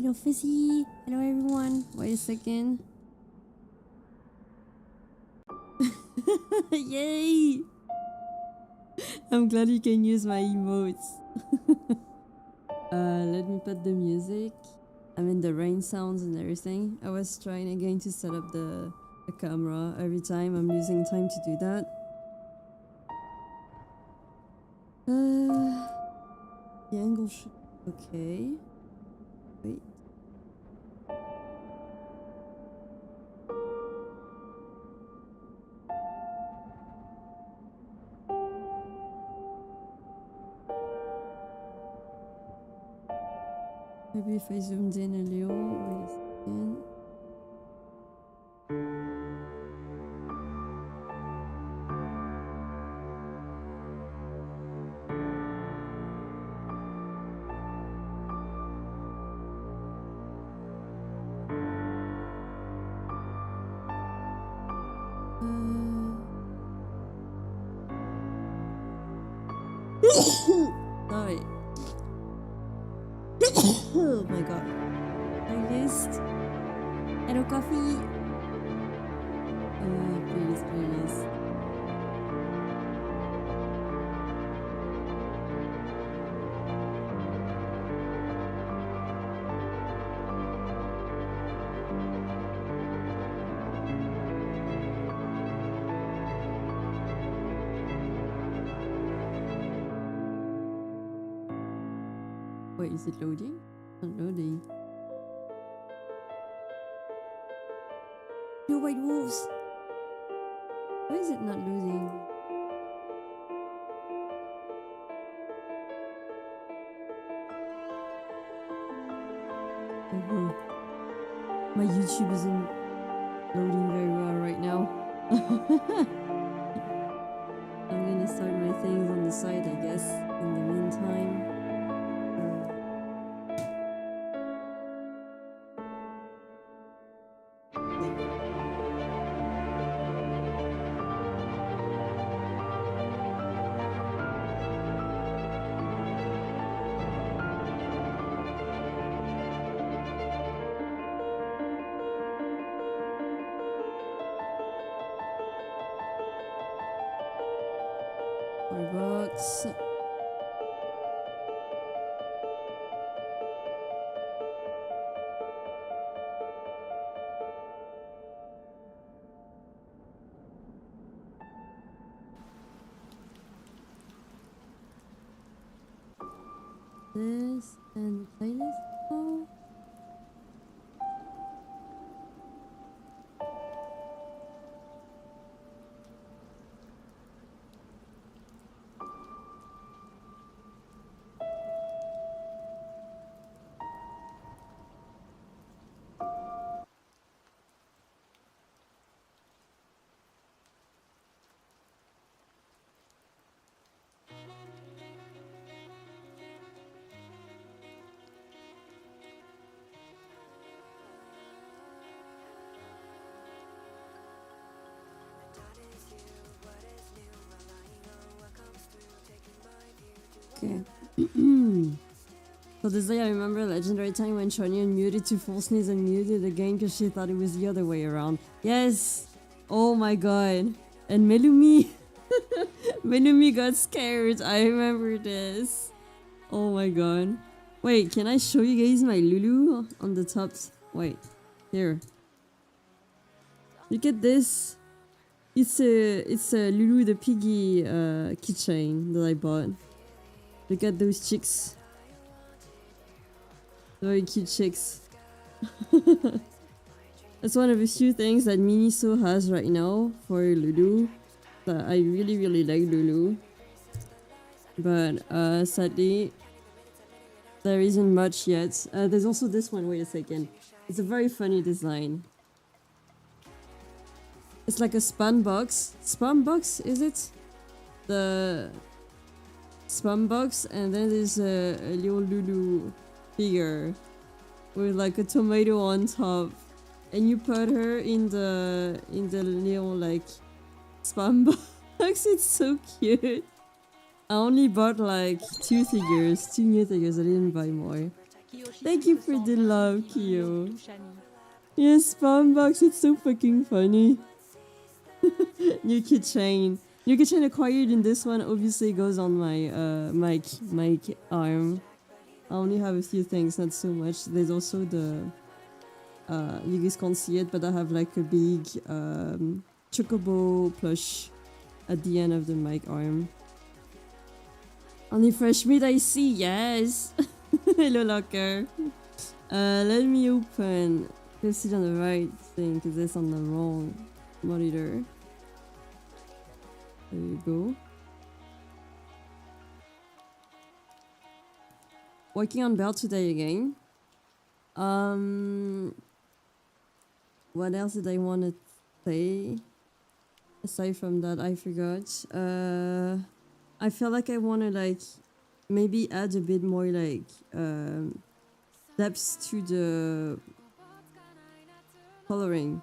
Hello, Fizzy. Hello, everyone. Wait a second. Yay! I'm glad you can use my emotes. Let me put the music. I mean the rain sounds and everything. I was trying again to set up the camera. Every time I'm losing time to do that. The angle should be okay. Wait. Maybe if I zoomed in a little. Wait a second. Sorry. Oh my god. Playlist. Hello, coffee. Playlist. Wait, is it loading? Not loading. No white wolves. Why is it not loading? Oh, my YouTube isn't loading very well right now. I'm gonna start my things on the side, I guess, in the meantime. Box. This and playlist. Oh. Okay. So this day I remember a legendary time when chwannini muted to full sneeze and muted again because she thought it was the other way around. Yes! Oh my god. And Melumi. Melumi got scared. I remember this. Oh my god. Wait, can I show you guys my Lulu on the top? Wait. Here. Look at this. It's a Lulu the Piggy keychain that I bought. Look at those chicks. Very cute chicks. That's one of the few things that Miniso has right now for Lulu. I really like Lulu. But sadly, there isn't much yet. There's also this one, wait a second. It's a very funny design. It's like a spam box. Spam box, is it? The spam box, and then there's a little Lulu figure with like a tomato on top, and you put her in the little like spam box. It's so cute. I only bought like two new figures. I didn't buy more. Thank you for the love, Kyo. Yes, Spambox, it's so fucking funny. New keychain. New keychain acquired in this one obviously goes on my mic arm. I only have a few things, not so much. There's also the you guys can't see it, but I have like a big chocobo plush at the end of the mic arm. Only fresh meat I see, yes. Hello locker. Let me open. Let's sit on the right thing because it's on the wrong monitor. There you go. Working on belt today again. What else did I want to say? Aside from that, I forgot. I feel like I want to like maybe add a bit more like depth to the coloring.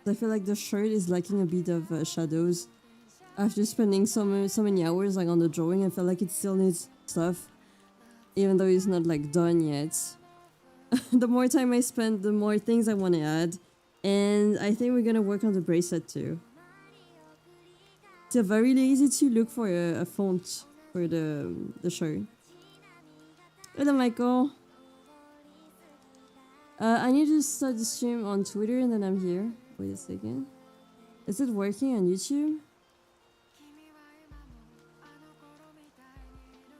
I feel like the shirt is lacking a bit of shadows. After spending so many hours like on the drawing, I feel like it still needs stuff, even though it's not like done yet. The more time I spend, the more things I want to add, and I think we're gonna work on the bracelet too. It's very easy to look for a font for the shirt. Hello, Michael. I need to start the stream on Twitter and then I'm here. Wait a second. Is it working on YouTube?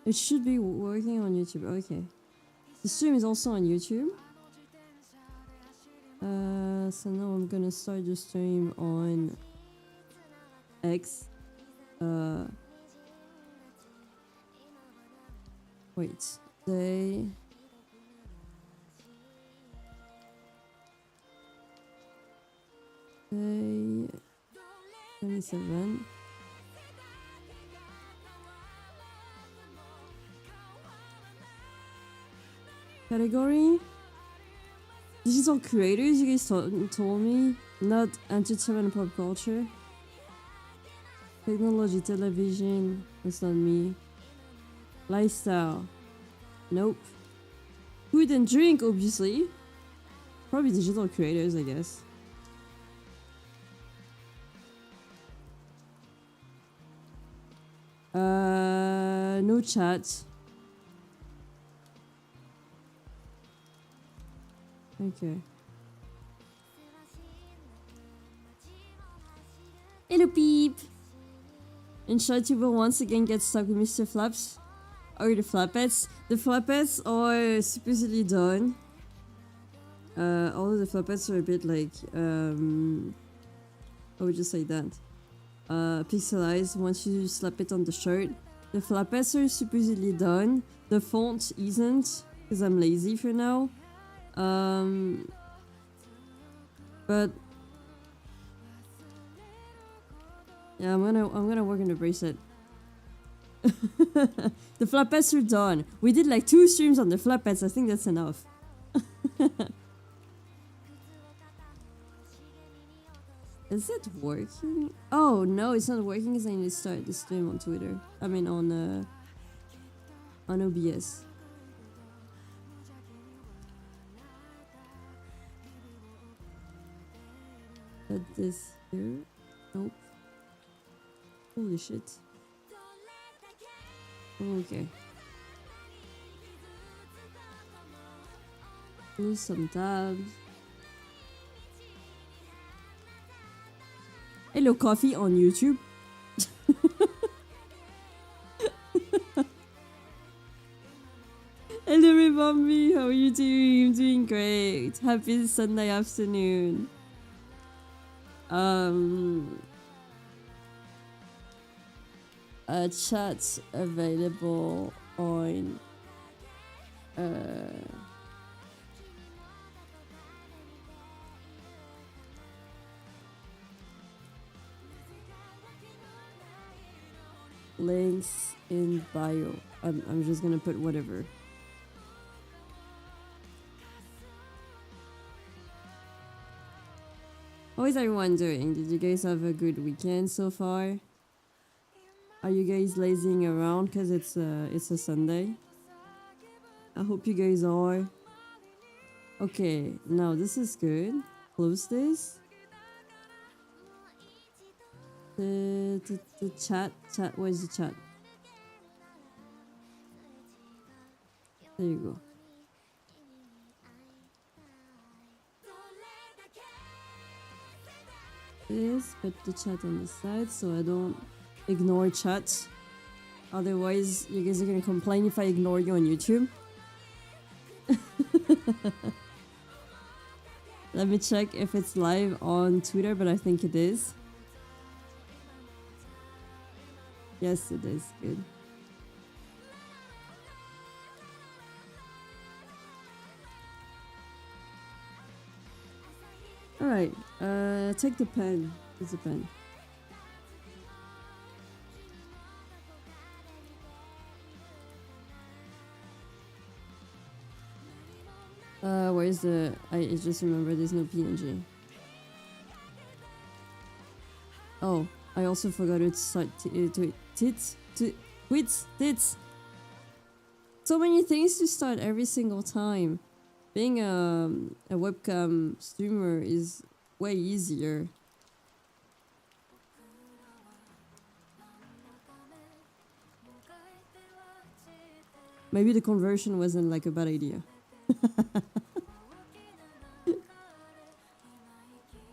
It should be working on YouTube. Okay. The stream is also on YouTube. So now I'm gonna start the stream on X. Wait. Day 27. Category? Digital creators, you guys told me. Not entertainment and pop culture. Technology, television, that's not me. Lifestyle, nope. Food and drink, obviously. Probably digital creators, I guess. No chat. Okay. Hello, Peep! And ShotTuber once again gets stuck with Mr. Flaps. Or the Flapettes. The Flapettes are supposedly done. Although the Flapettes are a bit like, I would just say that. Pixelized once you slap it on the shirt. The Flapettes are supposedly done. The font isn't, because I'm lazy for now. But yeah, I'm gonna work on the bracelet. The Flapettes are done. We did like 2 streams on the Flapettes. I think that's enough. Is it working? Oh no, it's not working because I need to start the stream on Twitter. I mean on OBS. Put this here. Nope. Holy shit. Okay. Use some tabs. Hello, coffee on YouTube. Hello, Ribombi. How are you doing? I'm doing great. Happy Sunday afternoon. Chat available on links in bio. I'm just gonna put whatever. How is everyone doing? Did you guys have a good weekend so far? Are you guys lazing around because it's a Sunday? I hope you guys are. Okay, now this is good. Close this. The chat. Where's the chat? There you go. This, put the chat on the side so I don't ignore chat. Otherwise, you guys are gonna complain if I ignore you on YouTube. Let me check if it's live on Twitter, but I think it is. Yes, it is. Good. Alright, take the pen. It's a pen. Where's the... I just remember there's no PNG. Oh, I also forgot to tits. So many things to start every single time. Being a webcam streamer is way easier. Maybe the conversion wasn't like a bad idea.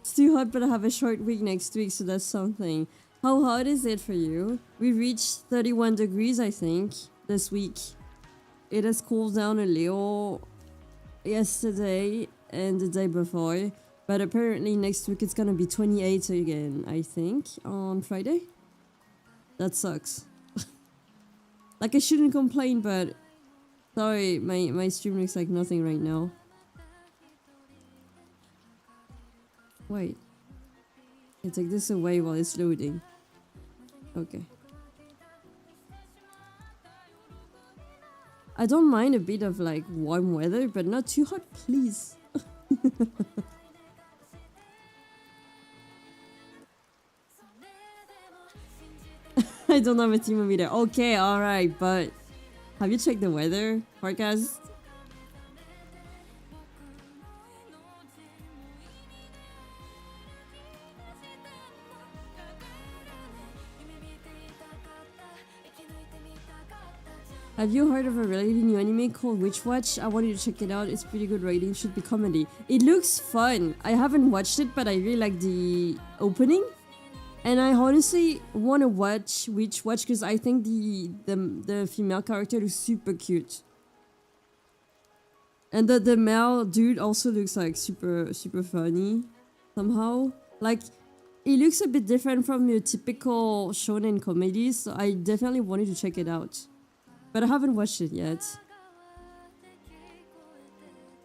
It's too hot, but I have a short week next week, so that's something. How hot is it for you? We reached 31 degrees, I think, this week. It has cooled down a little yesterday and the day before, but apparently next week it's gonna be 28 again, I think, on Friday. That sucks. Like, I shouldn't complain, but sorry, my stream looks like nothing right now. Wait. I take this away while it's loading. Okay. I don't mind a bit of like warm weather, but not too hot, please. I don't have a thermometer. Okay, alright, but have you checked the weather forecast? Have you heard of a relatively new anime called Witch Watch? I wanted to check it out. It's pretty good rating. Should be comedy. It looks fun. I haven't watched it, but I really like the opening. And I honestly want to watch Witch Watch because I think the female character looks super cute. And the male dude also looks like super funny somehow. Like, it looks a bit different from your typical shonen comedies, so I definitely wanted to check it out. But I haven't watched it yet.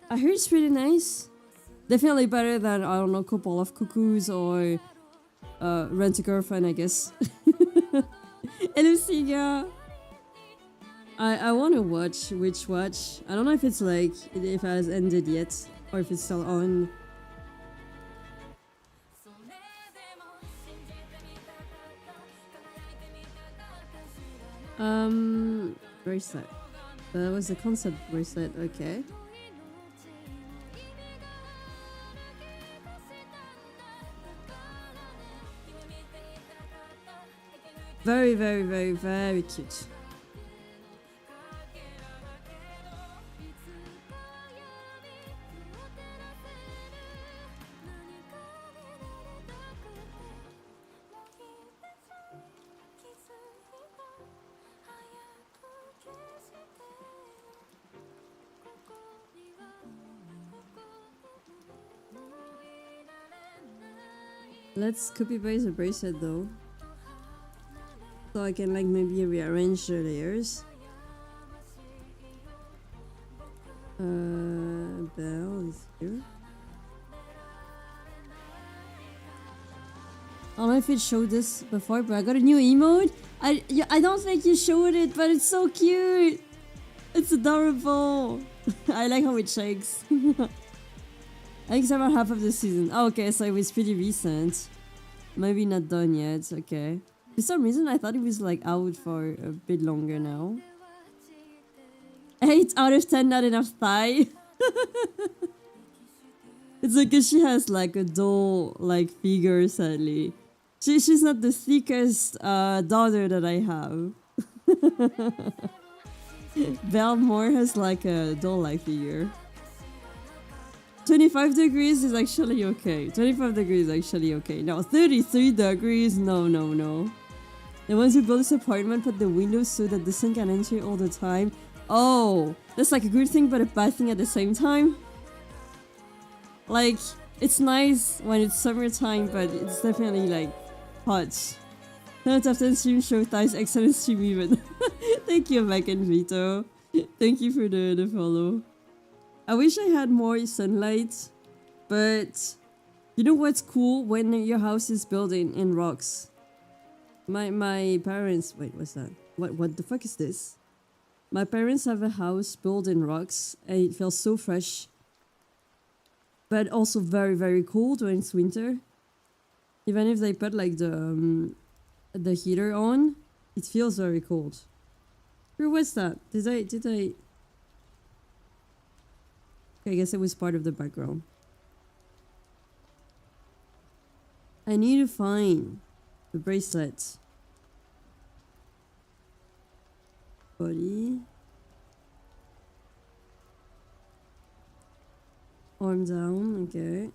I heard it's pretty nice. Definitely better than, I don't know, Couple of Cuckoos or Rent a Girlfriend, I guess. Hello, Siga! I want to watch Witch Watch. I don't know if it's like, if it has ended yet, or if it's still on. Bracelet. That was a concept bracelet, okay. Very, very, very, very cute. Let's copy paste the bracelet though. So I can like maybe rearrange the layers. Bell is here. I don't know if it showed this before, but I got a new emote. I don't think you showed it, but it's so cute. It's adorable. I like how it shakes. I think it's about half of the season. Oh, okay, so it was pretty recent. Maybe not done yet, okay. For some reason, I thought it was like out for a bit longer now. 8 out of 10, not enough thigh. It's like 'cause she has like a doll like figure, sadly. She's not the thickest daughter that I have. Belmore has like a doll like figure. 25 degrees is actually okay. 25 degrees is actually okay. Now 33 degrees, no, no, no. The ones who build this apartment put the windows so that the sun can enter all the time. Oh, that's like a good thing but a bad thing at the same time. Like, it's nice when it's summertime, but it's definitely like hot. Not often stream show ties, excellent stream even. Thank you, Mike and Vito. Thank you for the follow. I wish I had more sunlight, but you know what's cool? When your house is built in rocks. My parents, wait, what's that? What the fuck is this? My parents have a house built in rocks and it feels so fresh. But also very, very cold when it's winter. Even if they put like the heater on, it feels very cold. Who was that? Did I? Okay, I guess it was part of the background. I need to find the bracelet. Body. Arm down, okay.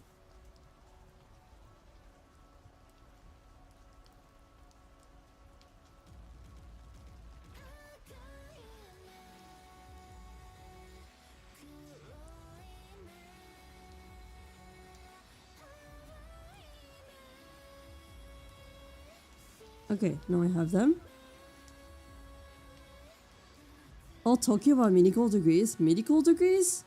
Okay, now I have them. Oh, talking about medical degrees. Medical degrees?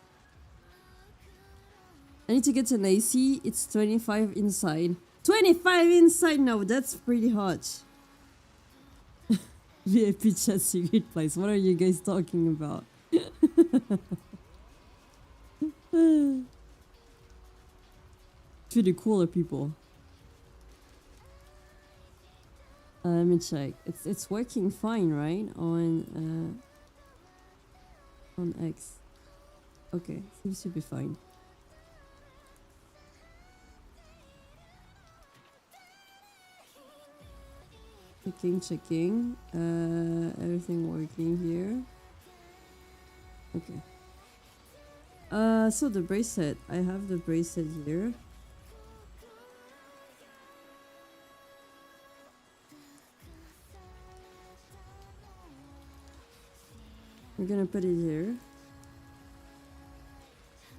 I need to get an AC. It's 25 inside. 25 inside? No, that's pretty hot. VIP chat secret place. What are you guys talking about? Pretty cooler people. Let me check. It's working fine, right? On X. Okay, seems to be fine. Checking. Everything working here. Okay. So the bracelet. I have the bracelet here. I'm gonna put it here.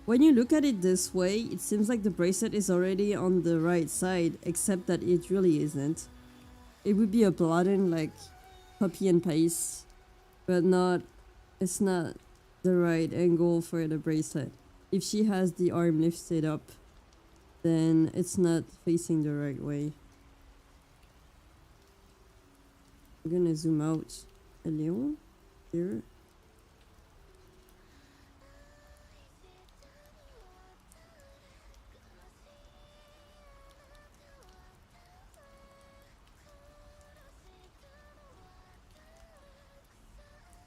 When you look at it this way, it seems like the bracelet is already on the right side, except that it really isn't. It would be a pattern like copy and paste, but it's not the right angle for the bracelet. If she has the arm lifted up, then it's not facing the right way. I'm gonna zoom out a little here.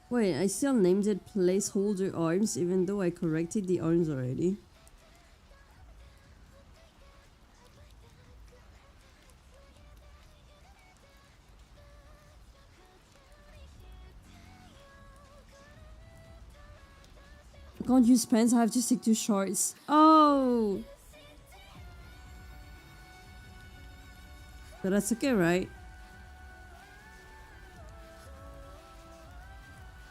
Wait, I still named it placeholder arms even though I corrected the arms already. I can't use pants, I have to stick to shorts. Oh! But that's okay, right?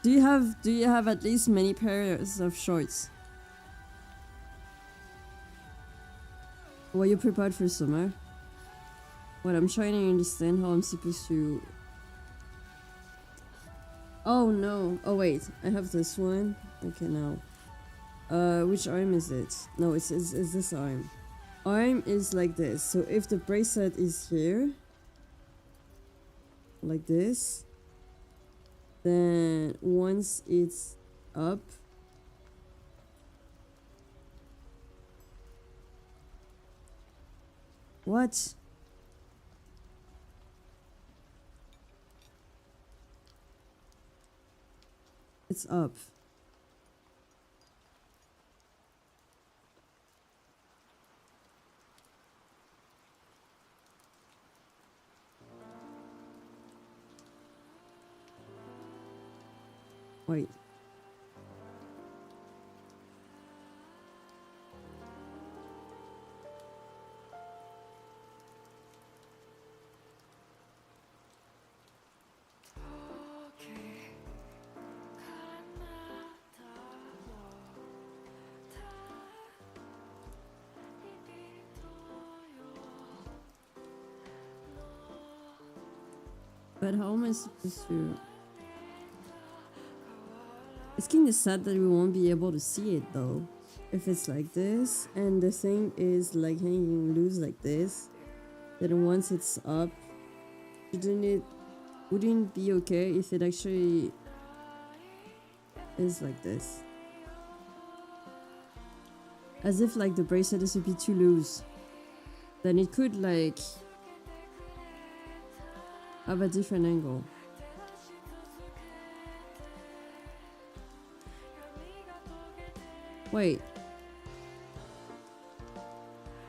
Do you have at least many pairs of shorts? Were you prepared for summer? What, I'm trying to understand how I'm supposed to... Oh no, oh wait, I have this one. Okay, now. Which arm is it? No, it's this arm. Arm is like this, so if the bracelet is here, like this, then once it's up, what? It's up. Wait. But how am I supposed to... It's kinda sad that we won't be able to see it though. If it's like this, and the thing is like hanging loose like this, then once it's up, wouldn't it be okay if it actually is like this? As if like the bracelet is a bit too loose. Then it could like have a different angle. Wait.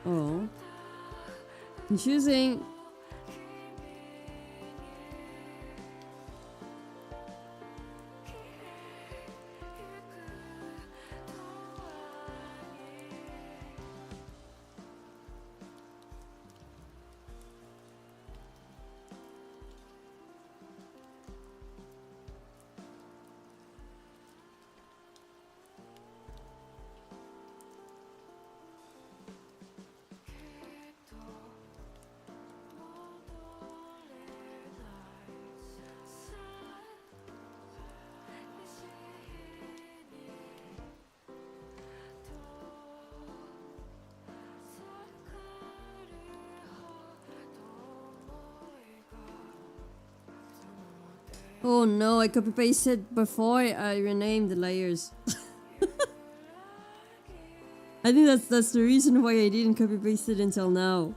Oh. Confusing. Oh no, I copy pasted before I renamed the layers. I think that's the reason why I didn't copy paste it until now.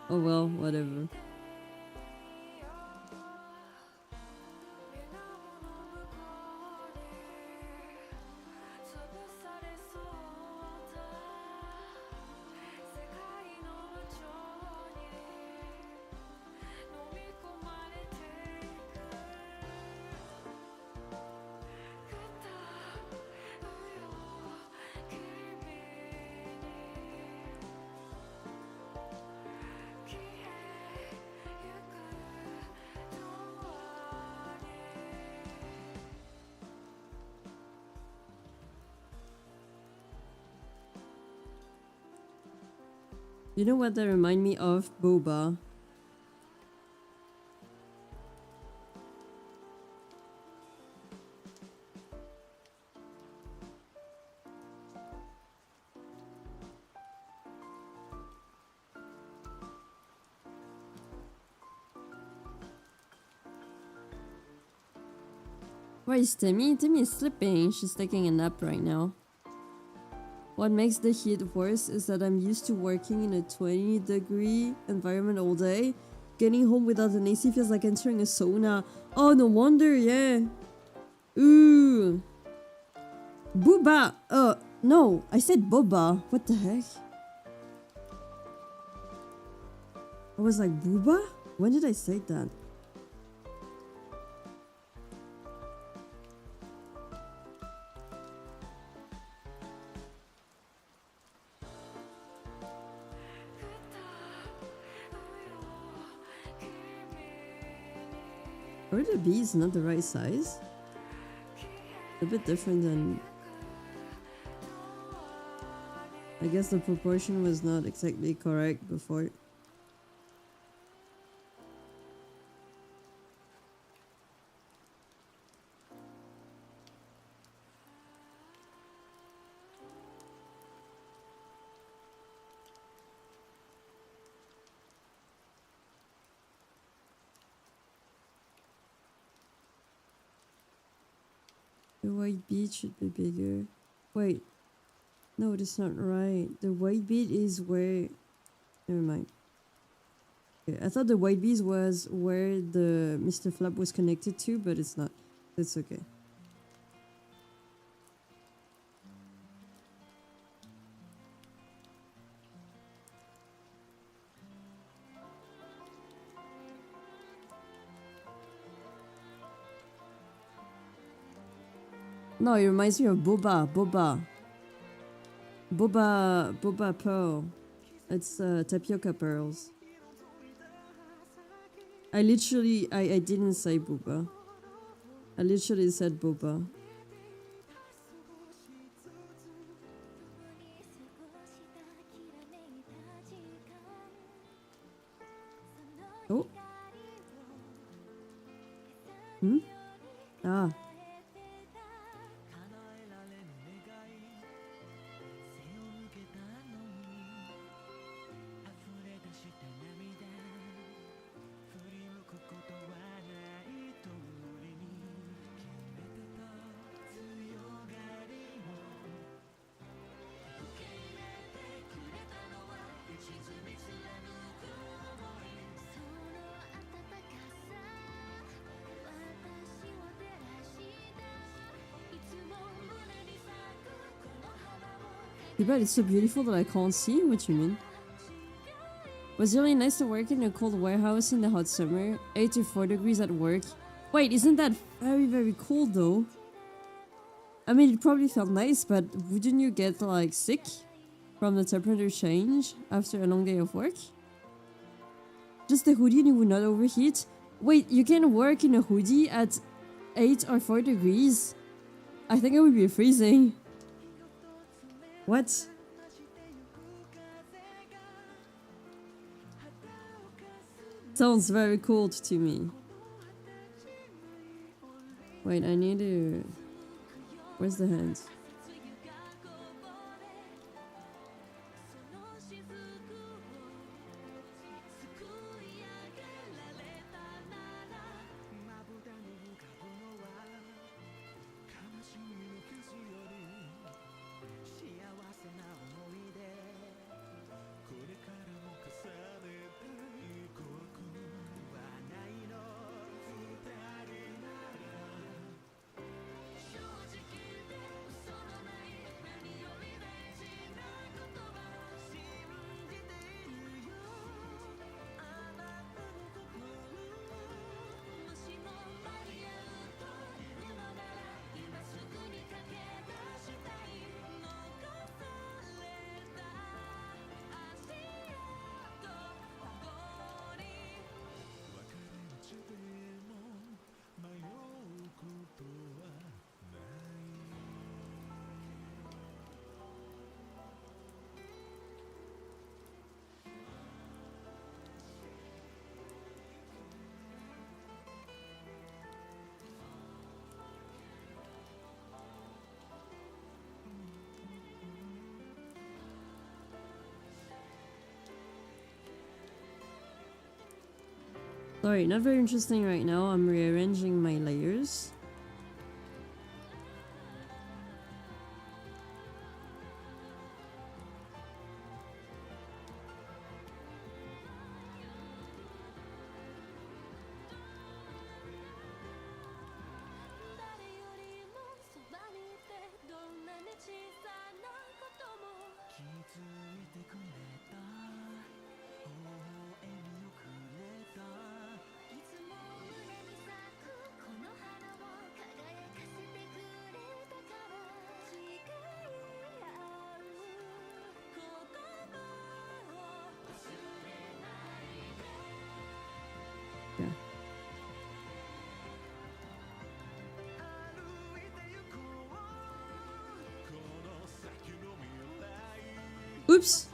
Oh well, whatever. You know what that remind me of? Boba. Where is Timmy? Timmy is sleeping. She's taking a nap right now. What makes the heat worse is that I'm used to working in a 20-degree environment all day. Getting home without an AC feels like entering a sauna. Oh, no wonder, yeah. Ooh. Booba. No, I said boba. What the heck? I was like, booba? When did I say that? Are the bees not the right size? A bit different than... I guess the proportion was not exactly correct before. The white bead should be bigger. Wait. No, that's not right. The white bead is where... Never mind. Okay, I thought the white bead was where the Mr. Flap was connected to, but it's not. It's okay. No, it reminds me of boba pearl. It's tapioca pearls. I didn't say boba. I literally said boba. Oh. Hmm? Ah. But it's so beautiful that I can't see. What you mean? Was really nice to work in a cold warehouse in the hot summer. 84 degrees at work. Wait, isn't that very, very cold though? I mean, it probably felt nice, but wouldn't you get like sick from the temperature change after a long day of work? Just a hoodie and you would not overheat? Wait, you can work in a hoodie at 8 or 4 degrees? I think I would be freezing. What? Sounds very cold to me. Wait, I need to... Where's the hands? Sorry, not very interesting right now. I'm rearranging my layers. Oops!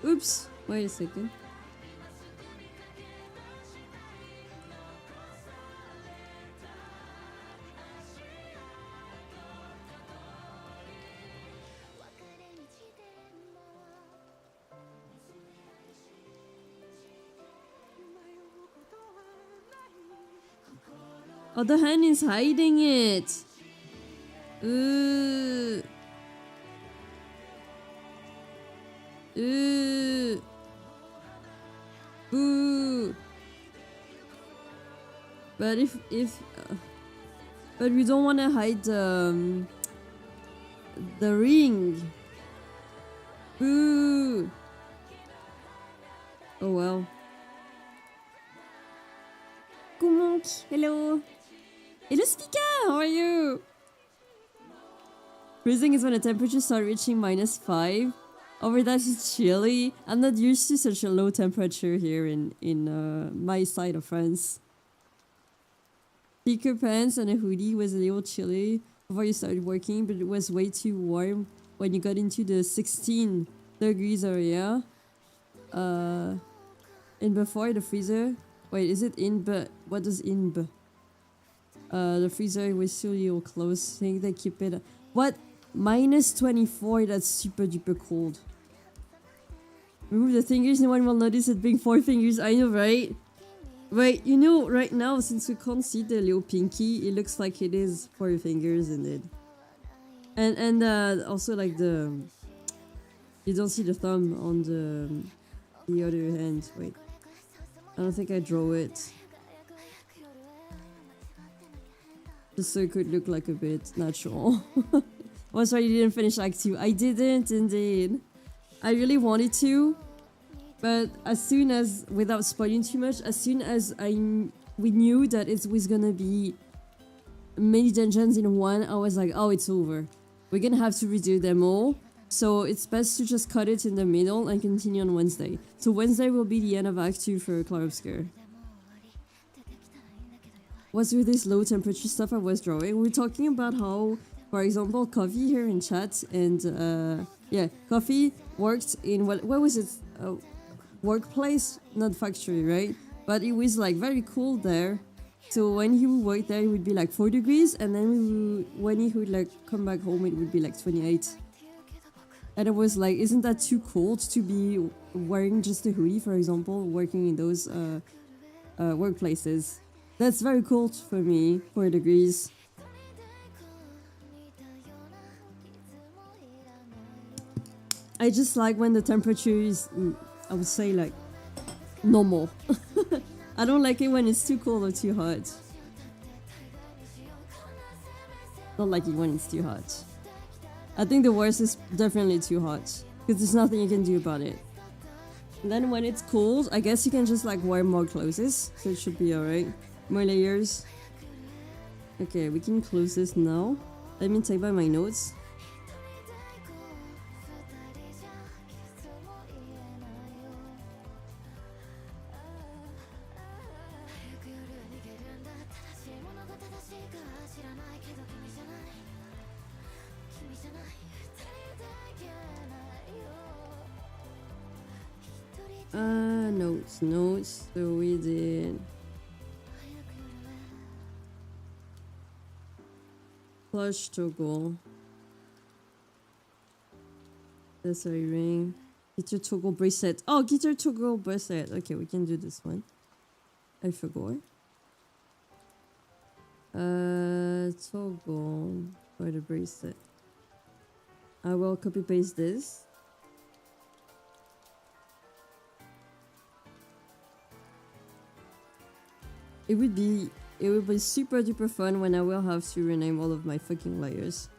Oops! Wait a second. Oh, the hand is hiding it! Ooh. Boo. But but we don't want to hide the ring. Boo. Oh well. Kumonk, hello. Hello Stika, how are you? Freezing is when the temperature starts reaching -5. Over that it's chilly. I'm not used to such a low temperature here in my side of France. Thicker pants and a hoodie was a little chilly before you started working, but it was way too warm when you got into the 16 degrees area. And before the freezer. Wait, is it in B? What does in B? The freezer was still a little close. I think they keep it. What? -24, that's super duper cold. Remove the fingers, no one will notice it being 4 fingers. I know, right? Wait, you know, right now, since we can't see the little pinky, it looks like it is 4 fingers in it. And also like you don't see the thumb on the other hand. Wait, I don't think I draw it. Just so it could look like a bit natural. Was why you didn't finish Act 2. I didn't, indeed. I really wanted to, but as soon as, without spoiling too much, as soon as we knew that it was gonna be many dungeons in one, I was like, oh, it's over. We're gonna have to redo them all. So it's best to just cut it in the middle and continue on Wednesday. So Wednesday will be the end of Act 2 for Clarobscur. What's with this low temperature stuff I was drawing? We're talking about how, for example, Coffee here in chat, and yeah, Coffee worked in, what was it? Workplace, not factory, right? But it was like very cool there. So when he would work there, it would be like 4 degrees, and then when he would like come back home, it would be like 28. And I was like, isn't that too cold to be wearing just a hoodie, for example, working in those workplaces? That's very cold for me, 4 degrees. I just like when the temperature is, I would say, like, normal. I don't like it when it's too cold or too hot. Don't like it when it's too hot. I think the worst is definitely too hot, because there's nothing you can do about it. And then when it's cold, I guess you can just like wear more clothes, so it should be alright. More layers. Okay, we can close this now. Let me take by my notes. Notes. So we did plush toggle. That's a ring. Guitar toggle bracelet. Oh, guitar toggle bracelet. Okay, we can do this one. I forgot. Toggle for the bracelet. I will copy paste this. It would be super duper fun when I will have to rename all of my fucking layers.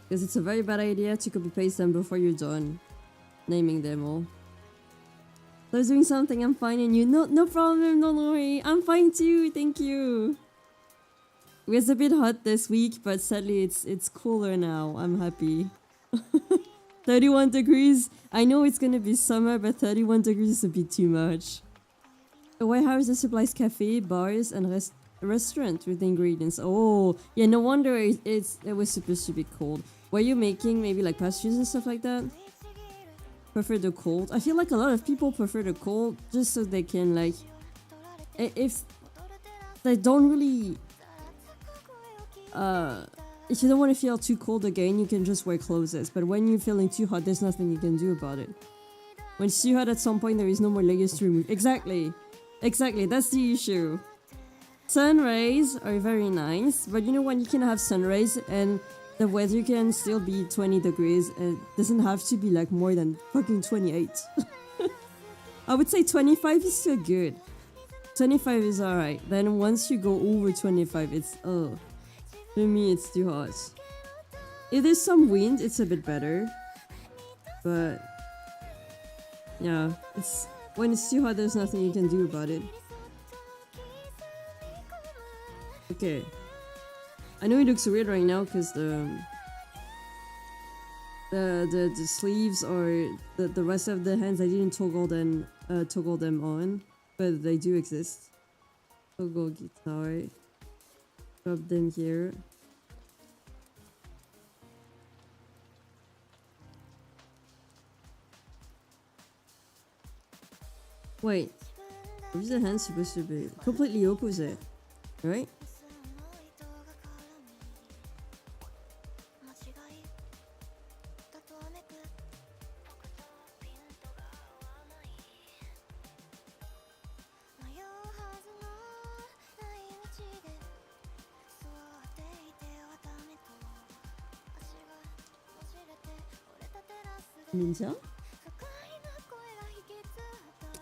Because it's a very bad idea to copy paste them before you're done naming them all. I was doing something, I'm fine, and you, no problem, don't worry, I'm fine too, thank you. It was a bit hot this week, but sadly it's cooler now, I'm happy. 31 degrees, I know it's gonna be summer, but 31 degrees is a bit too much. The warehouse that supplies cafe, bars, and restaurant with the ingredients. Oh, yeah, no wonder it was supposed to be cold. Were you making maybe like pastries and stuff like that? Prefer the cold? I feel like a lot of people prefer the cold just so they can like... If they don't really... if you don't want to feel too cold again, you can just wear clothes. But when you're feeling too hot, there's nothing you can do about it. When it's too hot at some point, there is no more layers to remove. Exactly. Exactly, that's the issue. Sun rays are very nice, but you know when you can have sun rays and the weather can still be 20 degrees, it doesn't have to be like more than fucking 28. I would say 25 is still good. 25 is alright. Then once you go over 25, it's, oh, for me it's too hot. If there's some wind, it's a bit better. But, yeah, it's... When it's too hot, there's nothing you can do about it. Okay. I know it looks weird right now because the sleeves or the rest of the hands I didn't toggle them on, but they do exist. Toggle guitar. Drop them here. Wait, where's the hand supposed to be? Completely opposite, right? Ninja?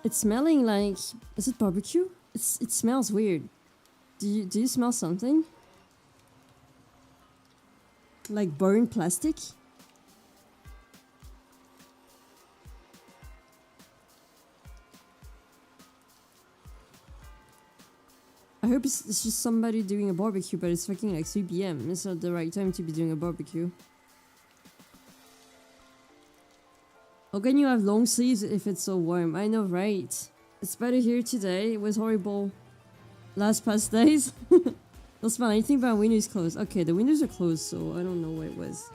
It's smelling like... Is it barbecue? It smells weird. Do you smell something? Like burned plastic? I hope it's just somebody doing a barbecue, but it's fucking like 3 PM. It's not the right time to be doing a barbecue. How can you have long sleeves if it's so warm? I know, right? It's better here today. It was horrible last past days. Don't smell anything, but windows closed. Okay, the windows are closed, so I don't know what it was.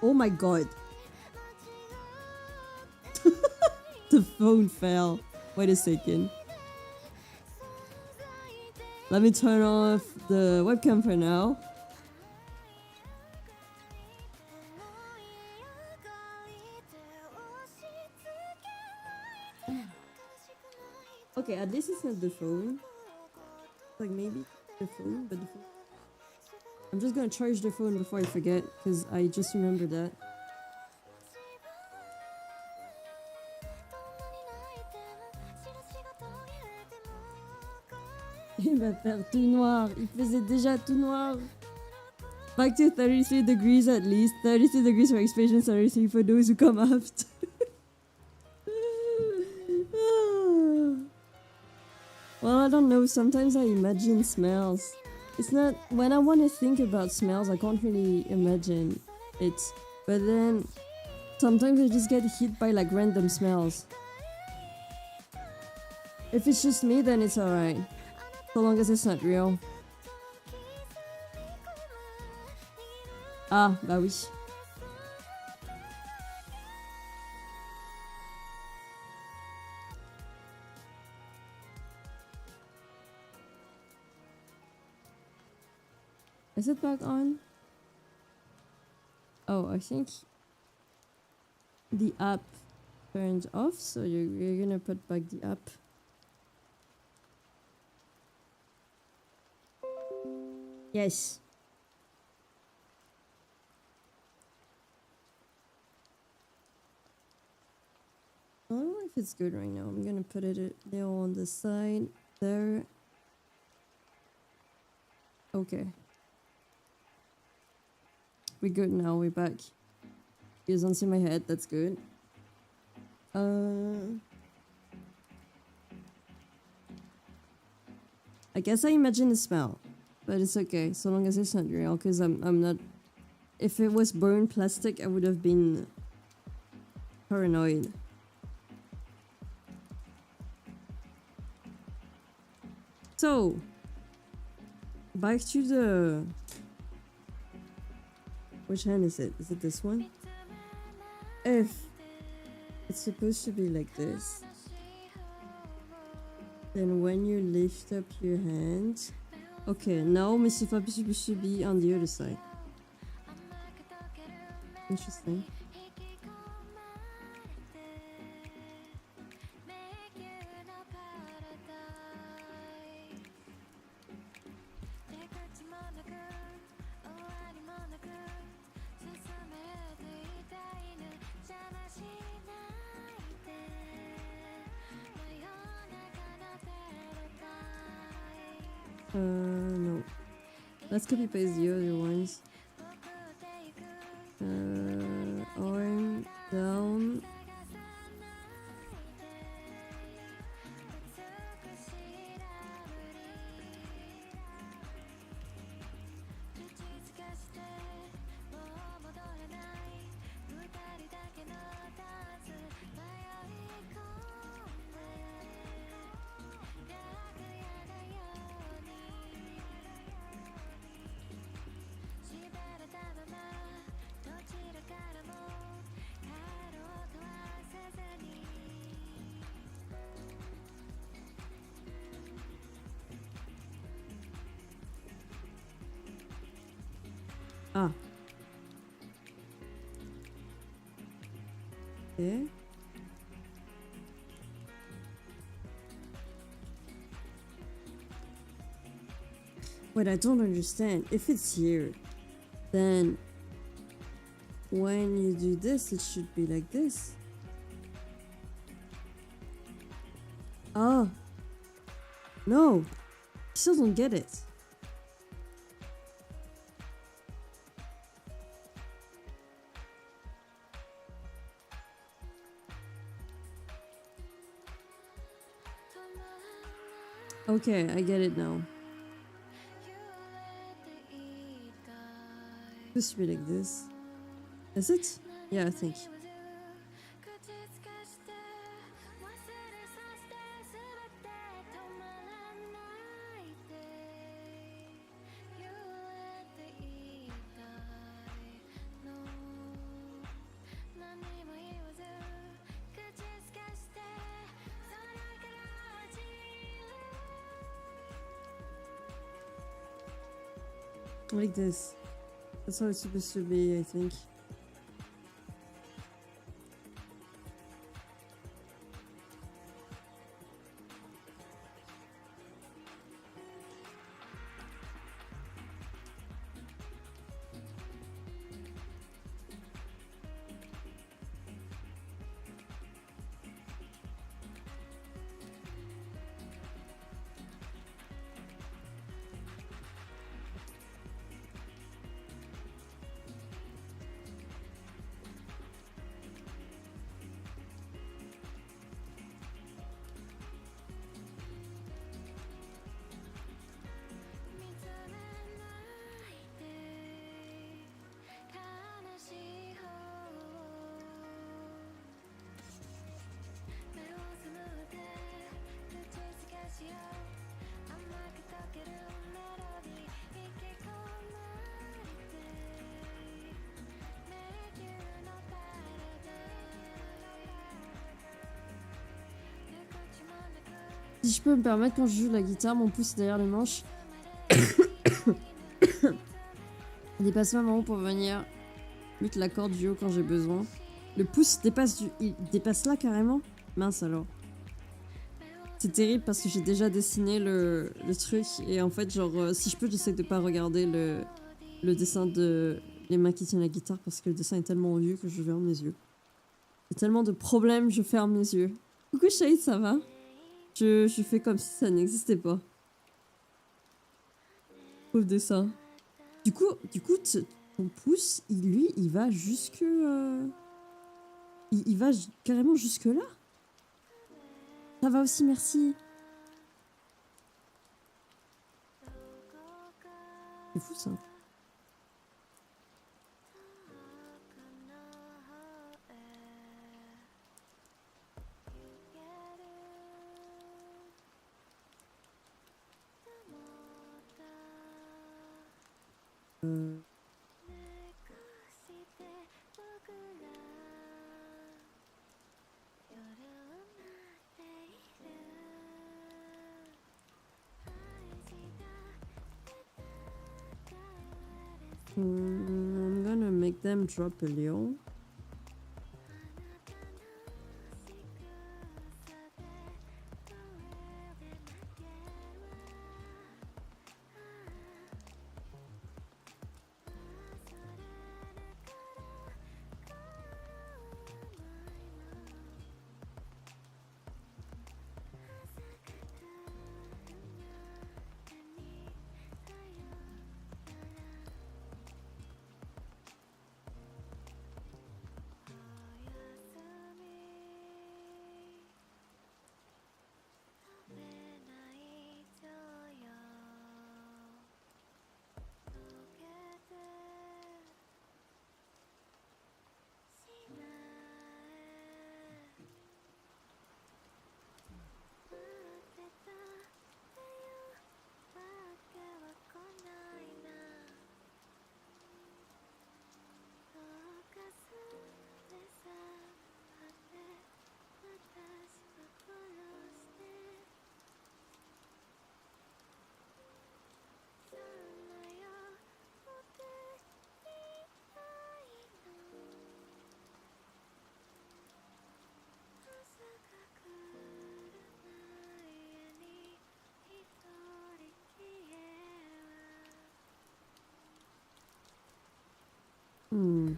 Oh my god. The phone fell. Wait a second. Let me turn off the webcam for now. Okay, at least it's not the phone. Like maybe the phone, but the phone. I'm just gonna charge the phone before I forget, because I just remembered that. Il va faire tout noir. Il faisait déjà tout noir. Back to 33 degrees at least. 33 degrees for expansion 33 for those who come after. Well, I don't know. Sometimes I imagine smells. It's not... When I want to think about smells, I can't really imagine it. But then, sometimes I just get hit by like random smells. If it's just me, then it's alright. So long as it's not real. Ah, bah oui. Is it back on? Oh, I think the app turned off, so you're gonna put back the app. Yes. I don't know if it's good right now. I'm gonna put it there on the side. There. Okay. We're good now. We're back. You don't see my head. That's good. I guess I imagine the smell. But it's okay, so long as it's not real, because I'm not... If it was burned plastic, I would have been paranoid. So, back to the... Which hand is it? Is it this one? If it's supposed to be like this, then when you lift up your hand... Okay, now Mr. Fab is supposed to be on the other side. Interesting. No. Let's copy paste the other ones. Arm down Ah. Okay. Wait, I don't understand. If it's here, then when you do this, it should be like this. Oh. No. I still don't get it. Okay, I get it now. Used to be like this. Is it? Yeah, I think. Like this. That's how it's supposed to be, I think. Si je peux me permettre, quand je joue la guitare, mon pouce est derrière les manches. Il dépasse même en haut pour venir mettre la corde du haut quand j'ai besoin. Le pouce dépasse il dépasse là carrément. Mince alors. C'est terrible parce que j'ai déjà dessiné le truc et en fait genre si je peux j'essaie de pas regarder le dessin de les mains qui tiennent la guitare parce que le dessin est tellement vieux que je ferme les yeux. Il y a tellement de problèmes, je ferme les yeux. Coucou Shade, ça va? Je fais comme si ça n'existait pas. Pauvre dessin. Du coup, ton pouce, il va jusque... Il va carrément jusque là. Ça va aussi, merci. C'est fou ça. I'm gonna make them drop a little. Hmm.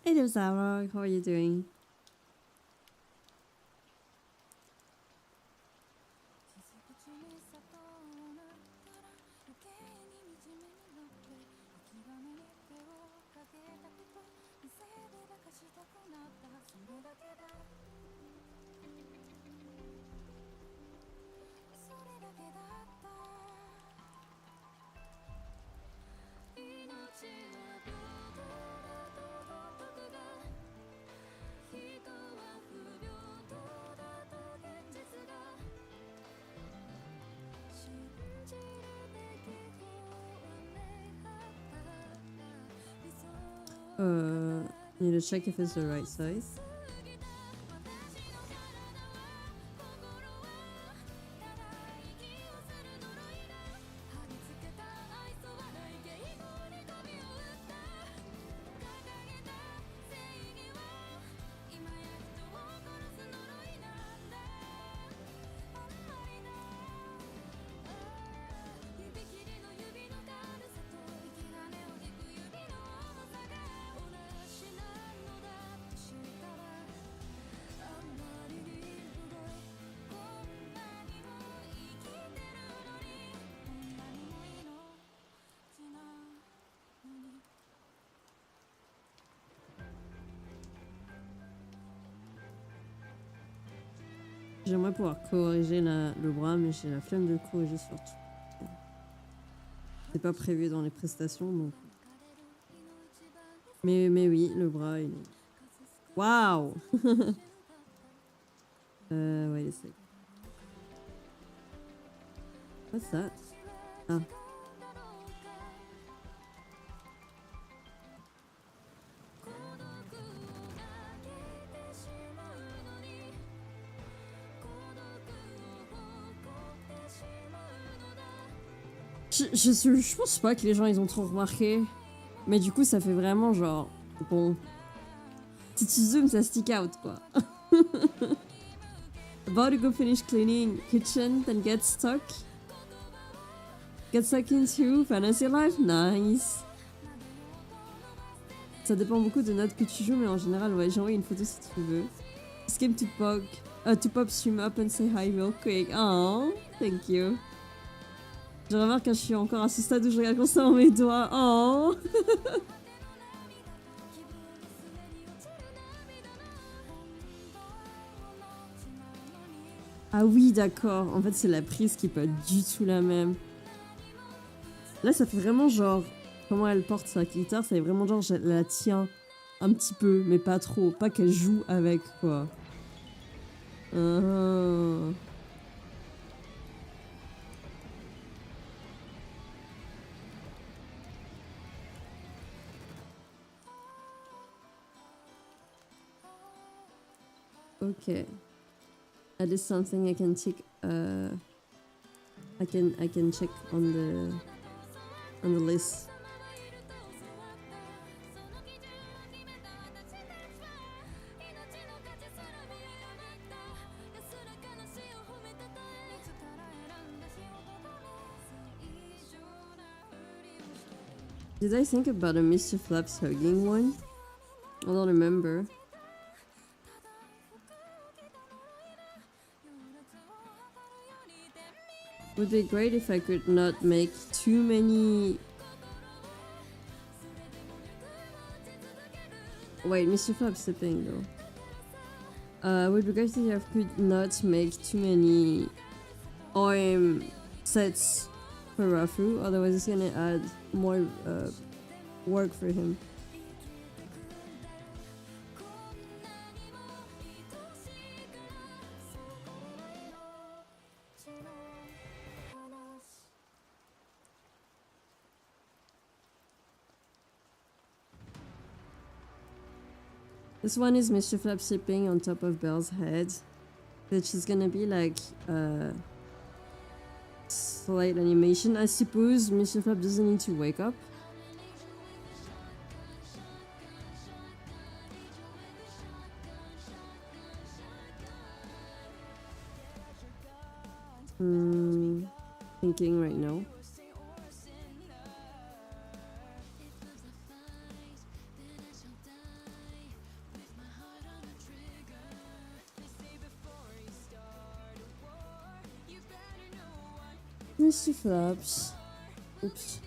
Hey, Zara, how are you doing? Need to check if it's the right size. J'aimerais pouvoir corriger le bras, mais j'ai la flemme de le corriger surtout. C'est pas prévu dans les prestations, donc. Mais oui, le bras, il est... Waouh. Wait a sec. What's that? Ah. Je pense pas que les gens ils ont trop remarqué. Mais du coup ça fait vraiment genre... Bon... Si tu zoomes ça stick out quoi. About to go finish cleaning kitchen then get stuck. Get stuck into Fantasy Life? Nice. Ça dépend beaucoup de notes que tu joues mais en général ouais j'ai envoyé une photo si tu veux. Skip to pop stream up and say hi real quick. Oh, thank you. Je remarque que je suis encore à ce stade où je regarde constamment mes doigts. Oh. Ah oui, d'accord. En fait, c'est la prise qui est pas du tout la même. Là, ça fait vraiment genre... Comment elle porte sa guitare, ça fait vraiment genre... Je la tiens un petit peu, mais pas trop. Pas qu'elle joue avec, quoi. Okay. That is something I can check. I can check on the list. Did I think about a Mr. Flaps hugging one? I don't remember. Would be great if I could not make too many Wait, Mr. Flap sleeping though. With regards to the could not make too many OM sets for Rafu, otherwise it's gonna add more work for him. This one is Mr. Flap sleeping on top of Belle's head, which is gonna be like slight animation. I suppose Mr. Flap doesn't need to wake up. Thinking right now. Mr. Flaps. Oops.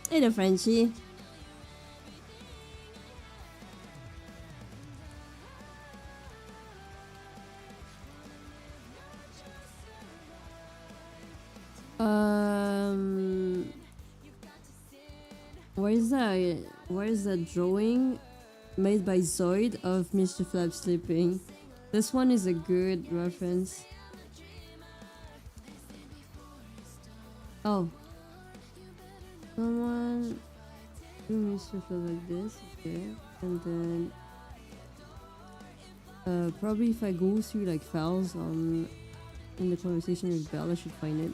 Hey there, Frenchie. Where is that drawing made by Zoid of Mr. Flap sleeping? This one is a good reference. Oh. Someone do Mr. Flap like this, okay. And then probably if I go through like files in the conversation with Belle, I should find it.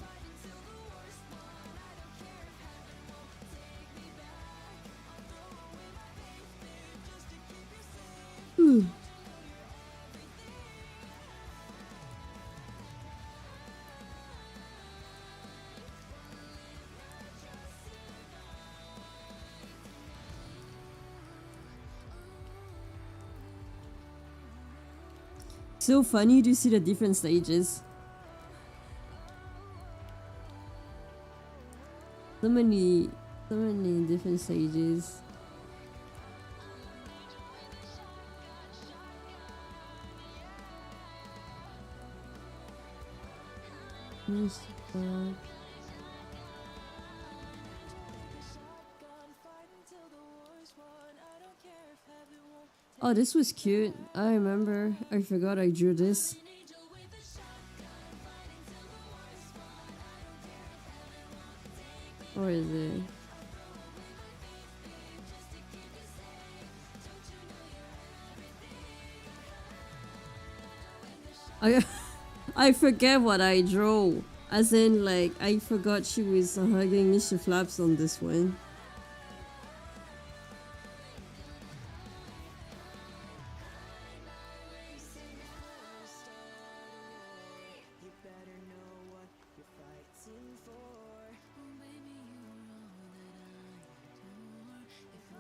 So funny to see the different stages. So many different stages. Oh, this was cute. I remember. I forgot I drew this. Or is it? I forget what I drew. As in, like, I forgot she was hugging Mr. Flaps on this one.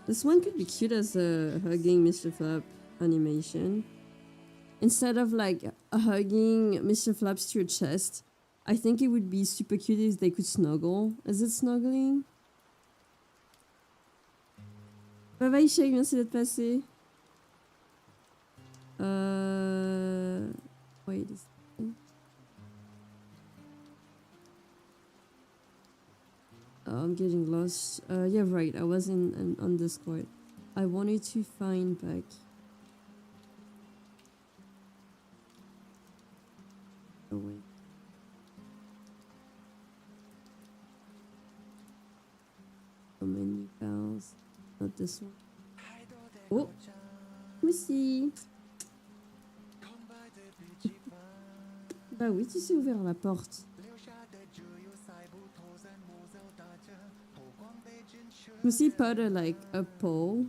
This one could be cute as a hugging Mr. Flap animation. Instead of like hugging Mr. Flaps to your chest, I think it would be super cute if they could snuggle. Is it snuggling? Bye bye Shay, merci d'être passé. Wait a second. Oh, I'm getting lost. Yeah, right. I was on Discord. I wanted to find back. Oh wait. So many files. Not this one. Oh, let me see. Bah oui, tu sais ouvrir la porte. Lucy put a pole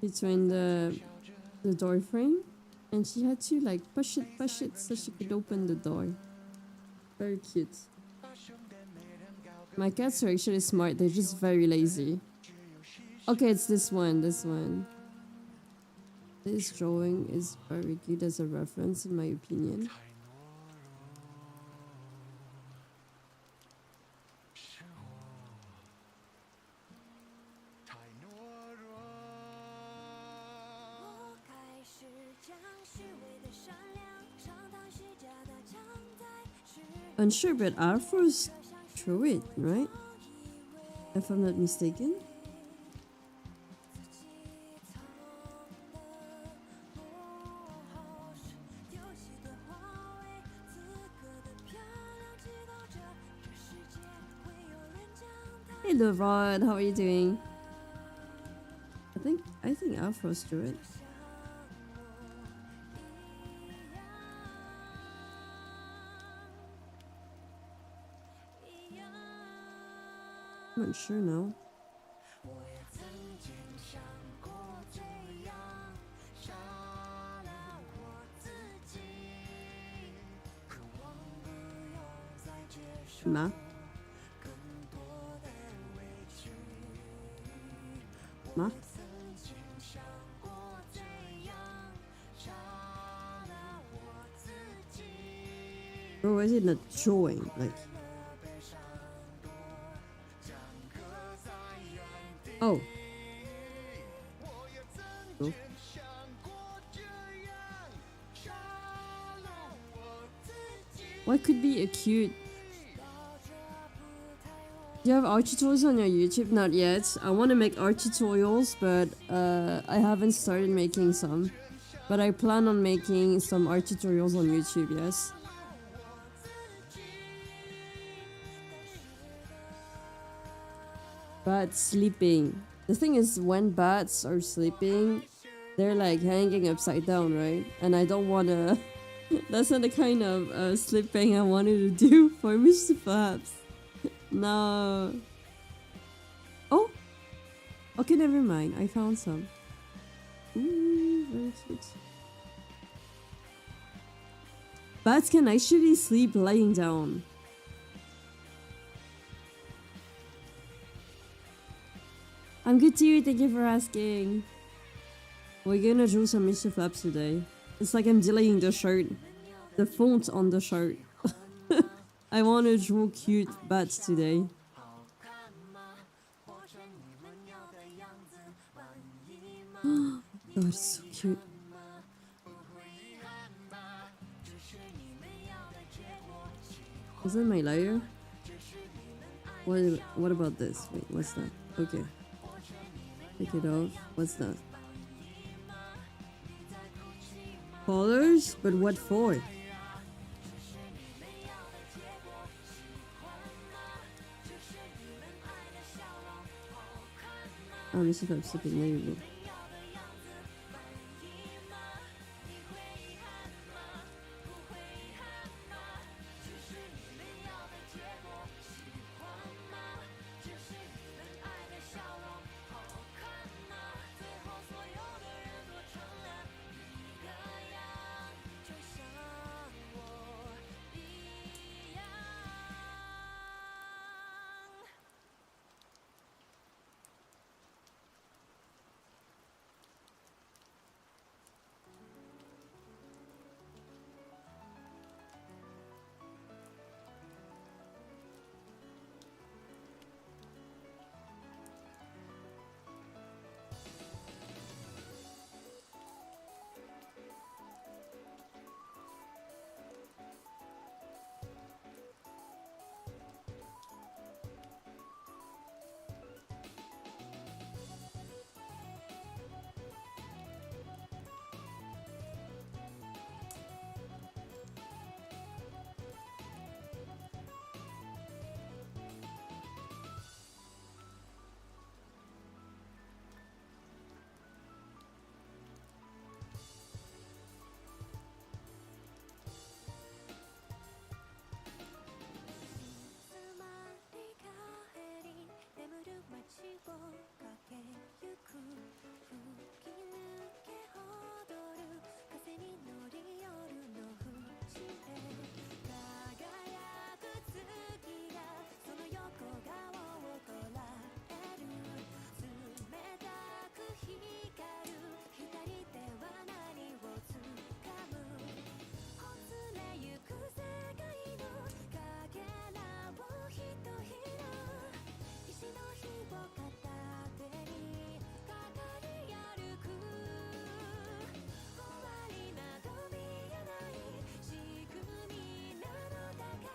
between the door frame, and she had to like push it so she could open the door. Very cute. My cats are actually smart, they're just very lazy. Okay, it's this one, this one. This drawing is very good as a reference, in my opinion. Unsure, but Alphonse drew it, right? If I'm not mistaken. Hello Rod, how are you doing? I think Alphonse drew it. I'm not sure now. Ma? Ma? Or was it not drawing? Like... Oh. Oh. What could be a cute... Do you have art tutorials on your YouTube? Not yet. I want to make art tutorials, but I haven't started making some. But I plan on making some art tutorials on YouTube, yes. Bats sleeping. The thing is, when bats are sleeping, they're like hanging upside down, right? And I don't want to... That's not the kind of sleeping I wanted to do for Mr. Flaps. No. Oh! Okay, never mind. I found some. Ooh, very cute. Bats can actually sleep lying down. I'm good too, thank you for asking. We're gonna draw some Mr. Flaps today. It's like I'm delaying the shirt. The font on the shirt. I want to draw cute bats today. God, it's so cute. Is that my layer? What about this? Wait, what's that? Okay. Take it off. What's that? Colors? But what for? Oh, this is not sleeping. There you go.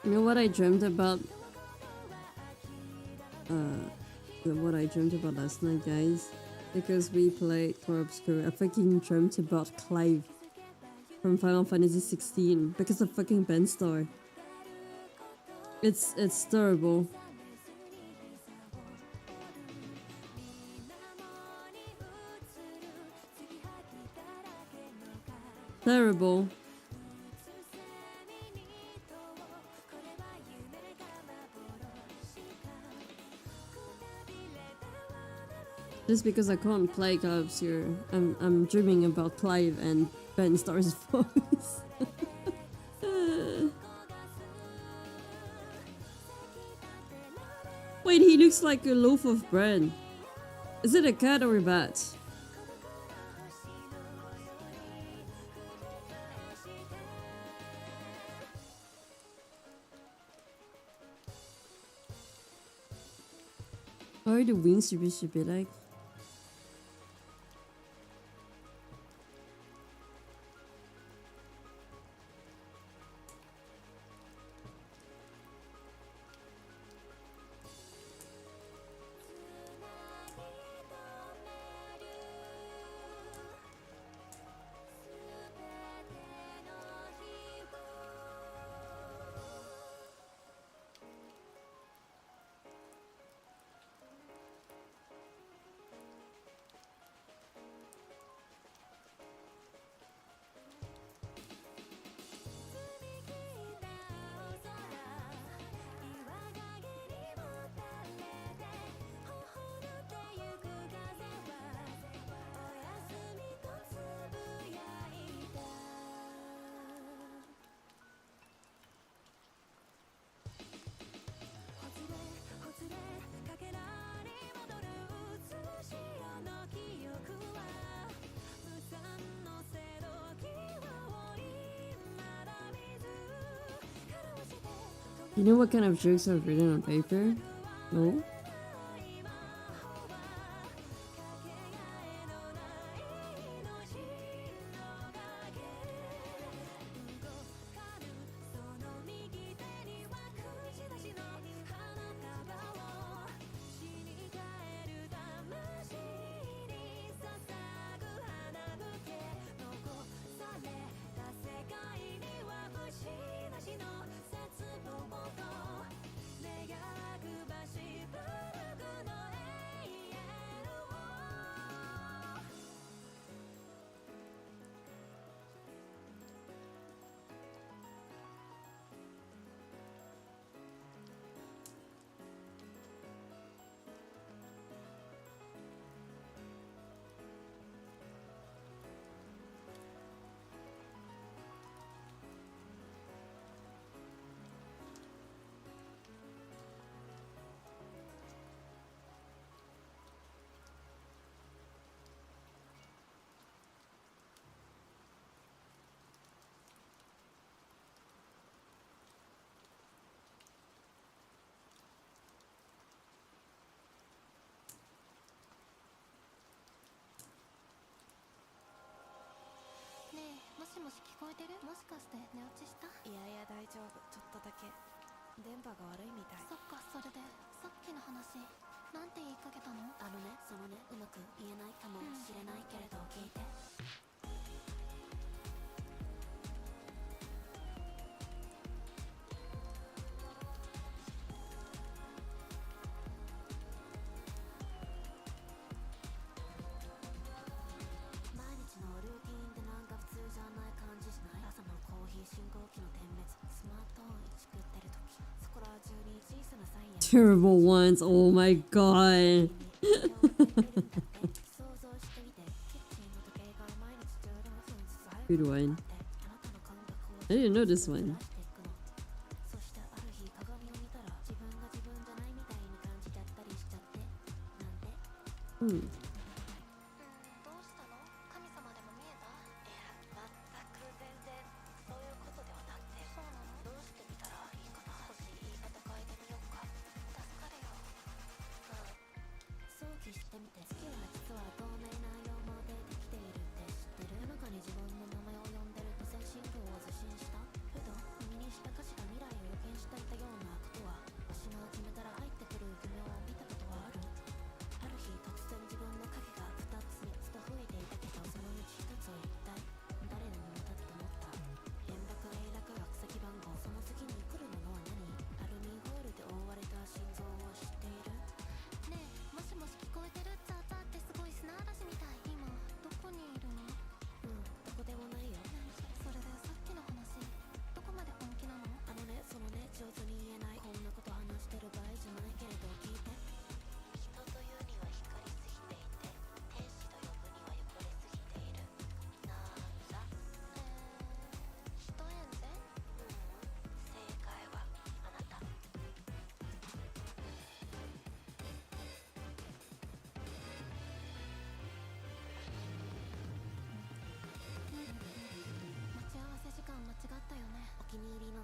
You know what I dreamt about? What I dreamt about last night, guys? Because we played Core Obscure, I fucking dreamt about Clive from Final Fantasy 16 because of fucking Ben Star. It's terrible. Terrible. Just because I can't play Call Obscure, I'm dreaming about Clive and Ben Star's voice. Wait, he looks like a loaf of bread. Is it a cat or a bat? How are the wings supposed to be like? You know what kind of jokes I've written on paper? No? Terrible ones. Oh my god. Good one. I didn't know this one. Hmm.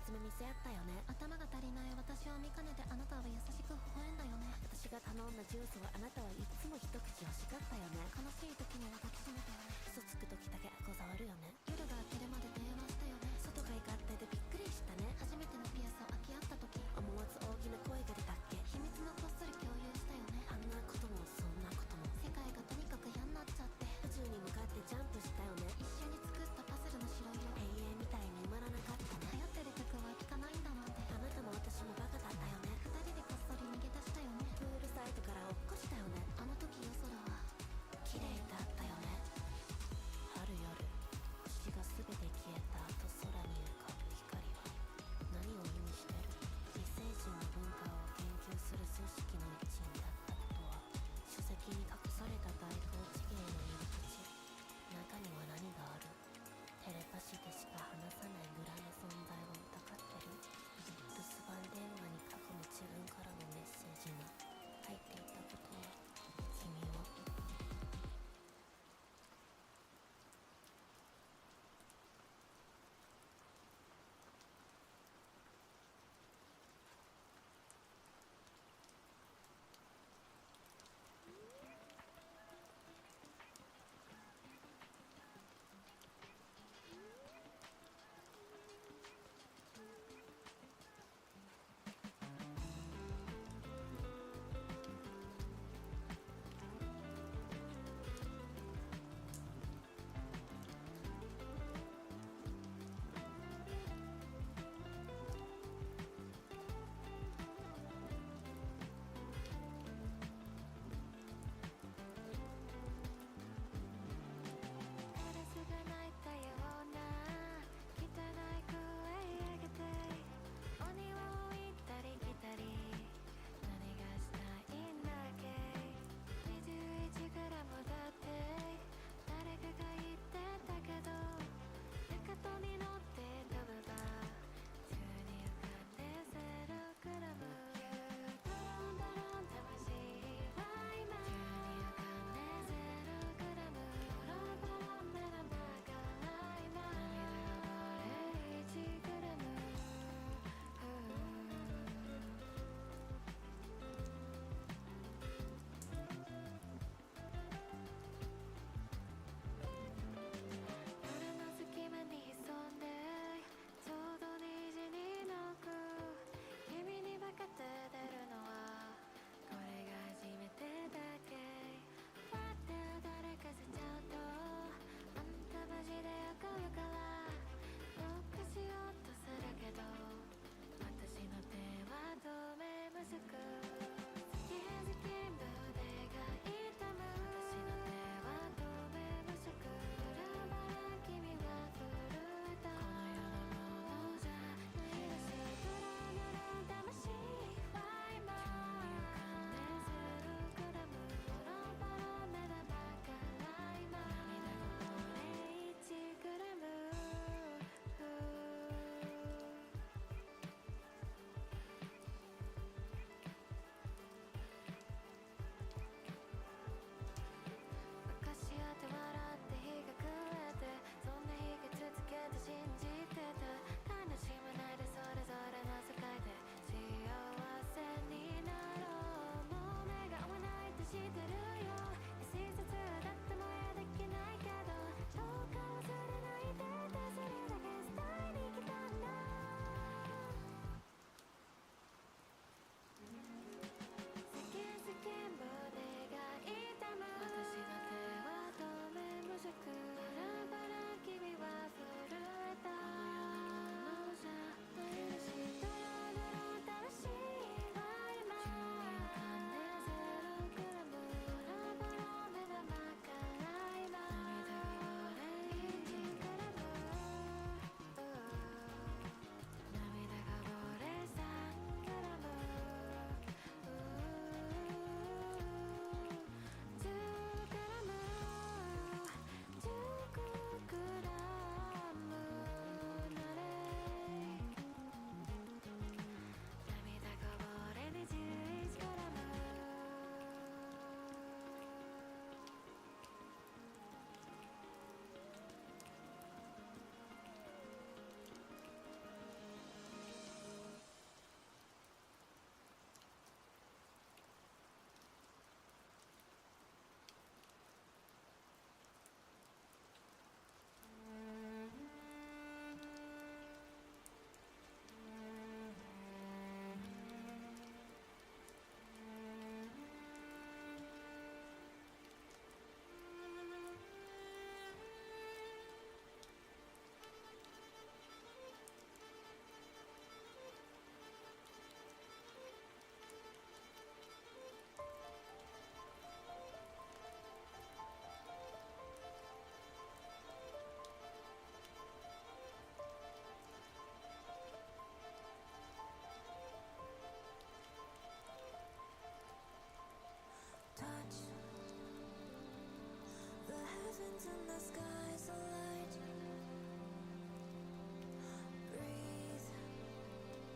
つ目見せ合ったよね。頭が足りない私を見かねてあなたは優しく微笑んだよね。私が頼んだジュースをあなたはいつも一口欲しかったよね。悲しい時には抱きしめたよね。嘘つく時だけこざわるよね。夜が明けるまで電話したよね。外が光っててびっくりしたね。初めてのピアスを開き合った時思わず大きな声が出たっけ。秘密もこっそり共有したよね。あんなこともそんなことも世界がとにかく嫌になっちゃって宇宙に向かってジャンプしたよね。一緒に作ったパズルの白色永遠みたいに埋まらなかったね。流行ってる曲は聴かないんだなんてあなたも私もバカだったよね。二人でこっそり逃げ出したよね。プールサイドから落っこしたよね。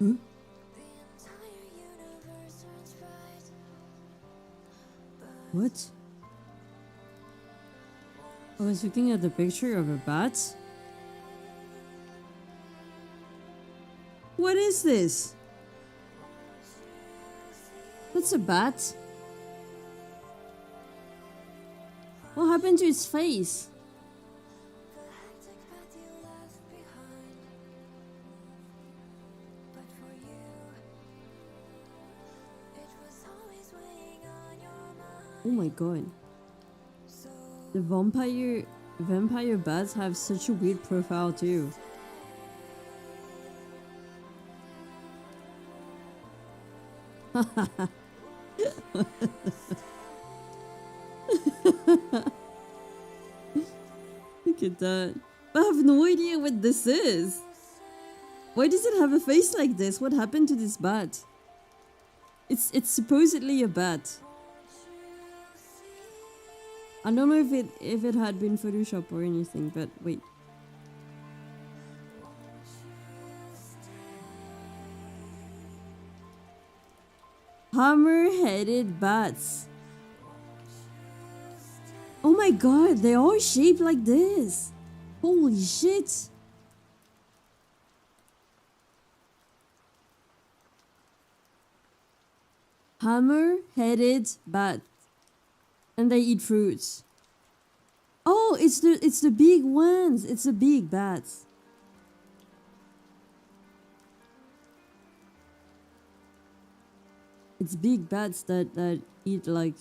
Huh? What? I was looking at the picture of a bat. What is this? That's a bat. What happened to its face? Oh my god. The vampire bats have such a weird profile too. Look at that. But I have no idea what this is. Why does it have a face like this? What happened to this bat? It's supposedly a bat. I don't know if it had been Photoshop or anything, but wait. Hammer-headed bats. Oh my god, they are shaped like this. Holy shit. Hammer-headed bat. And they eat fruits. Oh, it's the big ones. It's the big bats. It's big bats that eat like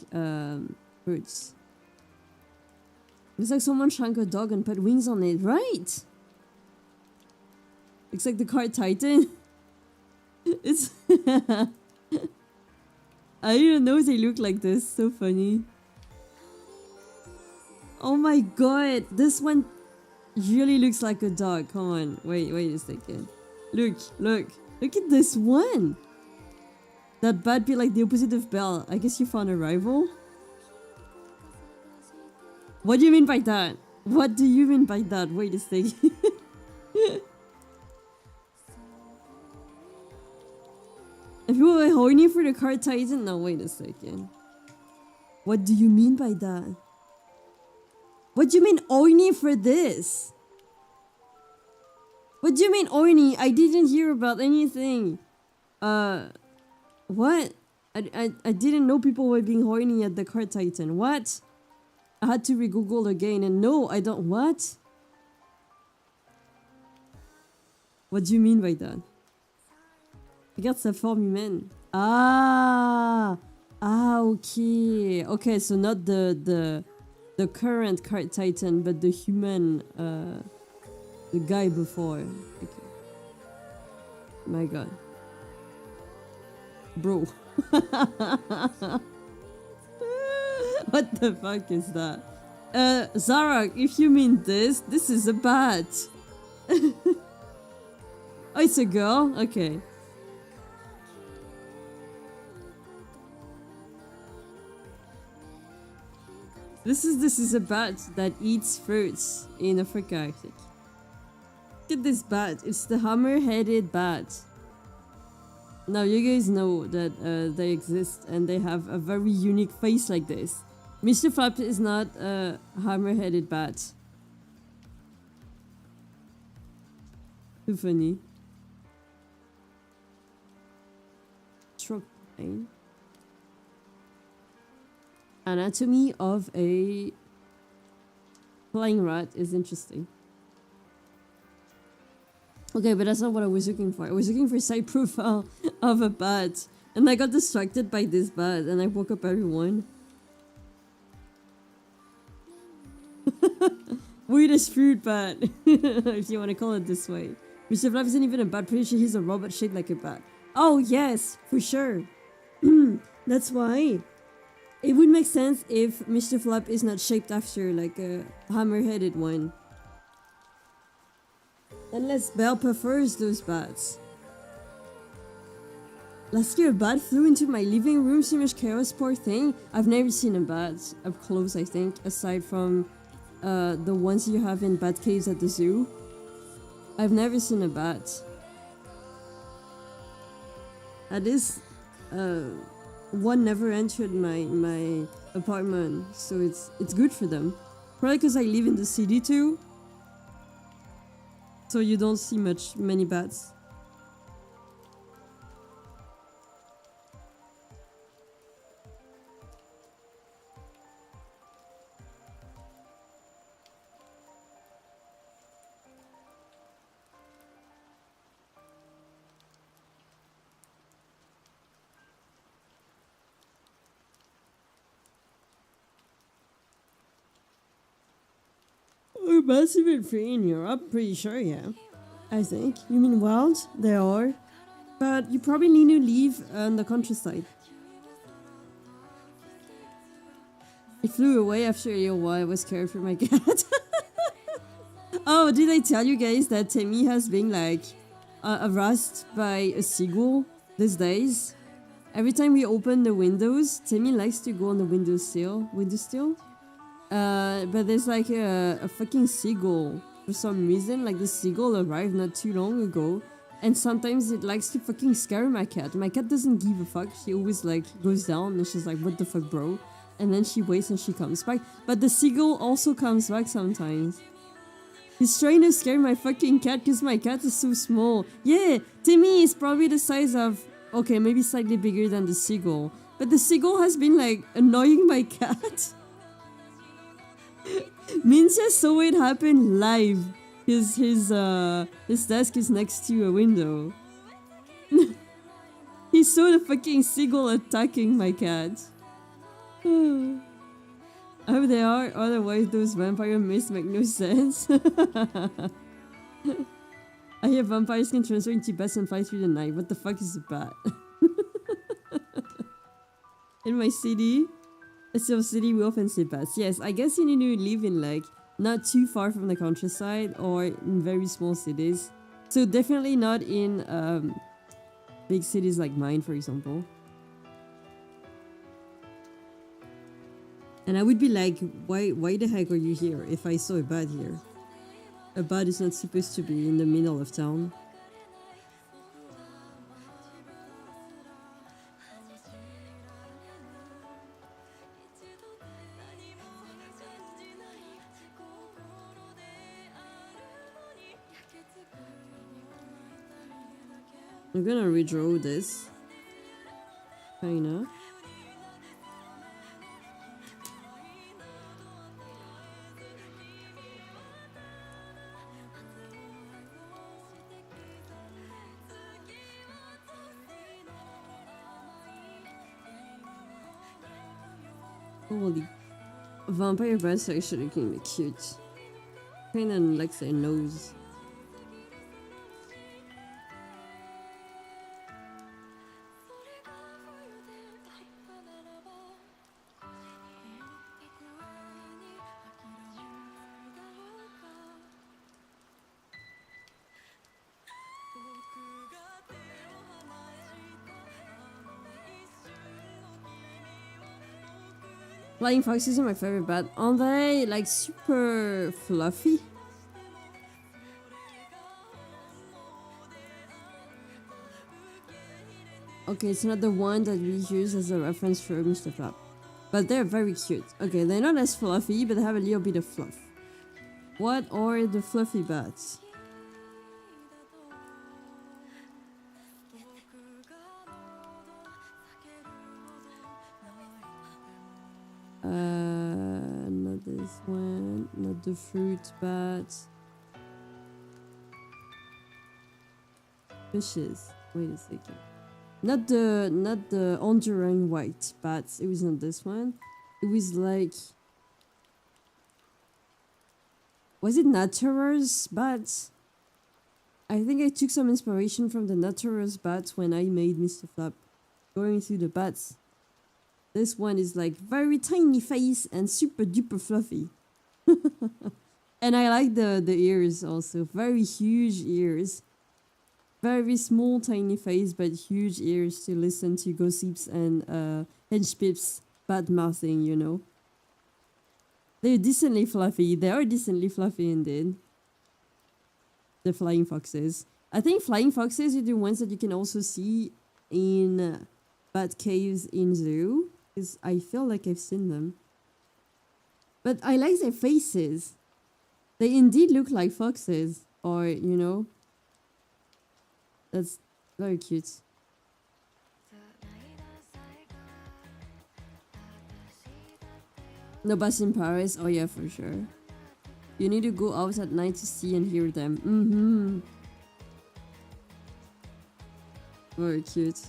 fruits. Looks like someone shrunk a dog and put wings on it, right? Looks like the car Titan. It's I didn't know they look like this. So funny. Oh my god, this one really looks like a dog. Come on, wait a second. Look at this one. That bat be like the opposite of Belle. I guess you found a rival? What do you mean by that? What do you mean by that? Wait a second. If you were horny for the car Titan, no, wait a second. What do you mean by that? What do you mean horny for this? What do you mean horny? I didn't hear about anything. What? I didn't know people were being horny at the car Titan. What? I had to re-google again and no, I don't. What? What do you mean by that? Regarde sa forme humaine. Ah, okay. Okay, so not the current card Titan, but the human, the guy before. Okay. My god. Bro. What the fuck is that? Zarak, if you mean this is a bat. Oh, it's a girl? Okay. This is a bat that eats fruits in Africa, I think. Look at this bat. It's the hammer-headed bat. Now you guys know that they exist and they have a very unique face like this. Mr. Flap is not a hammer-headed bat. Too funny. Stroke pain. Anatomy of a flying rat is interesting. Okay, but that's not what I was looking for. I was looking for side profile of a bat. And I got distracted by this bat and I woke up everyone. Weirdest fruit bat. If you want to call it this way. Mr. Flap isn't even a bat. Pretty sure he's a robot shaped like a bat. Oh yes, for sure. That's why. It would make sense if Mr. Flap is not shaped after like a hammer-headed one. Unless Belle prefers those bats. Last year a bat flew into my living room, so much chaos, poor thing. I've never seen a bat up close, I think, aside from the ones you have in bat caves at the zoo. I've never seen a bat. At least, one never entered my apartment, so it's good for them. Probably because I live in the city too, so you don't see many bats. Are bats even free in Europe? Pretty sure, yeah. I think. You mean wild? They are. But you probably need to live on the countryside. I flew away after a little while. I was scared for my cat. Oh, did I tell you guys that Timmy has been like harassed by a seagull these days? Every time we open the windows, Timmy likes to go on the windowsill. But there's like a fucking seagull for some reason. Like the seagull arrived not too long ago, and sometimes it likes to fucking scare my cat. My cat doesn't give a fuck. She always like goes down and she's like, "What the fuck, bro?" And then she waits and she comes back. But the seagull also comes back sometimes. He's trying to scare my fucking cat because my cat is so small. Yeah, Timmy is probably the size of, okay, maybe slightly bigger than the seagull. But the seagull has been like annoying my cat. Mincha saw it happen live. His desk is next to a window. He saw the fucking seagull attacking my cat. I hope they are, otherwise those vampire myths make no sense. I hear vampires can transfer into bats and fly through the night. What the fuck is a bat? In my city, we often see bats. Yes, I guess you need to live in like not too far from the countryside or in very small cities. So definitely not in big cities like mine, for example. And I would be like, why the heck are you here if I saw a bat here? A bat is not supposed to be in the middle of town. I'm gonna redraw this. Kinda. Holy. Vampire bats are actually kind of cute. Kinda like their nose. Flying foxes are my favorite bat. Aren't they like super fluffy? Okay, it's not the one that we use as a reference for Mr. Flap. But they're very cute. Okay, they're not as fluffy, but they have a little bit of fluff. What are the fluffy bats? Not this one, not the fruit bat. Fishes. Wait a second. Not the enduring white bats. It was not this one. It was like, was it Natura's bats? I think I took some inspiration from the Natura's bats when I made Mr. Flap. Going through the bats. This one is like very tiny face and super duper fluffy. And I like the ears also. Very huge ears. Very small tiny face but huge ears to listen to gossips and hench pips bad mouthing, you know. They're decently fluffy. They are decently fluffy indeed. The flying foxes. I think flying foxes are the ones that you can also see in bat caves in zoo. Because I feel like I've seen them. But I like their faces. They indeed look like foxes. Or, you know. That's very cute. No bus in Paris? Oh yeah, for sure. You need to go out at night to see and hear them. Mm-hmm. Very cute.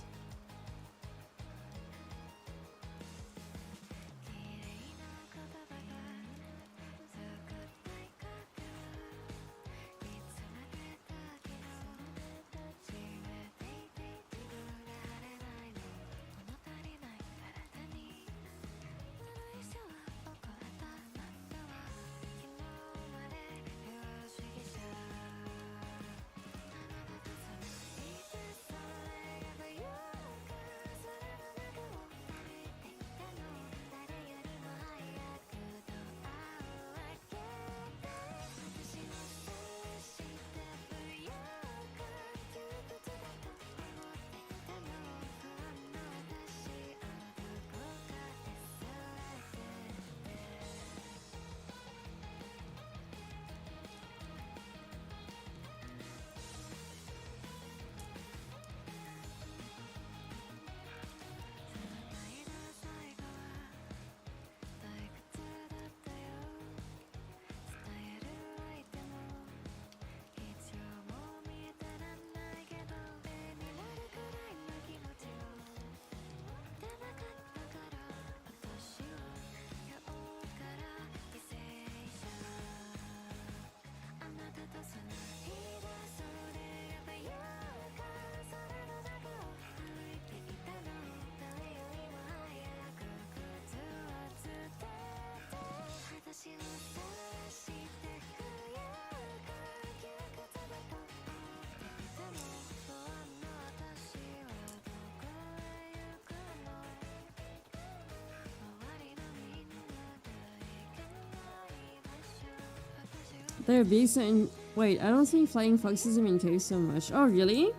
They're big, so wait, I don't think flying foxes are in caves so much. Oh, really?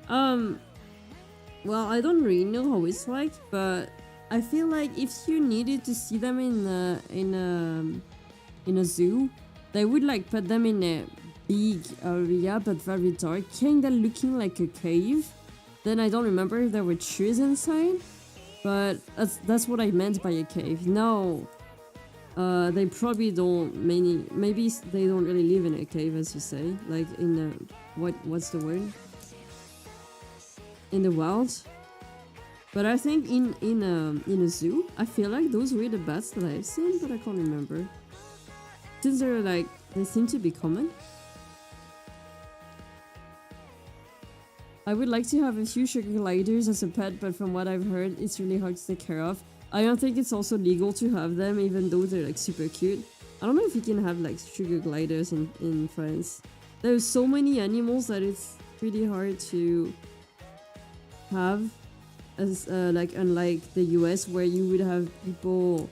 Well, I don't really know how it's like, but I feel like if you needed to see them in a zoo, they would like put them in a big area but very dark, kinda looking like a cave. Then I don't remember if there were trees inside, but that's what I meant by a cave. No, they probably don't. Maybe they don't really live in a cave, as you say, like in a what's the word? In the wild. But I think in a zoo, I feel like those were the bats that I've seen, but I can't remember. Since they seem to be common. I would like to have a few sugar gliders as a pet, but from what I've heard, it's really hard to take care of. I don't think it's also legal to have them, even though they're like super cute. I don't know if you can have like sugar gliders in France. There's so many animals that it's really hard to have, as like unlike the US where you would have people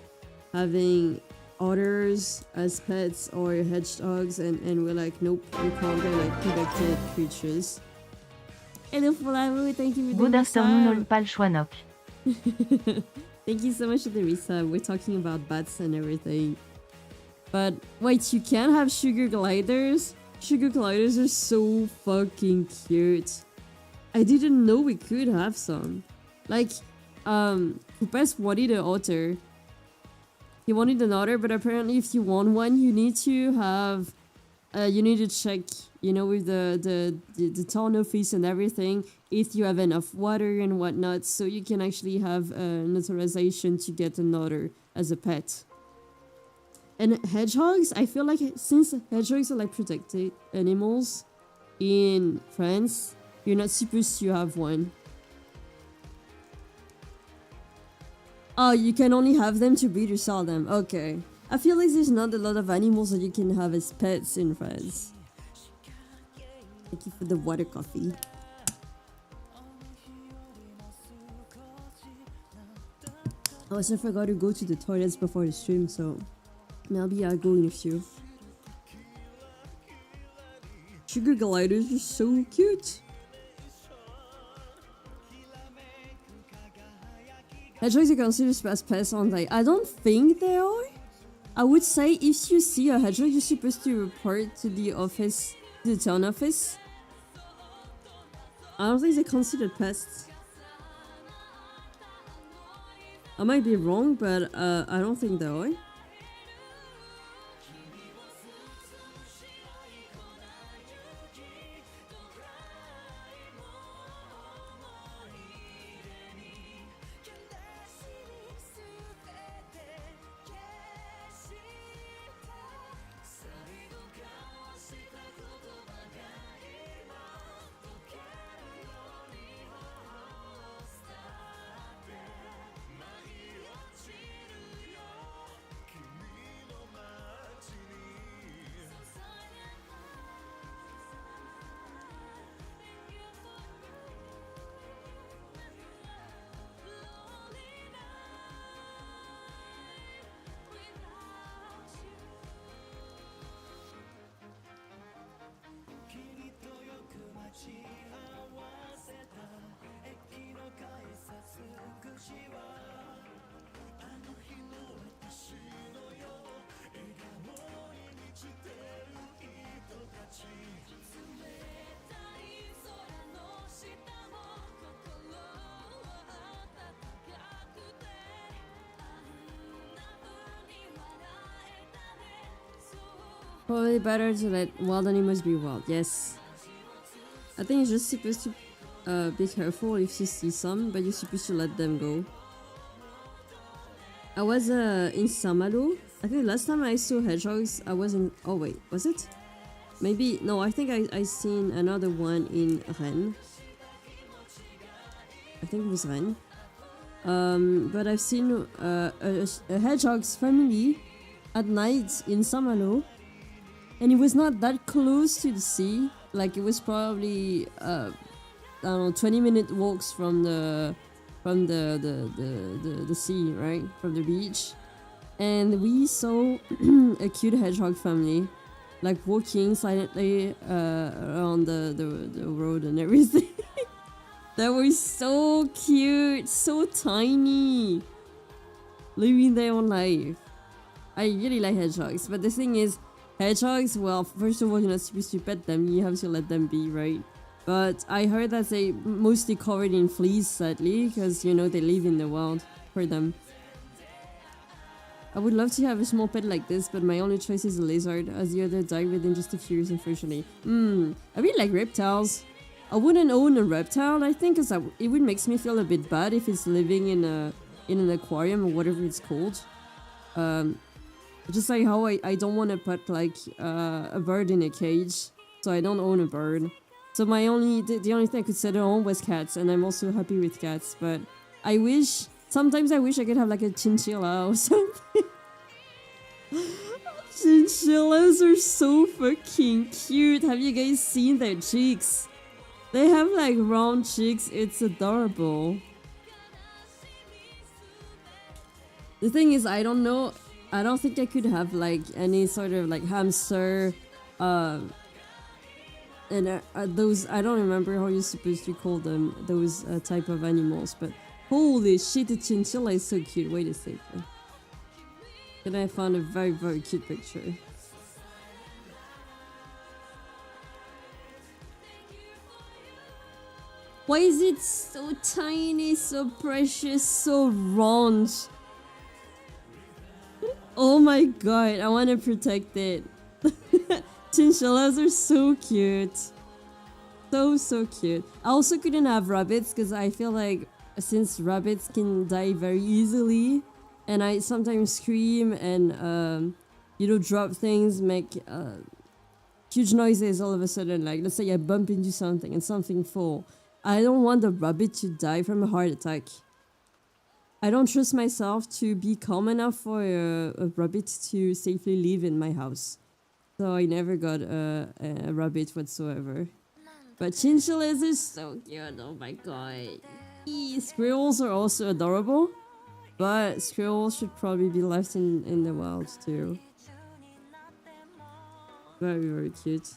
having otters as pets or hedgehogs, and we're like, nope, we can't, they're like protected creatures. Hello Folavu, thank you for Good the afternoon, resub. Olpal Chwannok. Thank you so much for the resub. We're talking about bats and everything. But wait, you can have sugar gliders? Sugar gliders are so fucking cute. I didn't know we could have some. Like, Kupes wanted an otter. He wanted an otter, but apparently if you want one, you need to have... you need to check, you know, with the town office and everything, if you have enough water and whatnot, so you can actually have an authorization to get an otter as a pet. And hedgehogs, I feel like since hedgehogs are like protected animals in France, you're not supposed to have one. Oh, you can only have them to breed or sell them. Okay. I feel like there's not a lot of animals that you can have as pets in France. Thank you for the water coffee. I also forgot to go to the toilets before the stream, so Maybe I'll go in a few. Sugar gliders are so cute. Hedgehogs are considered as pests, aren't they? I don't think they are. I would say if you see a hedgehog, you're supposed to report to the office, to the town office. I don't think they're considered pests. I might be wrong, but I don't think they are. Probably better to let wild animals be wild, yes. I think you're just supposed to be careful if you see some, but you're supposed to let them go. I was in Saint-Malo. I think last time I saw hedgehogs, I was in... Oh wait, was it? Maybe... No, I think I seen another one in Rennes. I think it was Rennes. But I've seen a hedgehog's family at night in Saint-Malo. And it was not that close to the sea. Like, it was probably, I don't know, 20-minute walks from the sea, right? From the beach. And we saw a cute hedgehog family, like, walking silently around the road and everything. That was so cute, so tiny. Living their own life. I really like hedgehogs, but the thing is, hedgehogs, well, first of all, you're not supposed to pet them, you have to let them be, right? But I heard that they mostly covered in fleas, sadly, because, you know, they live in the wild for them. I would love to have a small pet like this, but my only choice is a lizard, as the other died within just a few years, unfortunately. I really like reptiles. I wouldn't own a reptile, I think, because it would make me feel a bit bad if it's living in an aquarium or whatever it's called. Just like how I don't want to put like a bird in a cage, so I don't own a bird. So the only thing I could settle on was cats, and I'm also happy with cats. But sometimes I wish I could have like a chinchilla or something. Chinchillas are so fucking cute. Have you guys seen their cheeks? They have like round cheeks. It's adorable. The thing is, I don't know. I don't think I could have like any sort of like hamster, and those, I don't remember how you're supposed to call them, those type of animals, but holy shit, the chinchilla is so cute. Wait a second. And I found a very, very cute picture. Why is it so tiny, so precious, so round? Oh my god, I want to protect it. Chinchillas are so cute. So cute. I also couldn't have rabbits because I feel like since rabbits can die very easily, and I sometimes scream and you know, drop things, make huge noises all of a sudden. Like, let's say I bump into something and something fall. I don't want the rabbit to die from a heart attack. I don't trust myself to be calm enough for a rabbit to safely live in my house. So I never got a rabbit whatsoever. But chinchillas are so cute, oh my god. Squirrels are also adorable, but squirrels should probably be left in the wild too. Very, very cute.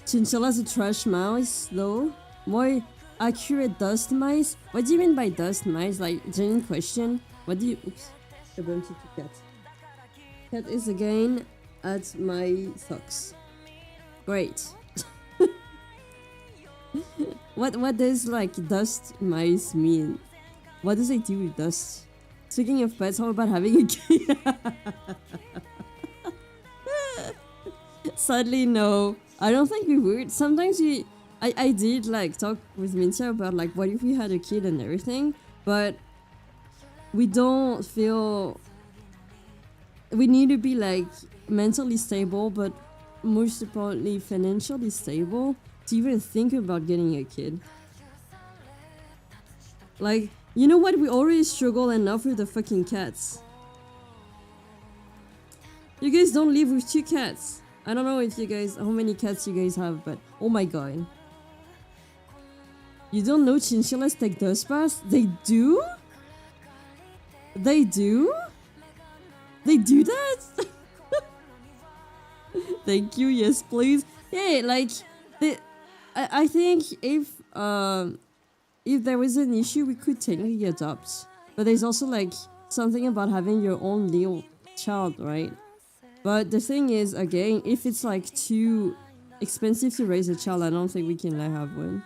Chinchilla's a trash mouse, though. More accurate dust mice? What do you mean by dust mice? Like, genuine question. What do you... Oops. I bumped into cat. Cat is again at my socks. Great. What does, like, dust mice mean? What does it do with dust? Speaking of pets, how about having a kid? Sadly, no. I don't think we would. Sometimes I did like talk with Mintia about like what if we had a kid and everything, but we don't feel we need to be like mentally stable, but most importantly financially stable to even think about getting a kid. Like, you know what? We already struggle enough with the fucking cats. You guys don't live with 2 cats. I don't know if you guys, how many cats you guys have, but oh my god. You don't know chinchillas take dust baths? They do? They do? They do that? Thank you, yes please. Yeah, like, I think if there was an issue, we could technically adopt. But there's also like something about having your own little child, right? But the thing is, again, if it's like too expensive to raise a child, I don't think we can like have one.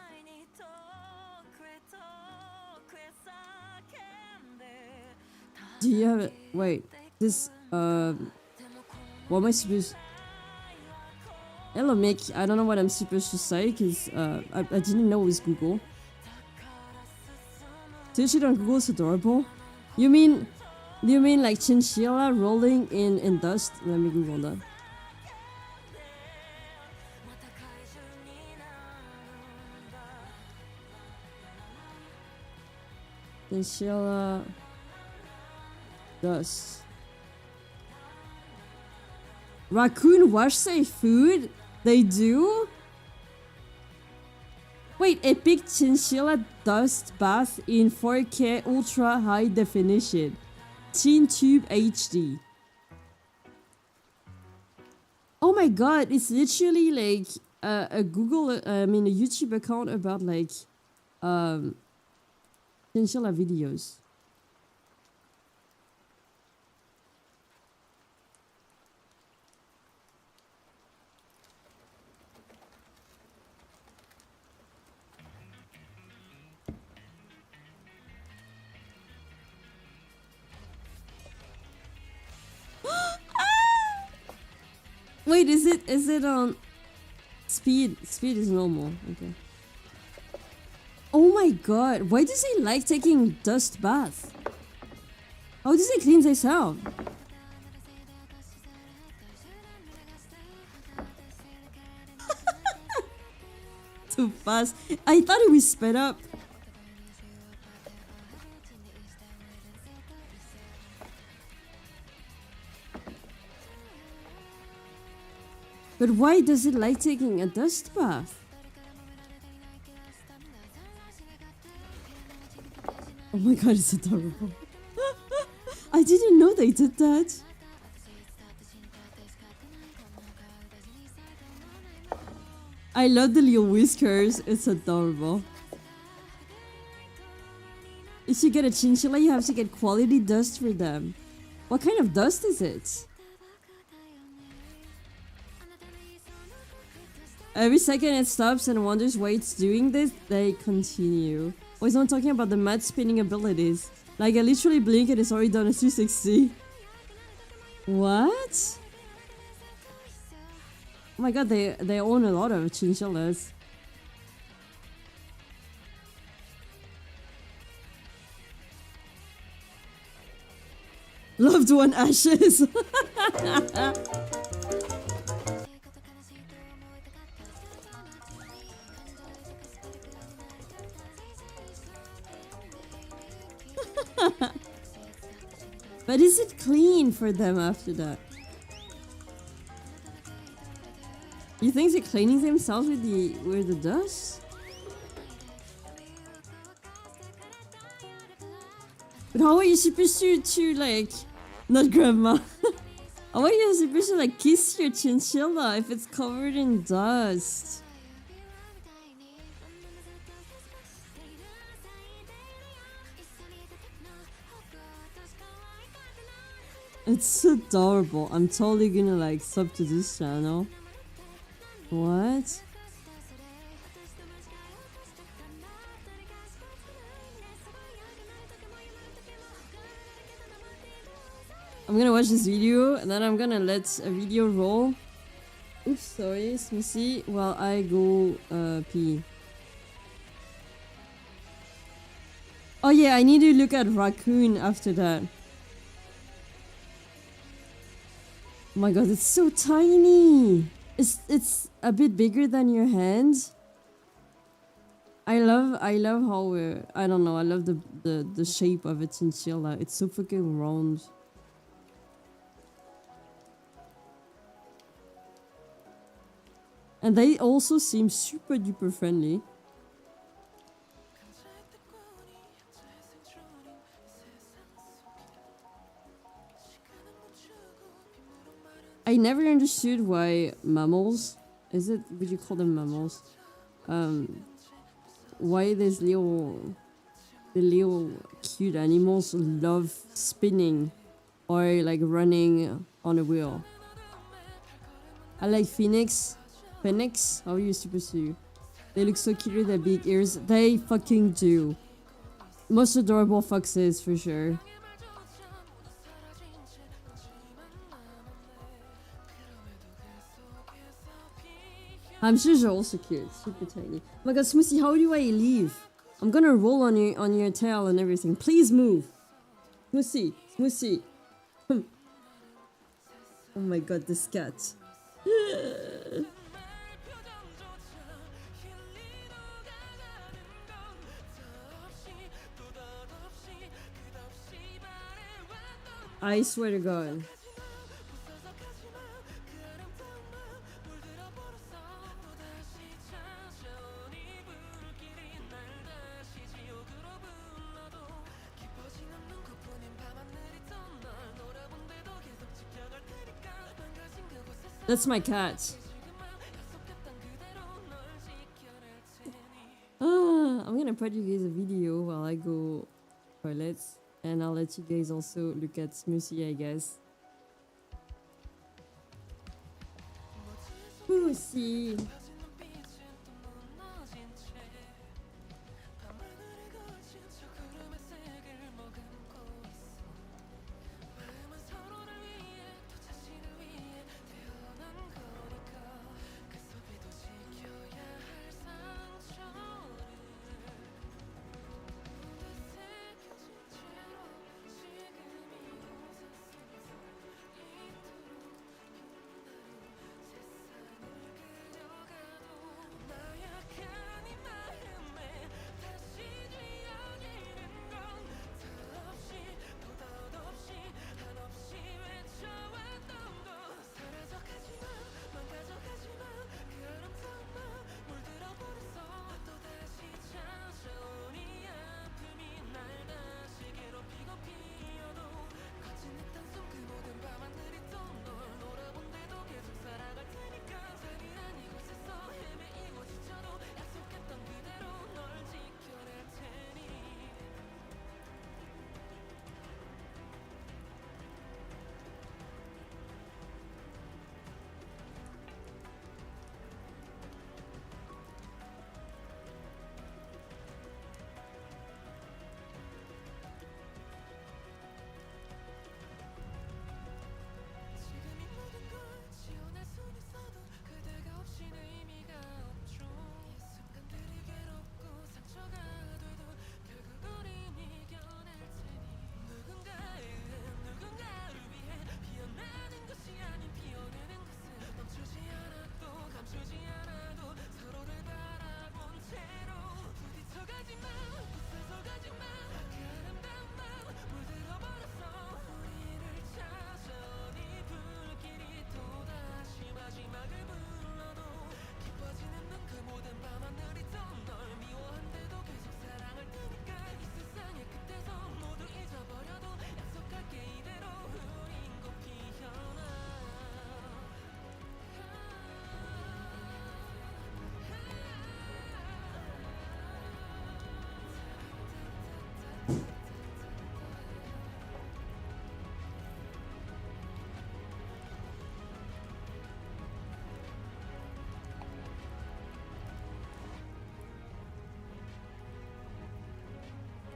Do you have it? Wait, this, what am I supposed... Hello, Mick. I don't know what I'm supposed to say, because, I didn't know it was Google. Search it on Google, it's adorable. You mean like chinchilla rolling in dust? Let me Google that. Chinchilla dust. Raccoon wash their food? They do? Wait, epic chinchilla dust bath in 4K ultra high definition. TeenTube HD. Oh my god, it's literally like a Google, a YouTube account about like chinchilla videos. Wait, is it on speed? Speed is normal. Okay. Oh my god, why does he like taking dust baths? How does he clean himself? Too fast. I thought it was sped up. But why does it like taking a dust bath? Oh my god, it's adorable. I didn't know they did that. I love the little whiskers. It's adorable. If you get a chinchilla, you have to get quality dust for them. What kind of dust is it? Every second it stops and wonders why it's doing this, they continue. Oh, he's not talking about the mad spinning abilities. Like, I literally blink and it's already done a 360. What? Oh my god, they own a lot of chinchillas. Loved one ashes. But is it clean for them after that? You think they're cleaning themselves with the dust? But how are you supposed to like, not grandma? How are you supposed to like kiss your chinchilla if it's covered in dust? It's adorable. I'm totally gonna like sub to this channel. What? I'm gonna watch this video and then I'm gonna let a video roll. Oops, sorry, Smissy, while I go pee. Oh yeah, I need to look at raccoon after that. Oh my god, it's so tiny. It's a bit bigger than your hand. I love how I don't know, I love the shape of a chinchilla. It's so fucking round. And they also seem super duper friendly. I never understood why mammals, would you call them mammals? Why these the little cute animals love spinning or like running on a wheel. I like Phoenix, how are you supposed to? They look so cute with their big ears. They fucking do. Most adorable foxes for sure. Hamsters are also cute, super tiny. Oh my god, Smoothie, how do I leave? I'm gonna roll on your tail and everything. Please move. Smoothie. Oh my god, this cat. I swear to god. That's my cat. I'm gonna put you guys a video while I go toilets, and I'll let you guys also look at Smoothie, I guess. Smoothie.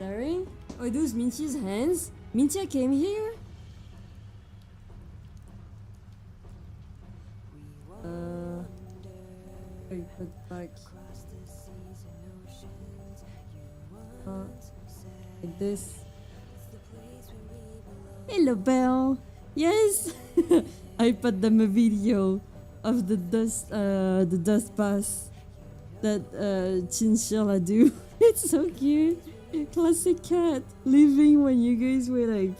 Staring? Oh, those Minty's hands? Minty came here? Wait, put back. Like this. Hello, Belle. Yes, I put them a video of the dust bath that Chinchilla do. It's so cute. Classic cat living when you guys were like,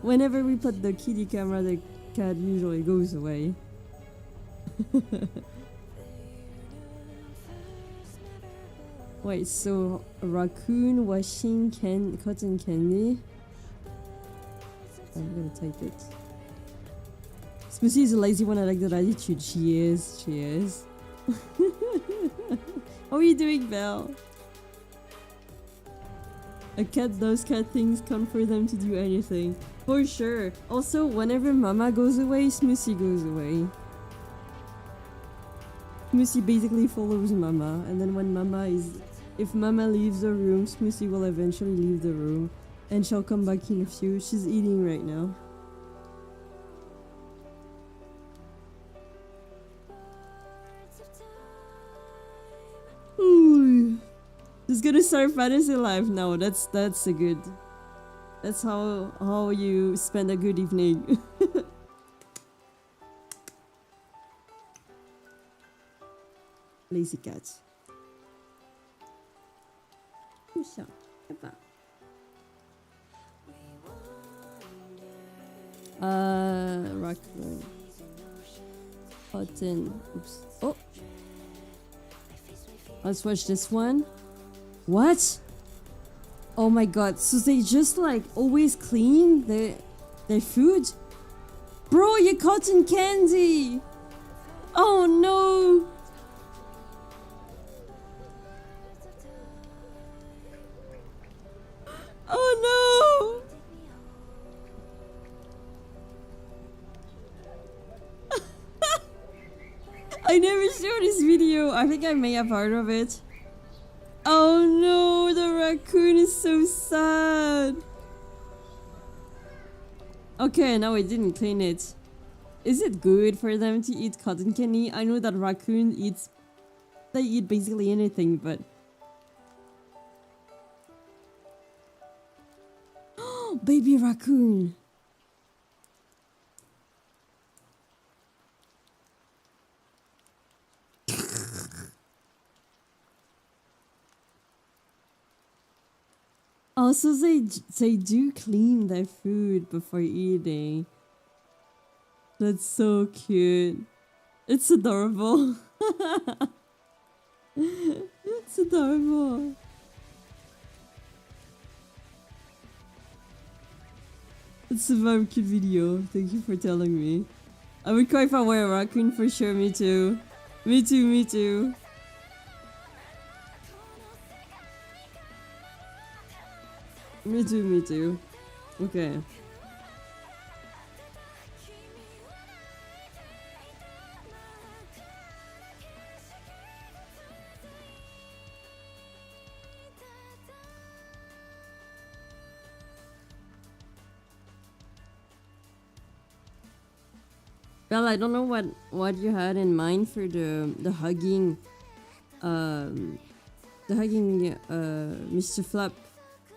whenever we put the kitty camera, the cat usually goes away. Wait, so raccoon washing cotton candy. I'm gonna type it. Smoothie is a lazy one. I like that attitude. She is. She is. How are you doing, Belle? A cat does cat things. Can't for them to do anything. For sure. Also, whenever Mama goes away, Smoothie goes away. Smoothie basically follows Mama, and then when Mama is... If Mama leaves the room, Smoothie will eventually leave the room. And she'll come back in a few. She's eating right now. Ooh. Just gonna start Fantasy Life now. That's a good... That's how you spend a good evening. Lazy cat. Pusha. Raccoon. Cotton. Oops. Oh. Let's watch this one. What? Oh my god. So they just like always clean their food? Bro, you cotton candy! Oh no! Oh no! I never saw this video. I think I may have heard of it. Oh no, the raccoon is so sad. Okay, now I didn't clean it. Is it good for them to eat cotton candy? I know that raccoon eats... They eat basically anything, but... Baby raccoon. Also, they do clean their food before eating. That's so cute. It's adorable. It's adorable. It's a very cute video. Thank you for telling me. I would cry if I were a raccoon for sure. Me too. Me too, me too. Me too, me too. Okay. Well, I don't know what you had in mind for the hugging Mr. Flap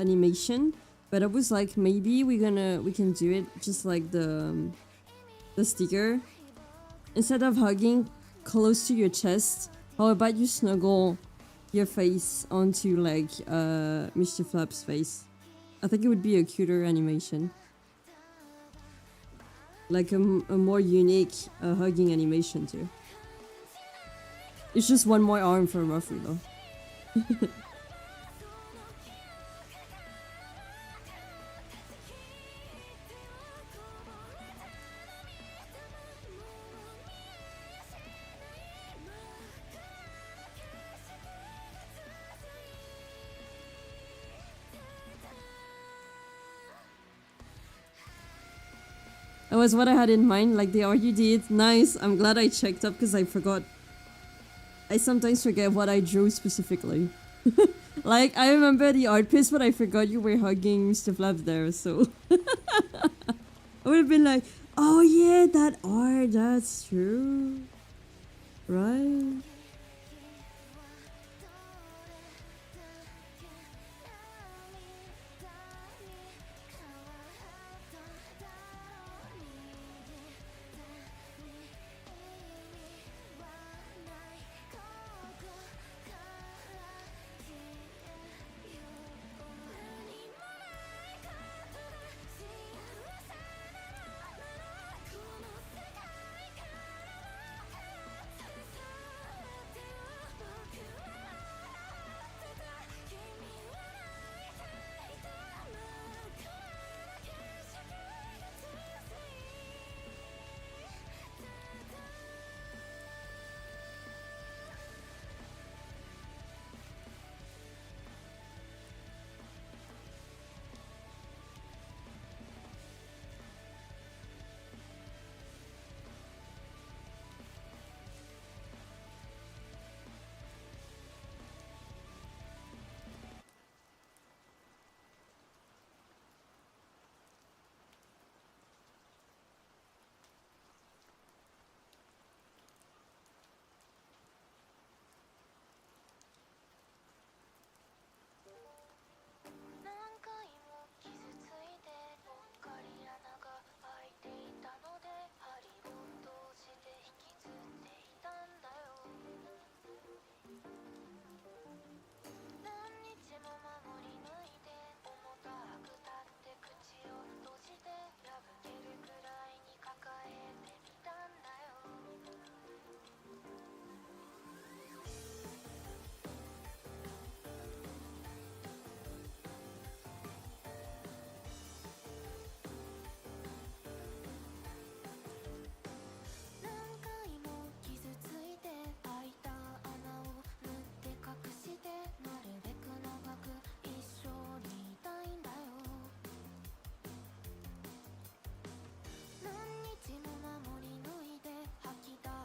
animation, but I was like, maybe we can do it just like the sticker. Instead of hugging close to your chest, how about you snuggle your face onto like Mr. Flap's face? I think it would be a cuter animation. Like a more unique hugging animation too. It's just one more arm for Ruffy though. That was what I had in mind, like they already did. Nice, I'm glad I checked up because I forgot. I sometimes forget what I drew specifically. Like, I remember the art piece, but I forgot you were hugging Mr. Flav there, so I would have been like, oh yeah, that art, that's true. Right?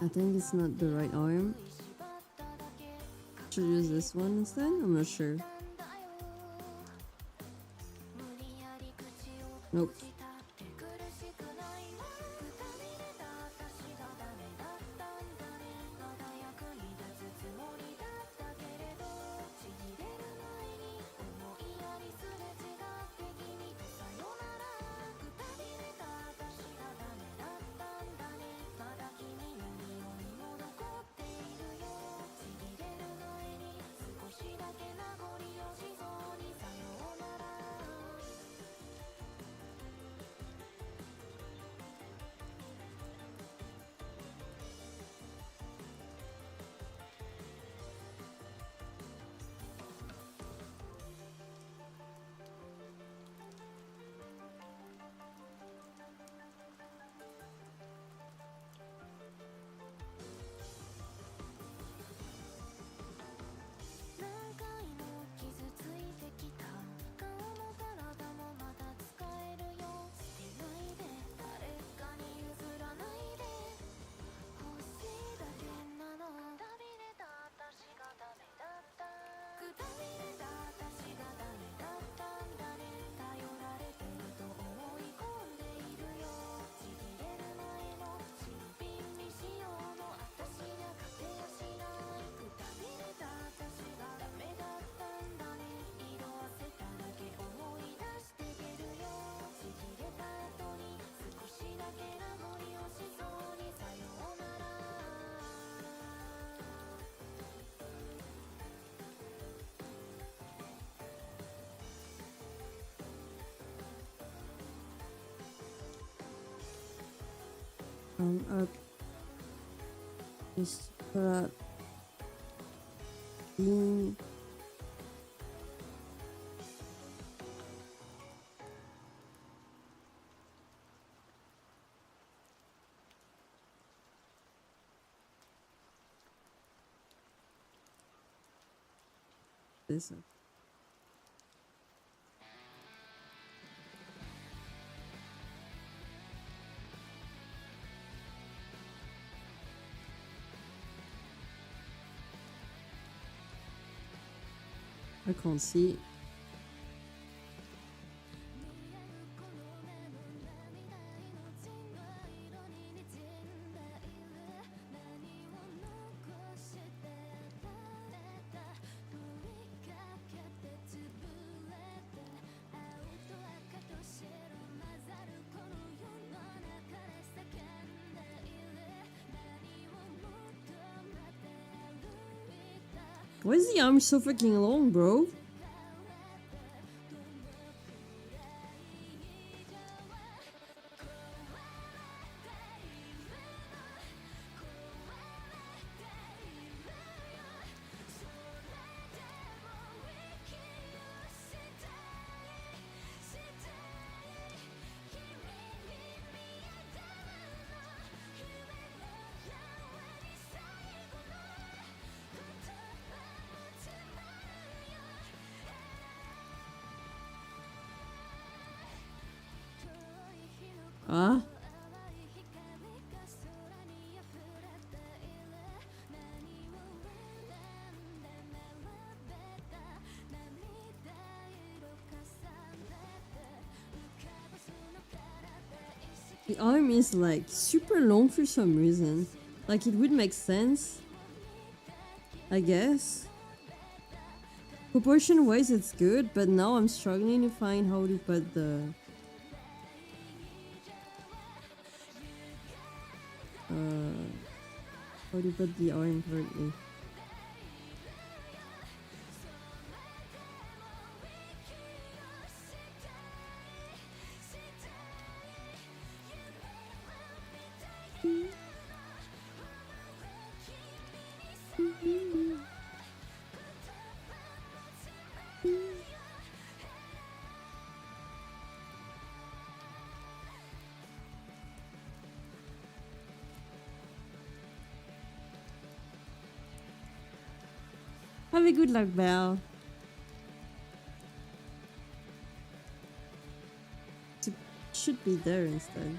I think it's not the right arm. Should use this one instead? I'm not sure. Nope. Up. Just put up. Bean. This up. I can't see. Why is the arm so freaking long, bro? Ah. The arm is like super long for some reason. Like it would make sense, I guess. Proportion wise it's good, but now I'm struggling to find how to put the how to put the arm correctly. Have a good luck, Belle. It should be there instead.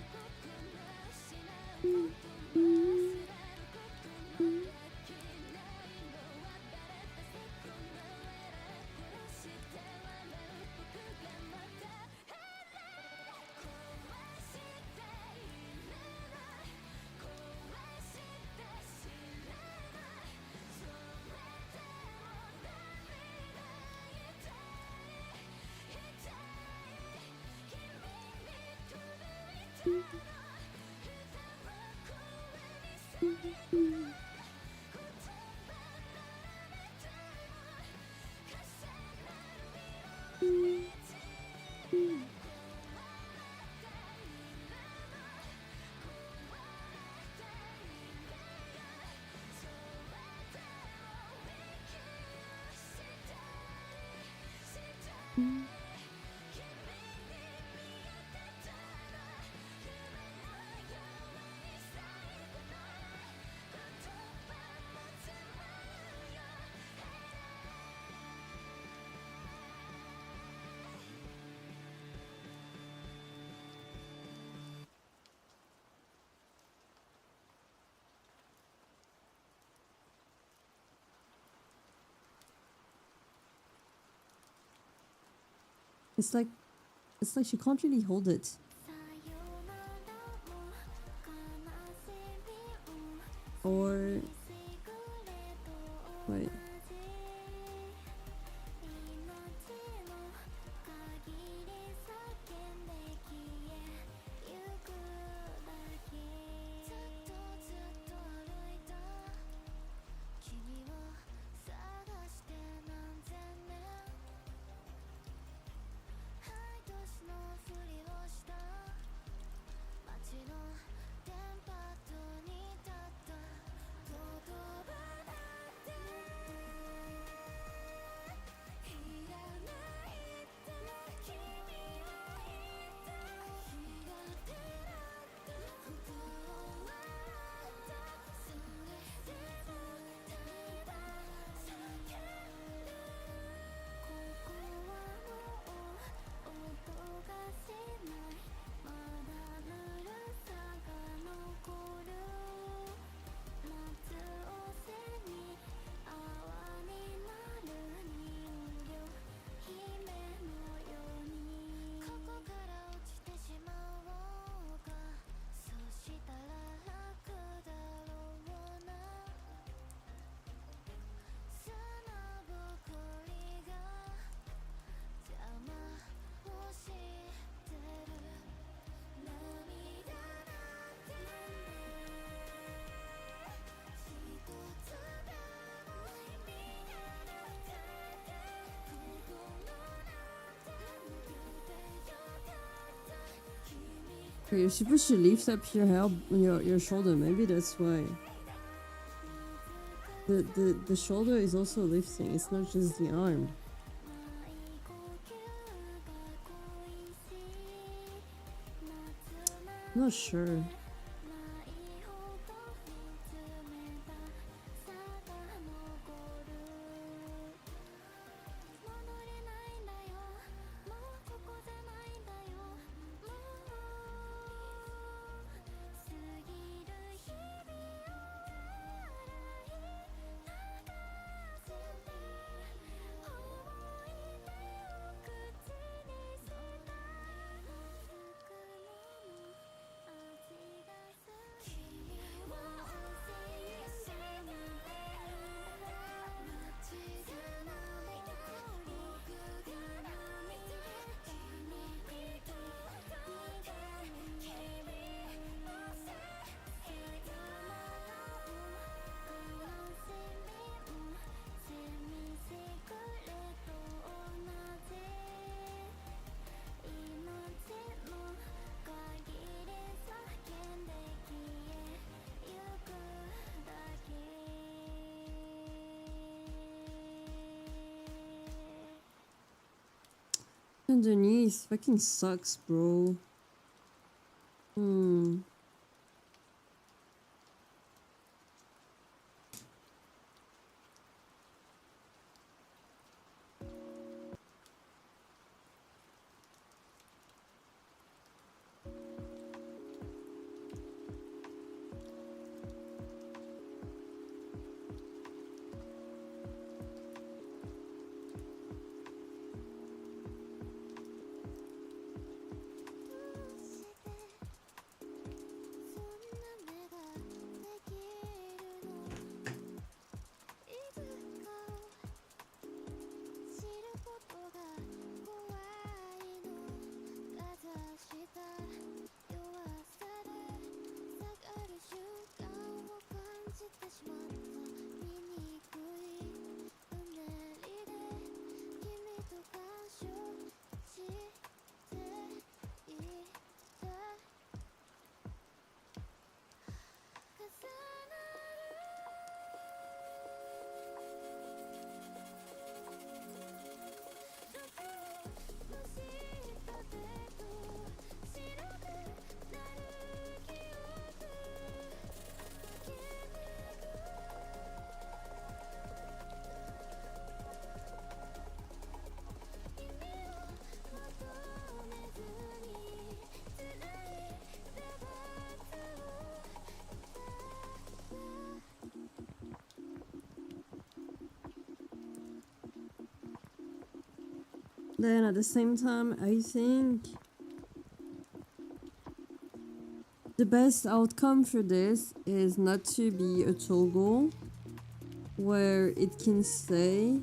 It's like she can't really hold it. Or wait. Okay, you're supposed to lift up your shoulder. Maybe that's why. The shoulder is also lifting. It's not just the arm. Not sure. Underneath fucking sucks, bro. Then at the same time, I think the best outcome for this is not to be a toggle where it can stay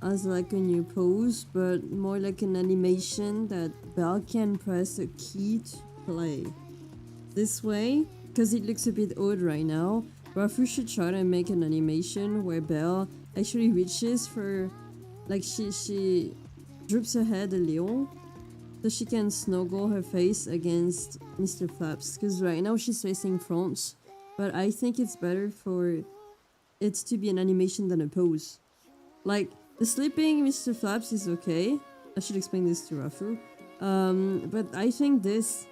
as like a new pose, but more like an animation that Belle can press a key to play. This way, because it looks a bit odd right now, Rafu should try to make an animation where Belle actually reaches for, like she droops her head a little so she can snuggle her face against Mr. Flaps, because right now she's facing front, but I think it's better for it to be an animation than a pose. Like, the sleeping Mr. Flaps is okay. I should explain this to Rafu. But I think this,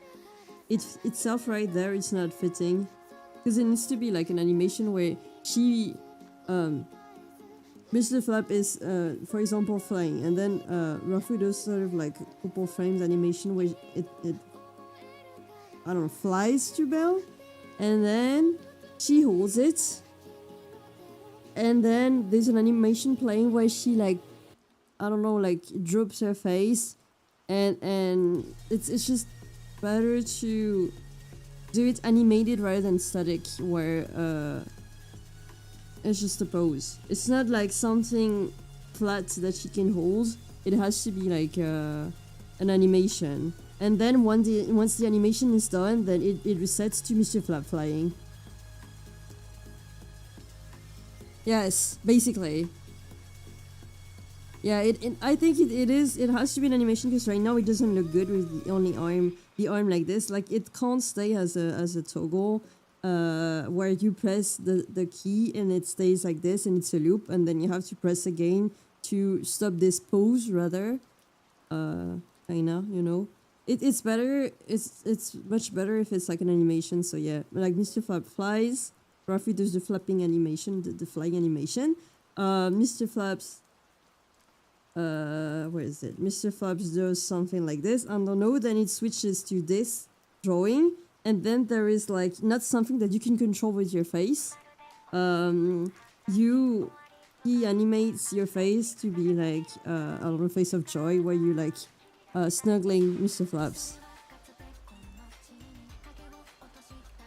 itself right there, it's not fitting. Because it needs to be like an animation where she, Mr. Flap is, for example, flying. And then Rafu does sort of like a couple frames animation where it I don't know, flies to Belle. And then she holds it. And then there's an animation playing where she like, I don't know, like droops her face, and it's just better to do it animated rather than static, where it's just a pose. It's not like something flat that she can hold. It has to be like an animation. And then once the animation is done, then it resets to Mr. Flap flying. Yes, basically. Yeah, I think it has to be an animation because right now it doesn't look good with the only arm the arm like this. Like it can't stay as a toggle where you press the key and it stays like this and it's a loop, and then you have to press again to stop this pose rather. Kinda, you know. It's better, it's much better if it's like an animation, so yeah. Like Mr. Flap flies, Ruffy does the flapping animation, the flying animation. Mr. Flaps, where is it? Mr. Flaps does something like this, I don't know, then it switches to this drawing, and then there is like, not something that you can control with your face. He animates your face to be like, I don't know, face of joy, where you like, snuggling Mr. Flaps.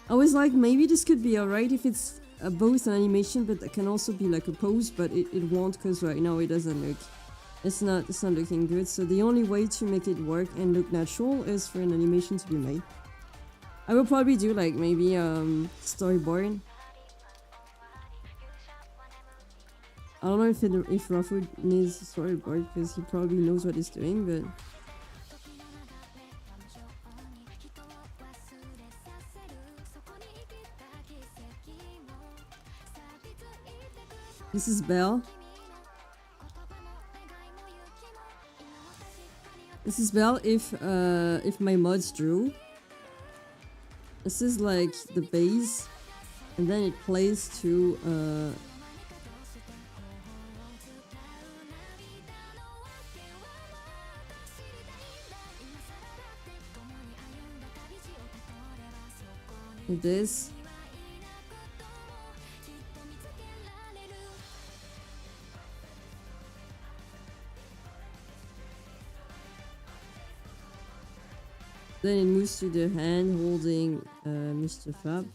I was like, maybe this could be alright if it's both an animation, but it can also be like a pose, but it won't, because right now it doesn't look, it's not looking good. So the only way to make it work and look natural is for an animation to be made. I will probably do like maybe storyboard. I don't know if Ruffy needs a storyboard, because he probably knows what he's doing, but this is Belle. This is Belle if my mods drew. This is like the base, and then it plays to this. Then it moves to the hand holding Mr. Flap.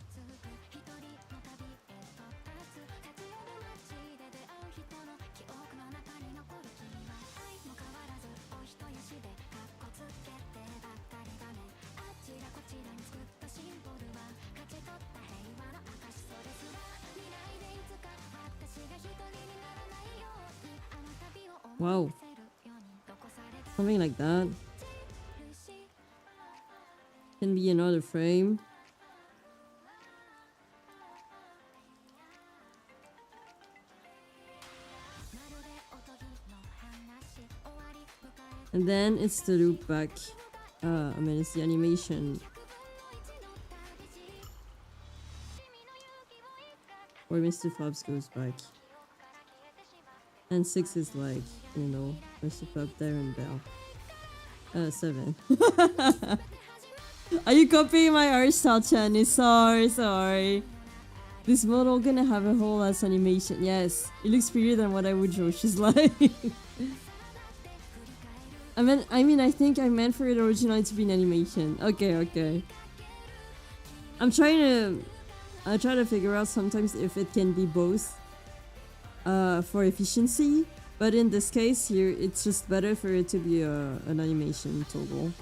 Wow. Something like that. Can be another frame. And then it's the loop back. I mean, it's the animation. Where Mr. Flaps goes back. And 6 is like, you know, Mr. Flap there and Belle. 7. Are you copying my art style, Chani? Sorry. This model gonna have a whole ass animation. Yes, it looks prettier than what I would draw. She's like, I think I meant for it originally to be an animation. Okay. I try to figure out sometimes if it can be both, for efficiency. But in this case here, it's just better for it to be an animation toggle.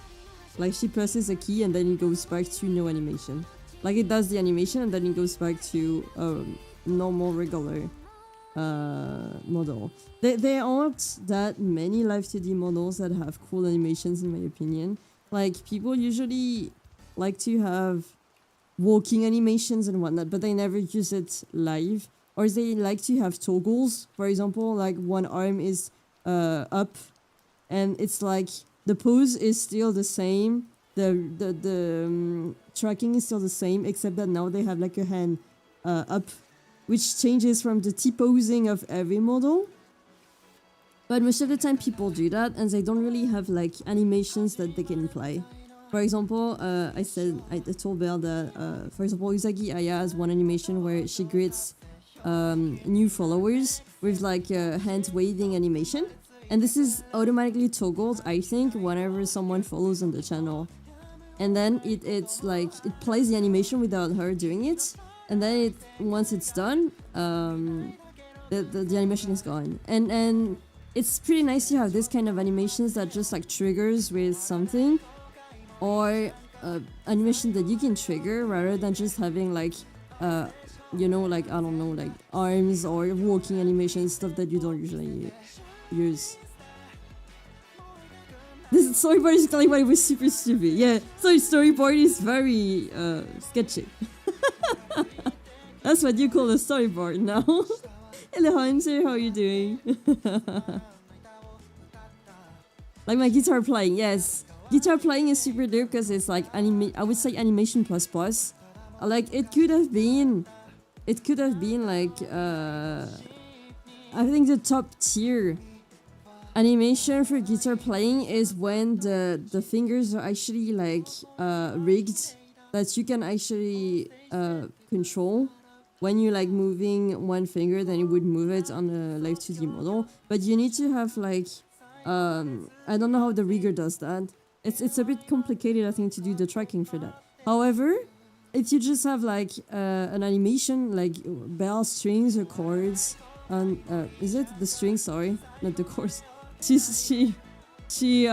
Like she presses a key and then it goes back to no animation. Like it does the animation and then it goes back to normal regular model. There aren't that many Live2D models that have cool animations in my opinion. Like people usually like to have walking animations and whatnot, but they never use it live. Or they like to have toggles. For example, like one arm is up and it's like the pose is still the same, the tracking is still the same, except that now they have like a hand up, which changes from the T-posing of every model. But most of the time people do that and they don't really have like animations that they can play. For example, I told Belle that, for example, Usagi Aya has one animation where she greets new followers with like a hand waving animation. And this is automatically toggled, I think, whenever someone follows on the channel. And then it's like, it plays the animation without her doing it. And then once it's done, the animation is gone. And it's pretty nice to have this kind of animations that just like triggers with something. Or animation that you can trigger rather than just having like, you know, like, I don't know, like arms or walking animation, stuff that you don't usually use. This storyboard is telling why it was super stupid. Yeah, so storyboard is very sketchy. That's what you call a storyboard now. Hello Hunter, how are you doing? Like my guitar playing, yes. Guitar playing is super dope because it's like I would say animation plus plus. Like it could have been like I think the top tier animation for guitar playing is when the fingers are actually like rigged that you can actually control. When you're like moving one finger, then you would move it on a Live2D model. But you need to have like I don't know how the rigger does that. It's a bit complicated, I think, to do the tracking for that. However, if you just have like an animation like bell strings or chords, and is it the strings? Sorry, not the chords. She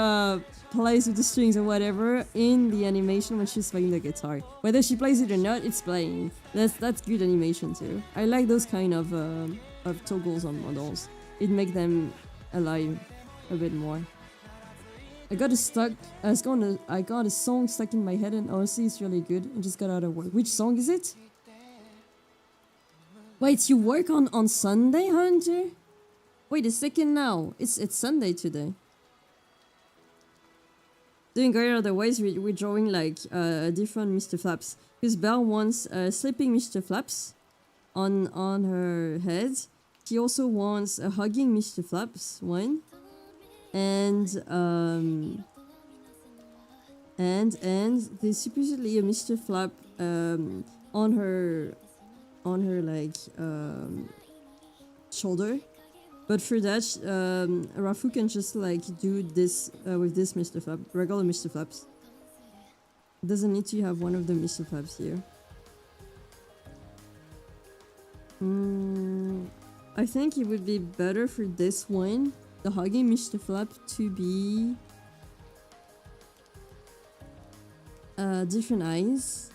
plays with the strings or whatever in the animation when she's playing the guitar. Whether she plays it or not, it's playing. That's good animation too. I like those kind of toggles on models. It makes them alive a bit more. I got a song stuck in my head, and honestly it's really good. I just got out of work. Which song is it? Wait, you work on Sunday, Hunter? Wait a second now. It's Sunday today. Doing great otherwise, we're drawing like different Mr. Flaps. Because Belle wants sleeping Mr. Flaps on her head. She also wants a hugging Mr. Flaps one. And there's supposedly a Mr. Flap on her like shoulder. But for that, Rafu can just like do this with this Mr. Flap, regular Mr. Flaps. Doesn't need to have one of the Mr. Flaps here. I think it would be better for this one, the hugging Mr. Flap, to be different eyes,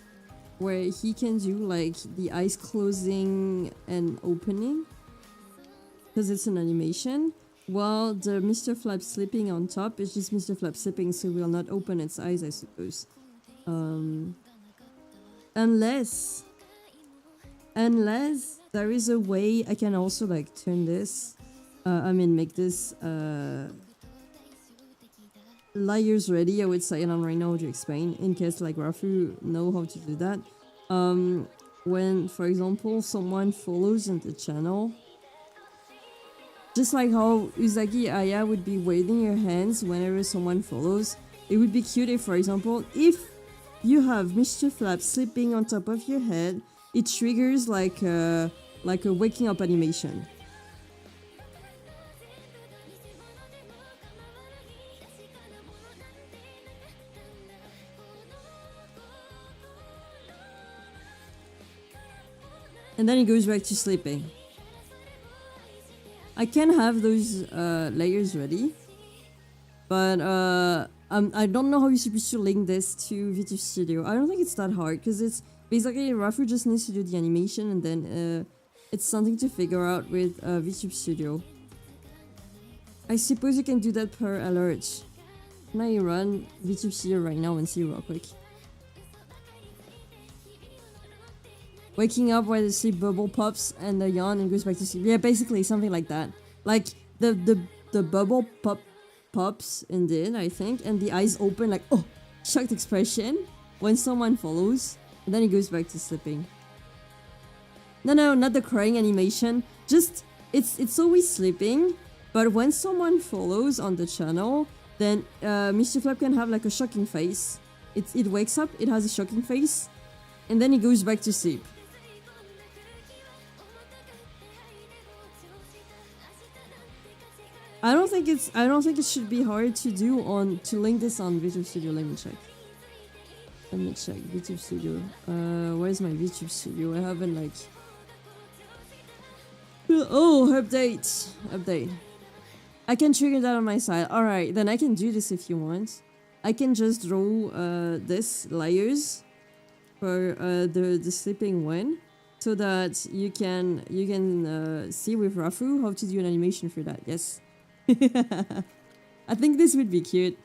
where he can do like the eyes closing and opening. Because it's an animation, while the Mr. Flap sleeping on top is just Mr. Flap sleeping, so will not open its eyes, I suppose. Unless there is a way I can also like turn this, make this layers ready, I would say, and I'm right now to explain, in case like Rafu know how to do that. When, for example, someone follows in the channel, just like how Uzagi Aya would be waving her hands whenever someone follows, it would be cute if, for example, if you have Mr. Flap sleeping on top of your head, it triggers like a waking up animation. And then it goes back to sleeping. I can have those layers ready, but I don't know how you're supposed to link this to VTube Studio. I don't think it's that hard, because it's basically Rafu just needs to do the animation, and then it's something to figure out with VTube Studio. I suppose you can do that per alert. Can I run VTube Studio right now and see real quick? Waking up while the sleep bubble pops and the yawn and goes back to sleep. Yeah, basically something like that. Like the bubble pops indeed, I think, and the eyes open like, oh, shocked expression when someone follows, and then he goes back to sleeping. No, not the crying animation. Just it's always sleeping, but when someone follows on the channel, then Mr. Flap can have like a shocking face. It wakes up, it has a shocking face, and then it goes back to sleep. I don't think it should be hard to do to link this on VTube Studio. Let me check VTube Studio. Where's my VTube Studio? I haven't like. Oh, update. I can trigger that on my side. All right, then I can do this if you want. I can just draw this layers for the sleeping one, so that you can see with Rafu how to do an animation for that. Yes. I think this would be cute.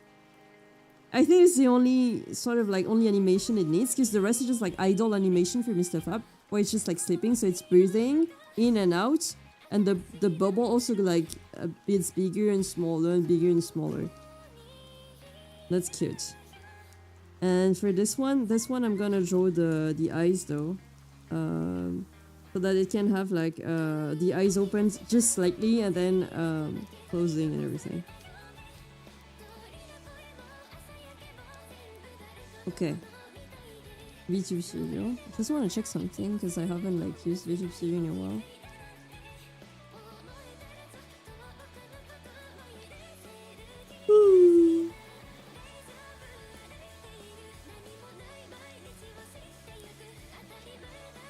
I think it's the only sort of like only animation it needs, because the rest is just like idle animation for Mr. Flap, where it's just like sleeping, so it's breathing in and out, and the bubble also like a bit bigger and smaller and bigger and smaller. That's cute. And for this one I'm gonna draw the eyes though, so that it can have like the eyes open just slightly and then closing and everything. Okay. VTube Studio. I just want to check something because I haven't like used VTube Studio in a while.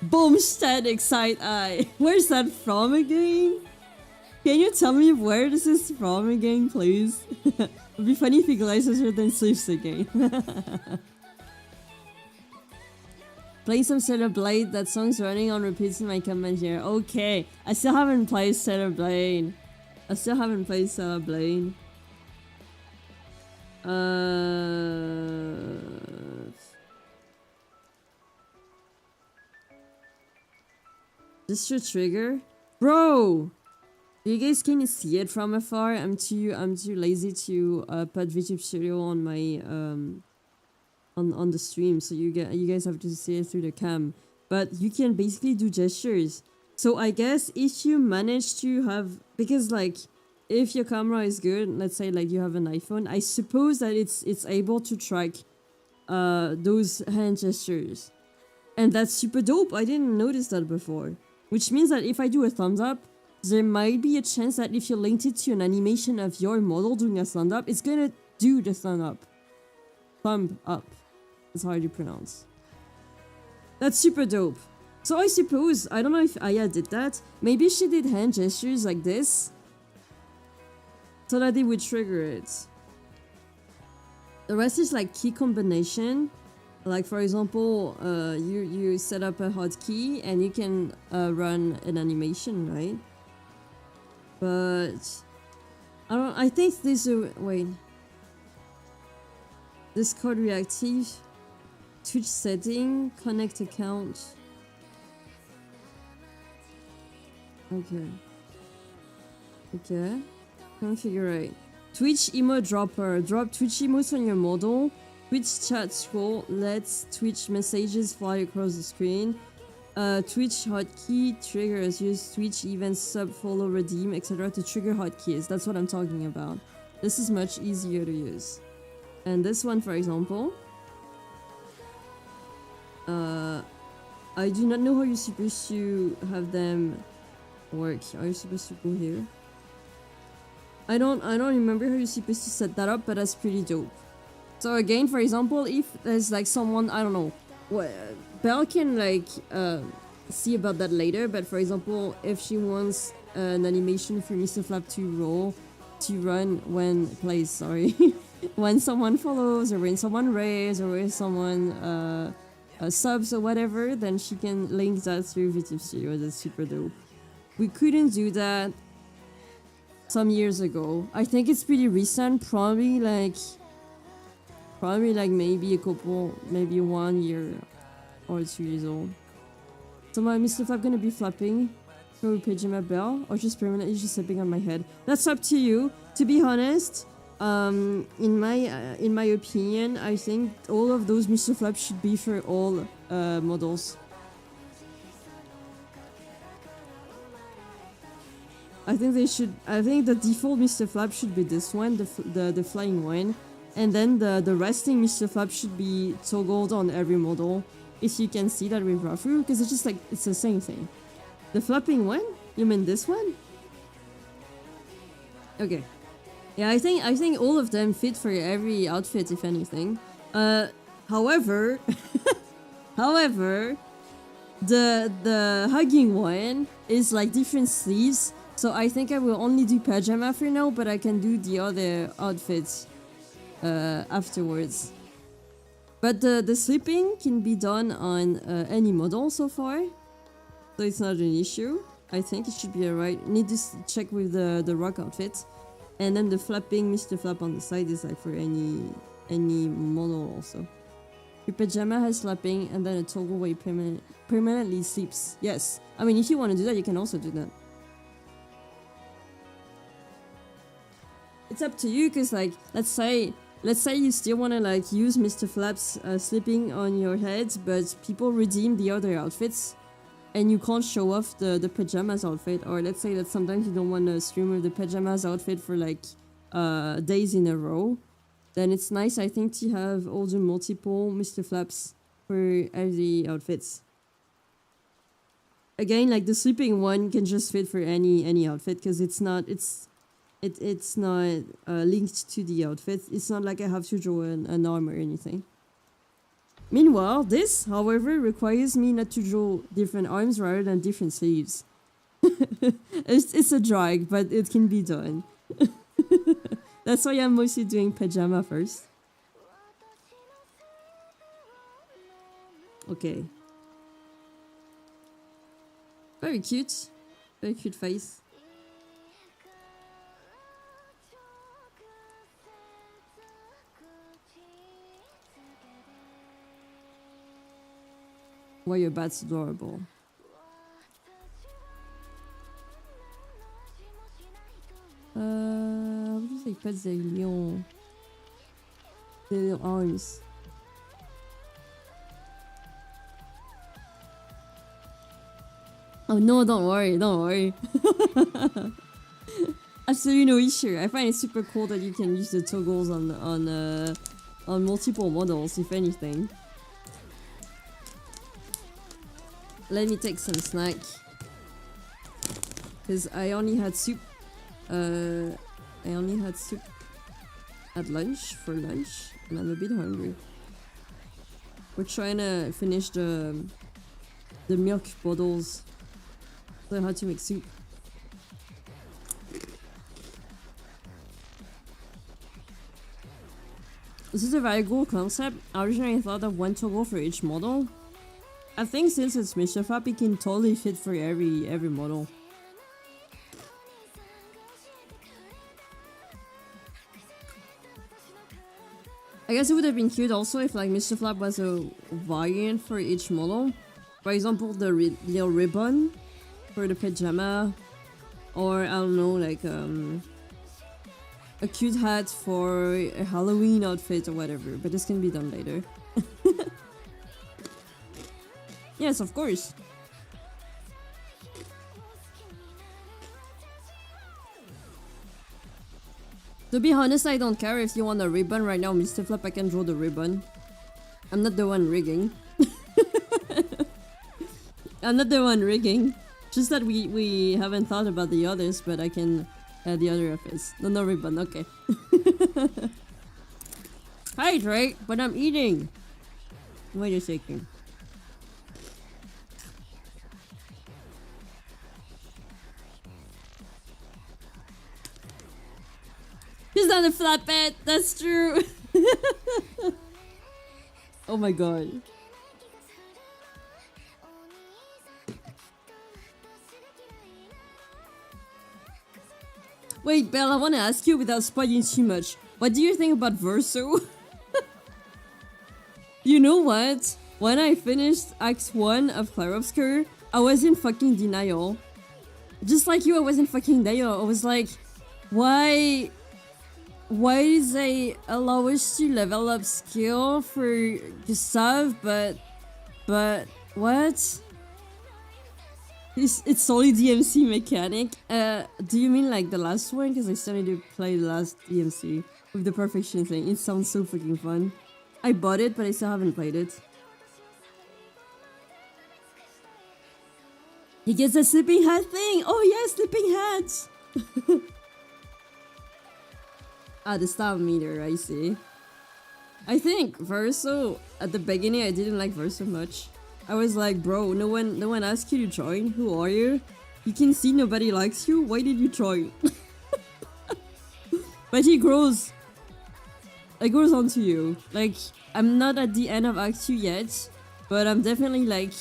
Boom! Static side eye. Where's that from again? Can you tell me where this is from again, please? It'd be funny if he glances her then sleeps again. Play some Stellar Blade. That song's running on repeats in my comment here. Okay. I still haven't played Stellar Blade. This should trigger. Bro! You guys can see it from afar. I'm too lazy to put VTube Studio on my on the stream, so you guys have to see it through the cam. But you can basically do gestures. So I guess if you manage to have, because like if your camera is good, let's say like you have an iPhone, I suppose that it's able to track those hand gestures. And that's super dope. I didn't notice that before. Which means that if I do a thumbs up, there might be a chance that if you linked it to an animation of your model doing a thumb up, it's gonna do the thumb up. Thumb up. That's hard to pronounce. That's super dope. So I suppose, I don't know if Aya did that. Maybe she did hand gestures like this, so that it would trigger it. The rest is like key combination. Like for example, you set up a hotkey and you can run an animation, right? But I think this wait. Discord reactive, Twitch setting, connect account. Okay. Configure. Twitch emote dropper. Drop Twitch emotes on your model. Twitch chat scroll lets Twitch messages fly across the screen. Twitch hotkey triggers. Use Twitch events, sub, follow, redeem, etc. to trigger hotkeys. That's what I'm talking about. This is much easier to use. And this one, for example, I do not know how you're supposed to have them work. Are you supposed to go here? I don't remember how you're supposed to set that up, but that's pretty dope. So again, for example, if there's like someone, I don't know, Belle can like see about that later, but for example, if she wants an animation for Mr. Flap to run when plays, sorry, when someone follows, or when someone raids, or when someone subs or whatever, then she can link that through VTube Studio. That's super dope. We couldn't do that some years ago. I think it's pretty recent, probably like maybe 1 year or 2 years old. So my Mr. Flap gonna be flapping through Pajama Bell, or just permanently just slipping on my head? That's up to you. To be honest, in my opinion, I think all of those Mr. Flaps should be for all models. I think they should. I think the default Mr. Flap should be this one, the flying one, and then the resting Mr. Flap should be toggled on every model. If you can see that with Rafu, because it's just like it's the same thing. The flapping one? You mean this one? Okay. Yeah, I think all of them fit for every outfit, if anything. However, the hugging one is like different sleeves. So I think I will only do pajama for now, but I can do the other outfits afterwards. But the sleeping can be done on any model so far, so it's not an issue. I think it should be alright. Need to check with the rock outfit, and then the flapping Mr. Flap on the side is like for any model also. Your pajama has slapping and then a toggle where you permanently sleeps. Yes. I mean, if you want to do that, you can also do that. It's up to you, because like, let's say you still want to like use Mr. Flaps sleeping on your head, but people redeem the other outfits and you can't show off the pajamas outfit. Or let's say that sometimes you don't want to stream with the pajamas outfit for like days in a row. Then it's nice, I think, to have all the multiple Mr. Flaps for every outfits. Again, like the sleeping one can just fit for any outfit, because it's not linked to the outfit. It's not like I have to draw an arm or anything. Meanwhile, this, however, requires me not to draw different arms rather than different sleeves. It's a drag, but it can be done. That's why I'm mostly doing pajama first. Okay. Very cute. Very cute face. Why your bat's adorable. What do you say? Pets des lions. Their arms. Oh no, don't worry, don't worry. Absolutely no issue. I find it super cool that you can use the toggles on multiple models, if anything. Let me take some snack. Because I only had soup. At lunch, and I'm a bit hungry. We're trying to finish the milk bottles. So I had to make soup. This is a very cool concept. I originally thought of one toggle for each model. I think since it's Mr. Flap, it can totally fit for every model. I guess it would have been cute also if like Mr. Flap was a variant for each model. For example, the little ribbon for the pajama, or I don't know, like a cute hat for a Halloween outfit or whatever. But this can be done later. Yes, of course. To be honest, I don't care if you want a ribbon right now, Mr. Flap, I can draw the ribbon. I'm not the one rigging. I'm not the one rigging. Just that we haven't thought about the others, but I can the other outfits. No ribbon, okay. Hydrate, but I'm eating. Wait a second. He's not a flatbed, that's true. Oh my god. Wait, Belle, I want to ask you without spoiling too much. What do you think about Verso? You know what? When I finished Act 1 of Clarobscur, I was in fucking denial. Just like you, I was in fucking denial. I was like, why do they allow us to level up skill for Gustav, but what? It's only DMC mechanic. Do you mean like the last one? Because I still need to play the last DMC with the perfection thing. It sounds so freaking fun. I bought it, but I still haven't played it. He gets a sleeping hat thing! Oh yeah, sleeping hat! Ah, the star meter, I see. I think Verso, at the beginning I didn't like Verso much. I was like, bro, no one asked you to join. Who are you? You can see nobody likes you. Why did you join? But he grows. It grows onto you. Like, I'm not at the end of Act 2 yet, but I'm definitely like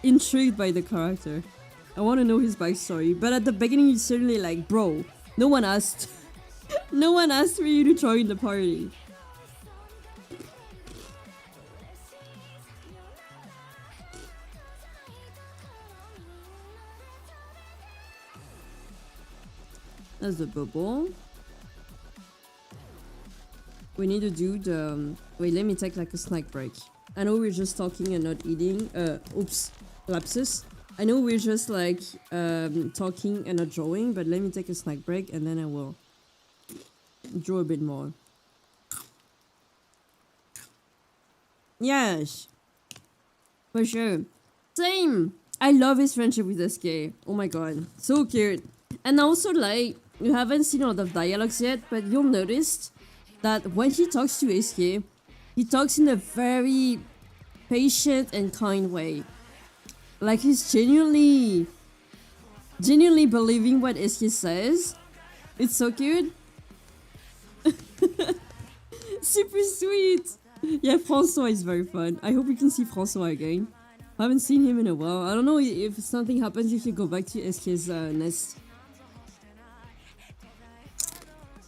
intrigued by the character. I want to know his backstory. But at the beginning, he's certainly like, bro, no one asked. No one asked for you to join the party. That's the bubble. We need to do the... wait, let me take like a snack break. I know we're just talking and not eating. Oops, lapsus. I know we're just like talking and not drawing, but let me take a snack break and then I will draw a bit more. Yes, for sure. Same. I love his friendship with SK. Oh my god, so cute. And also, like, you haven't seen a lot of dialogues yet, but you'll notice that when he talks to SK, he talks in a very patient and kind way. Like he's genuinely believing what SK says. It's so cute. Super sweet. Yeah, Francois is very fun. I hope we can see Francois again. I haven't seen him in a while. I don't know if something happens if you go back to SK's nest.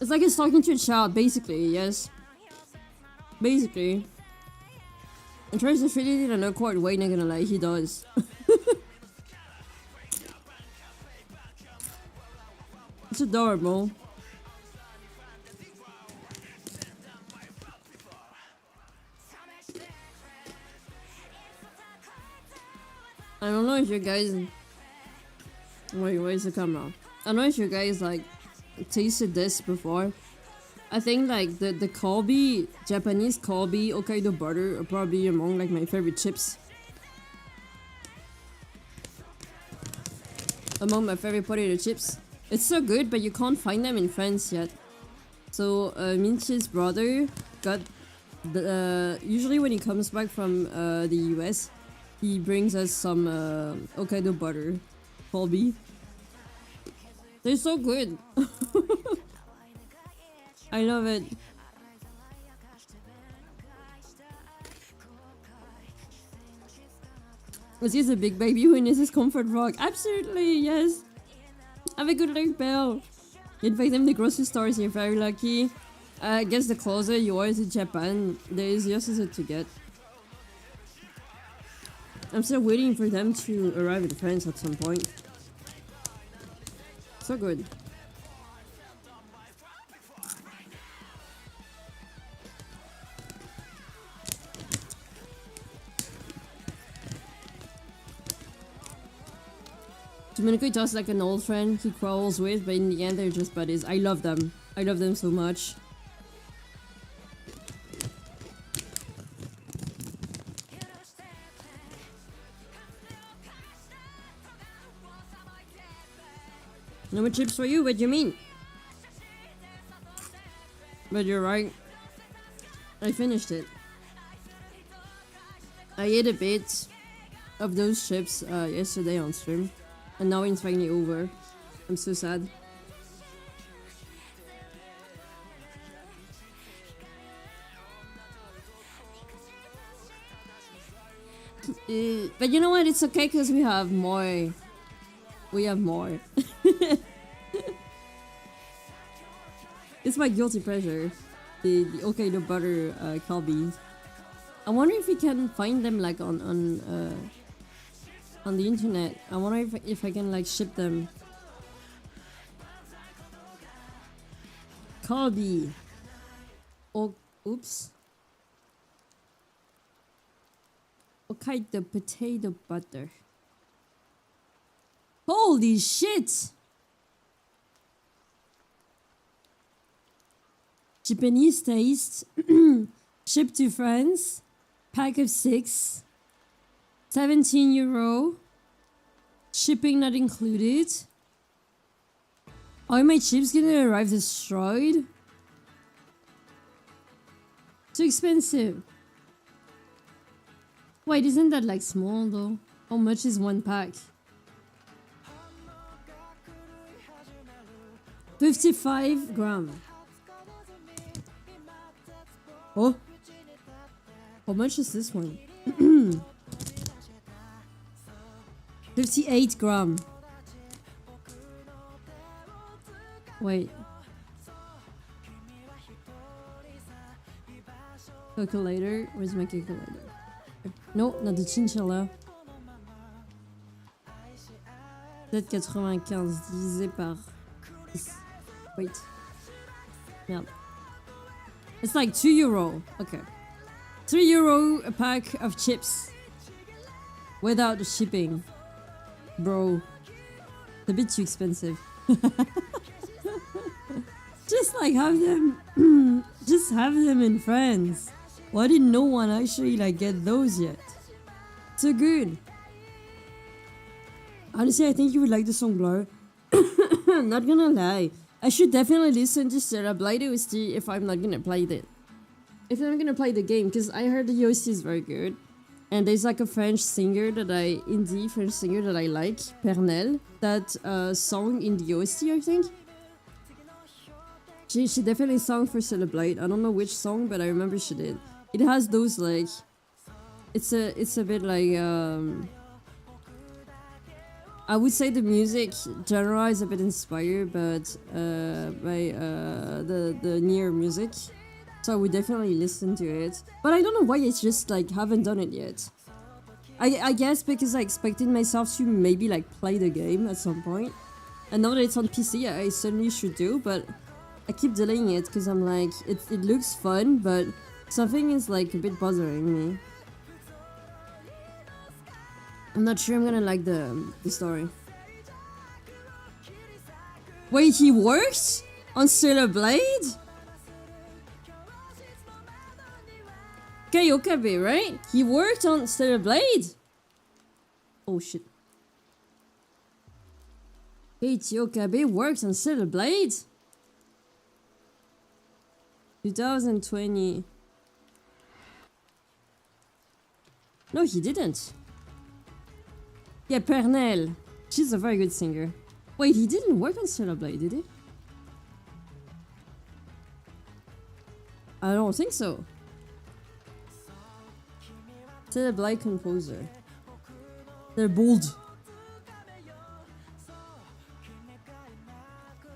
It's like he's talking to a child, basically, yes. Basically. And tries to fit it in an awkward way, not gonna lie, he does. It's adorable. I don't know if you guys... wait, where's the camera? I don't know if you guys like tasted this before. I think like the Kalbi, Japanese Kalbi Hokkaido butter are probably among like my favorite chips. Among my favorite potato chips. It's so good, but you can't find them in France yet. So Minchi's brother got the usually when he comes back from the US, he brings us some Hokkaido butter, Kalbi. They're so good. I love it. Was he a big baby who needs his comfort rock? Absolutely, yes. Have a good luck, Belle. You invite them to grocery stores, you're very lucky. I guess the closer you are to Japan, the easier is it to get. I'm still waiting for them to arrive in France at some point. So good. Domenico does like an old friend he quarrels with, but in the end they're just buddies. I love them. I love them so much. No more chips for you, what do you mean? But you're right. I finished it. I ate a bit of those chips yesterday on stream. And now it's finally over. I'm so sad. But you know what? It's okay because we have more. We have more. It's my guilty pleasure. The Hokkaido butter Kalbi. I wonder if we can find them like on the internet. I wonder if I can like ship them. Kalbi. Oh, oops. Hokkaido potato butter. Holy shit! Japanese taste. Shipped to France. Pack of 6. €17. Shipping not included. Are my chips gonna arrive destroyed? Too expensive. Wait, isn't that like small though? How much is one pack? 55 grams. Oh, how much is this one? 58 grams. Wait. Calculator? Where's my calculator? No, not the chinchilla. 7,95 divisé par 10. Wait. Yeah. It's like €2. Okay. €3 a pack of chips. Without the shipping. Bro. It's a bit too expensive. Just like have them. Just have them in France. Why did no one actually like get those yet? So good. Honestly, I think you would like the song Blur. Not gonna lie. I should definitely listen to Sarah Blight OST if I'm not gonna play it. If I'm gonna play the game, because I heard the OST is very good. And there's like a French singer that indie French singer that I like, Pernelle, that song in the OST, I think. She definitely sang for Celebrate. I don't know which song, but I remember she did. It has those like, it's a bit like I would say the music genre is a bit inspired, but by the Nier music. So I would definitely listen to it. But I don't know why it's just like haven't done it yet. I guess because I expected myself to maybe like play the game at some point. And now that it's on PC, I certainly should do, but I keep delaying it because I'm like, it looks fun, but something is like a bit bothering me. I'm not sure I'm gonna like the story. Wait, he worked on Stellar Blade? Okay, Okabe, right? He worked on Stellar Blade? Oh shit. Keiichi Okabe worked on Stellar Blade? 2020. No, he didn't. Yeah, Pernelle. She's a very good singer. Wait, he didn't work on Stellar Blade, did he? I don't think so. Stellar Blade composer. They're bold.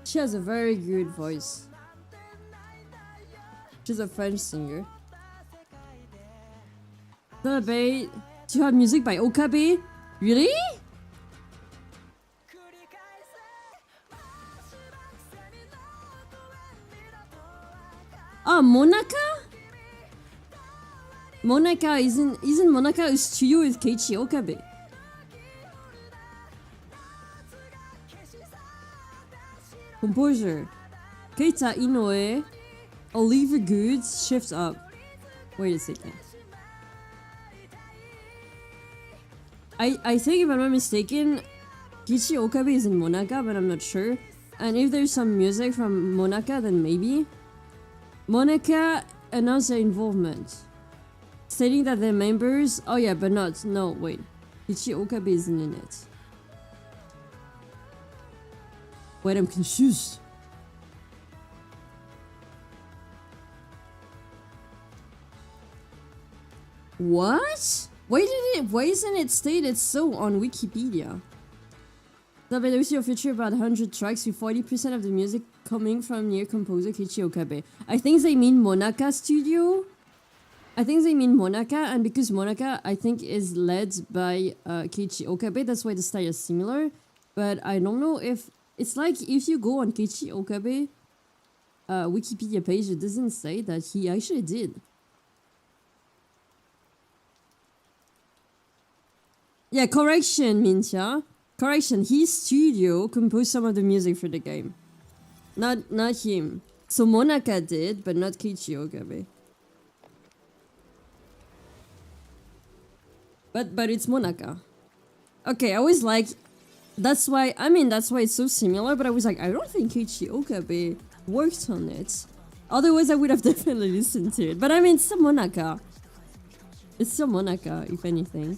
She has a very good voice. She's a French singer. Stellar Blade. Do you have music by Okabe? Really? Ah, Monaka? Monaka isn't Monaka a studio with Keiichi Okabe? Composer. Keita Inoue. Oliver Goods. Shift Up. Wait a second. I think if I'm not mistaken, Keiichi Okabe is in Monaka, but I'm not sure. And if there's some music from Monaka, then maybe. Monaka announced their involvement, stating that their members... Oh yeah, but not... No, wait. Keiichi Okabe isn't in it. Wait, I'm confused. What? Why isn't it stated so on Wikipedia? The video feature about 100 tracks with 40% of the music coming from Nier composer Keiichi Okabe. I think they mean Monaka Studio. I think they mean Monaka, and because Monaka, I think, is led by Keiichi Okabe, that's why the style is similar. But I don't know if... It's like if you go on Keiichi Okabe Wikipedia page, it doesn't say that he actually did. Yeah, correction, Mintia. Correction, his studio composed some of the music for the game. Not him. So Monaka did, but not Keiichi Okabe. But it's Monaka. Okay, I was like, that's why it's so similar, but I was like, I don't think Keiichi Okabe worked on it. Otherwise I would have definitely listened to it. But I mean, it's still Monaka. It's still Monaka, if anything.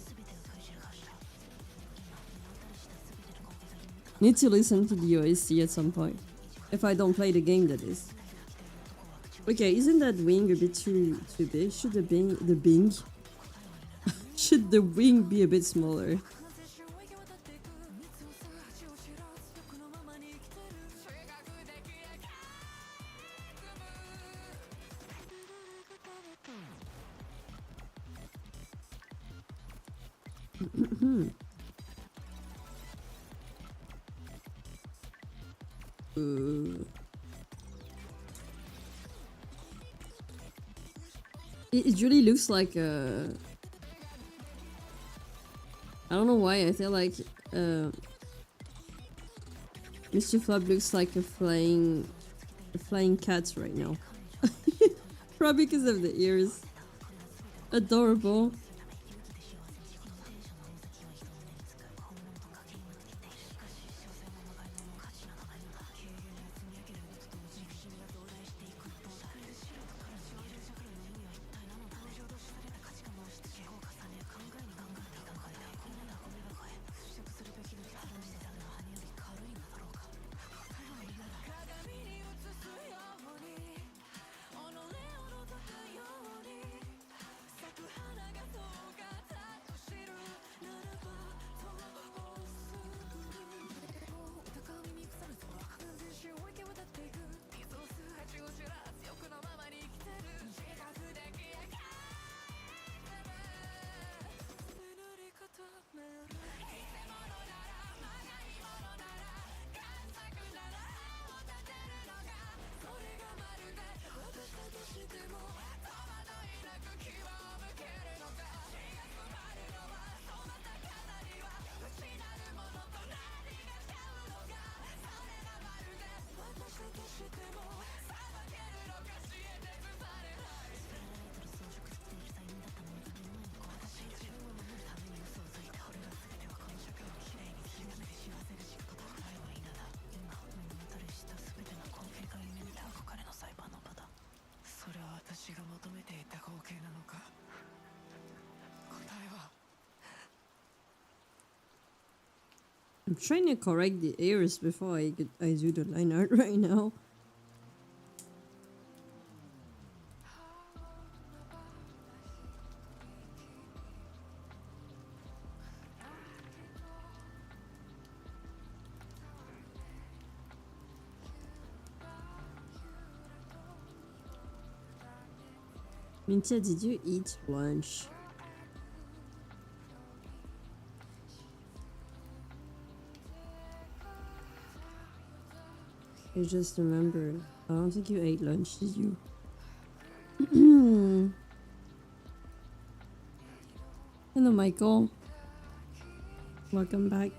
Need to listen to the OST at some point. If I don't play the game, that is. Okay, isn't that wing a bit too big? Should should the wing be a bit smaller? It really looks like I don't know why I feel like Mr. Flub looks like a flying cat right now. Probably because of the ears. Adorable. I'm trying to correct the ears before I do the line art right now. Mintia, did you eat lunch? I just remembered. I don't think you ate lunch, did you? Hello, Michael. Welcome back.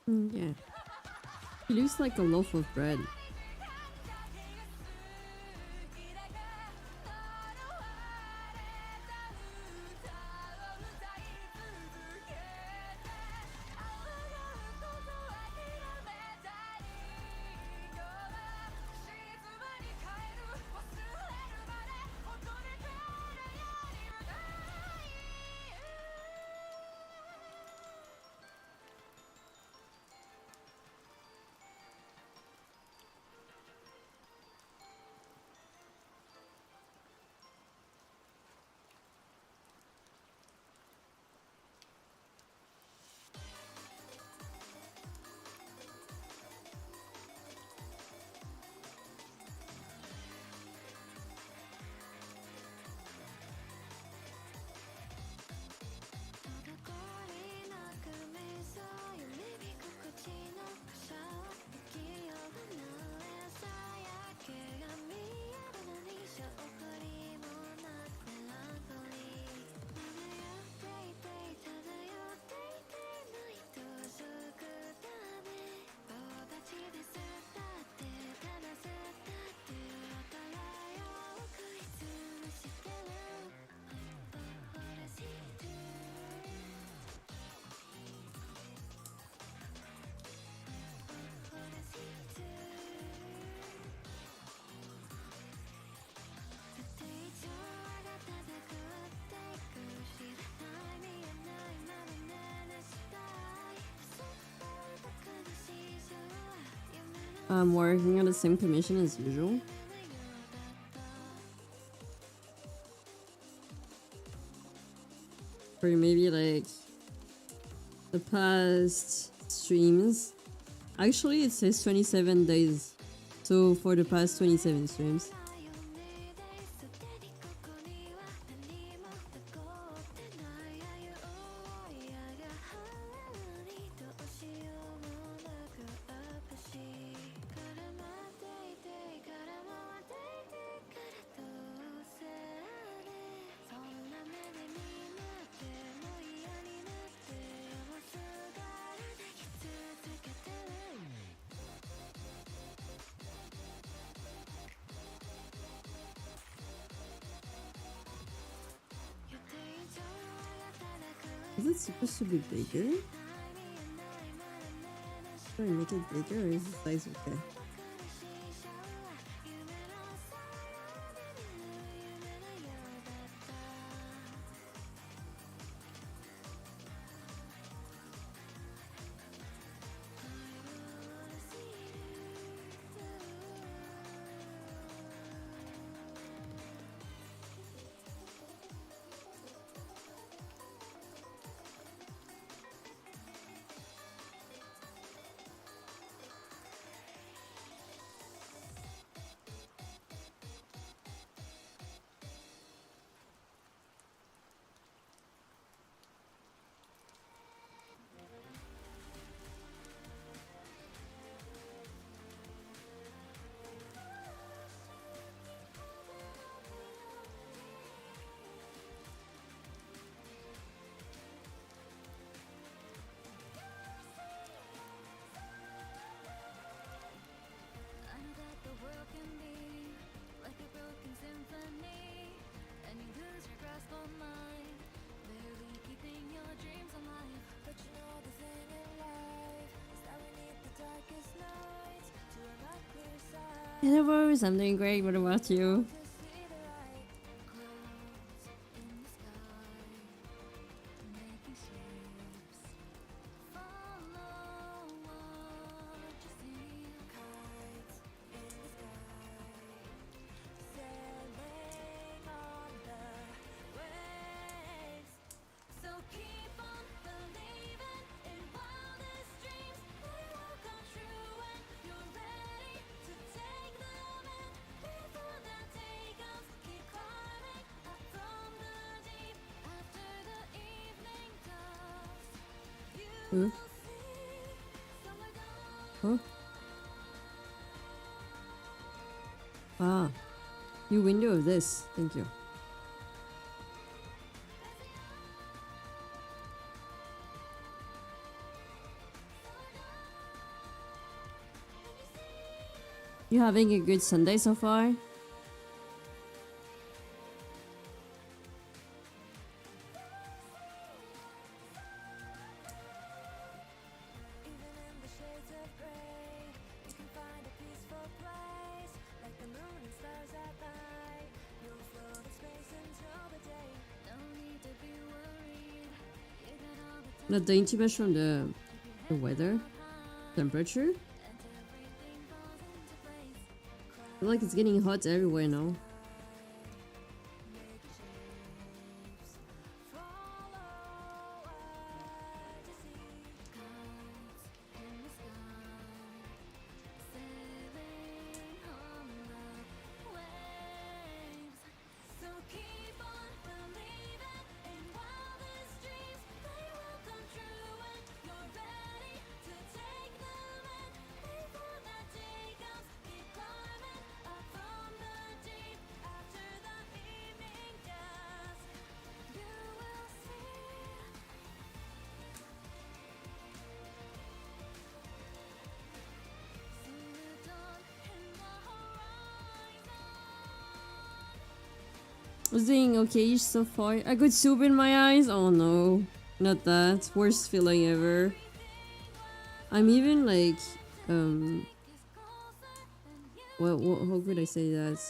Yeah. He looks like a loaf of bread. I'm working on the same commission as usual. For maybe like the past streams. Actually, it says 27 days. So for the past 27 streams. Is it supposed to be bigger? Should I make it bigger or is the size okay? Hello, Rose. I'm doing great. What about you? Huh? Huh? Ah, new window of this. Thank you. You having a good Sunday so far? Not doing too much from the weather, temperature. I feel like it's getting hot everywhere now. I was doing okay so far. I got soup in my eyes. Oh no, not that. Worst feeling ever. I'm even like, well, how could I say that?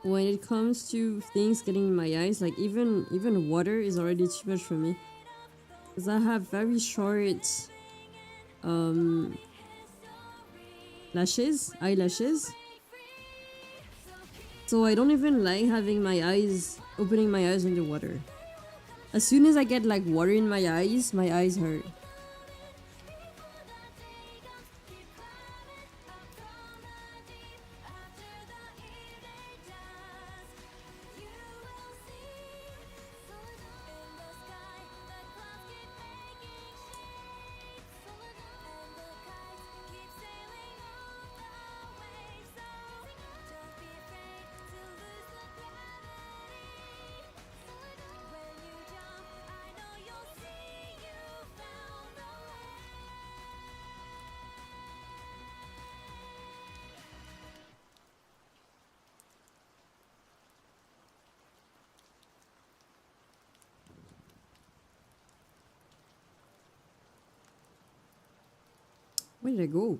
When it comes to things getting in my eyes, like even water is already too much for me. Cause I have very short, eyelashes. So I don't even like having opening my eyes underwater. As soon as I get like water in my eyes hurt. Where did I go?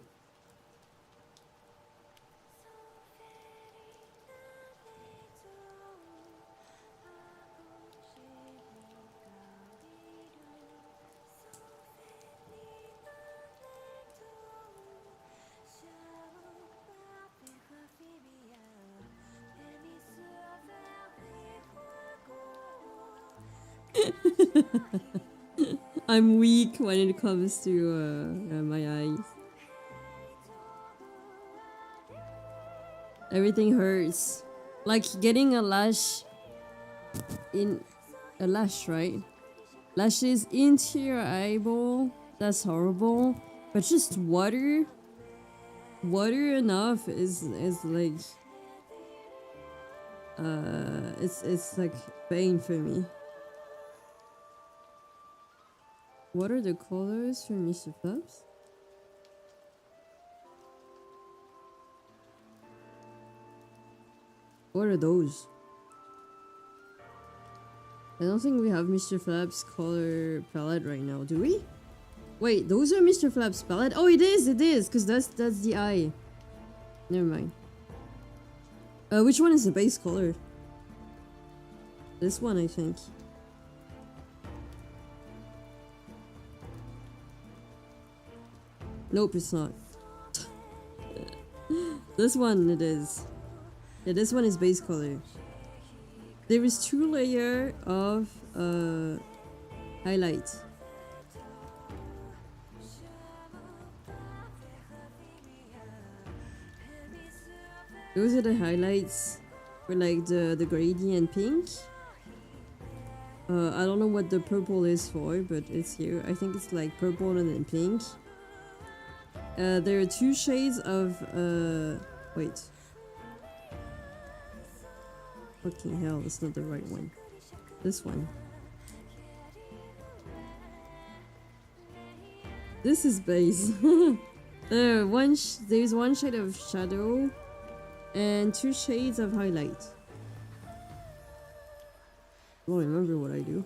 I'm weak when it comes to my eyes. Everything hurts. Like getting a lash, right? Lashes into your eyeball. That's horrible. But just water enough is like it's like pain for me. What are the colors for Mr. Flaps? What are those? I don't think we have Mr. Flaps color palette right now, do we? Wait, those are Mr. Flaps palette? Oh, it is, because that's the eye. Never mind. Which one is the base color? This one, I think. Nope, it's not. This one it is. Yeah, this one is base color. There is 2 layers of highlight. Those are the highlights for like the gradient pink. I don't know what the purple is for, but it's here. I think it's like purple and then pink. There are 2 shades of wait. Fucking hell, that's not the right one. This one. This is base. There's one shade of shadow and 2 shades of highlight. I don't remember what I do.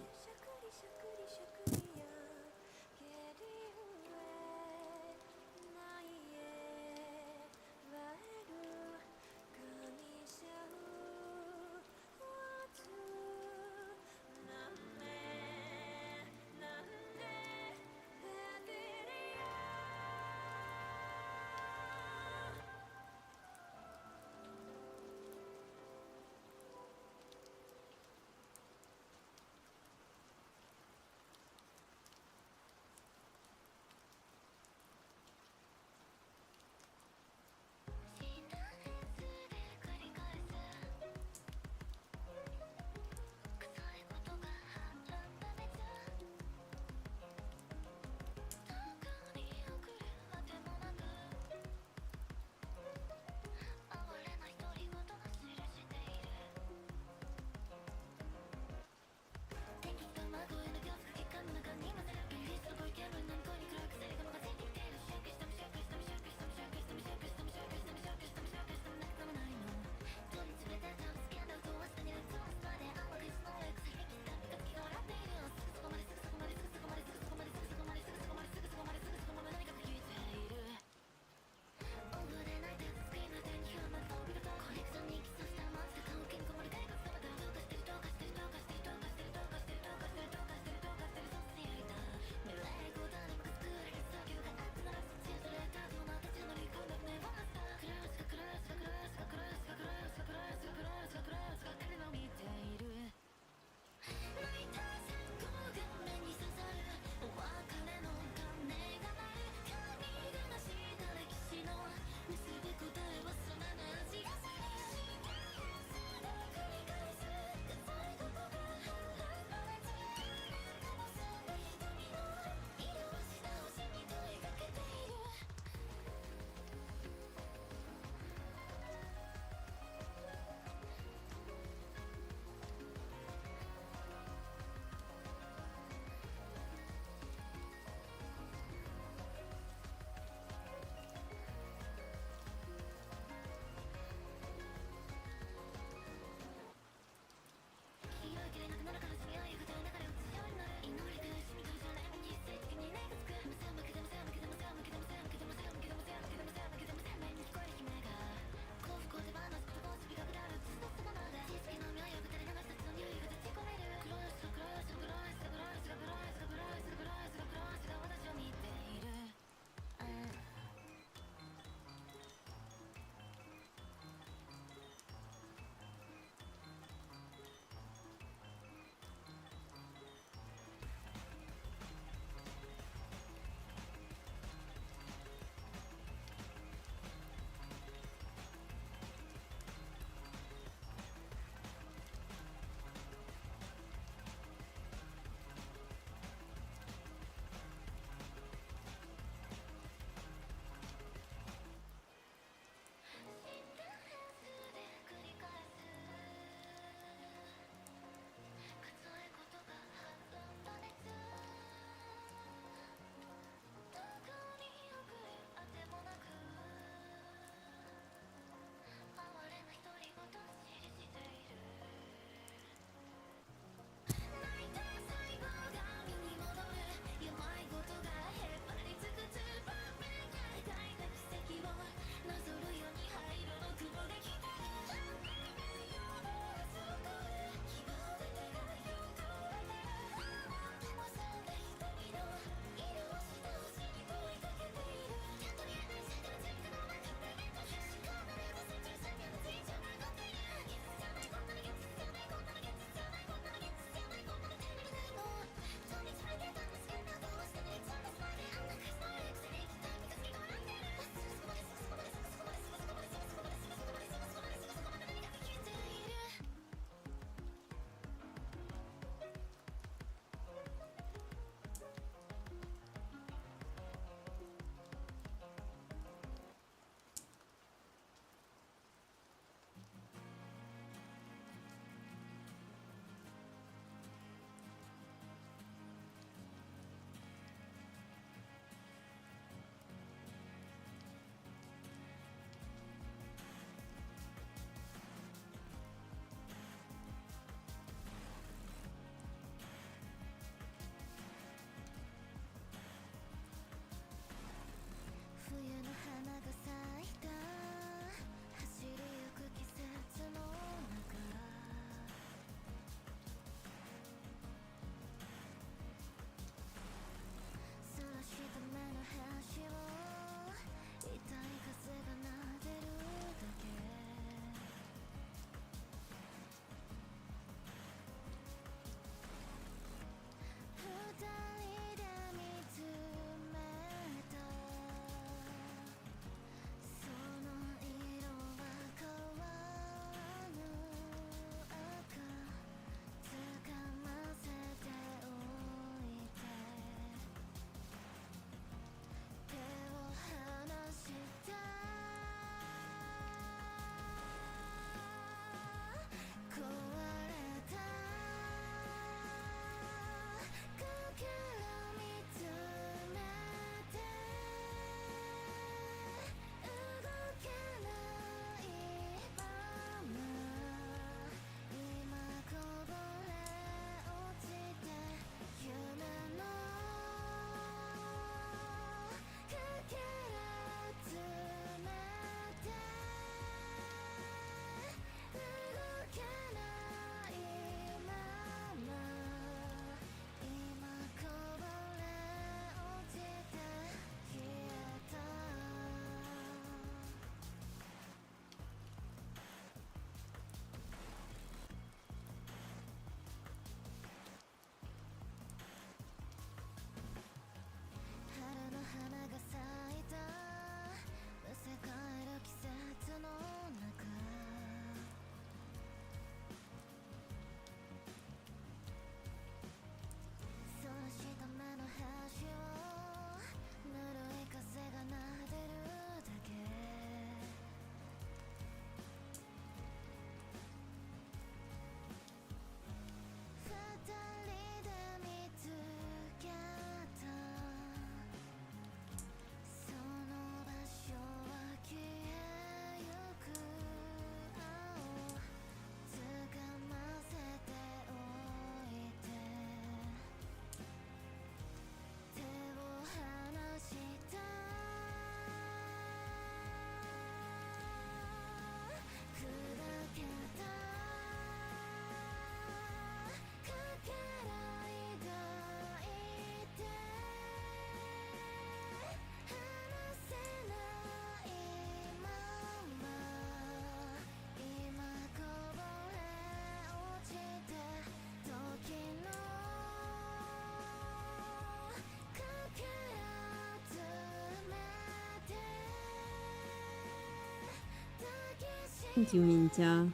Thank you, Mincha.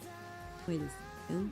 Wait a second.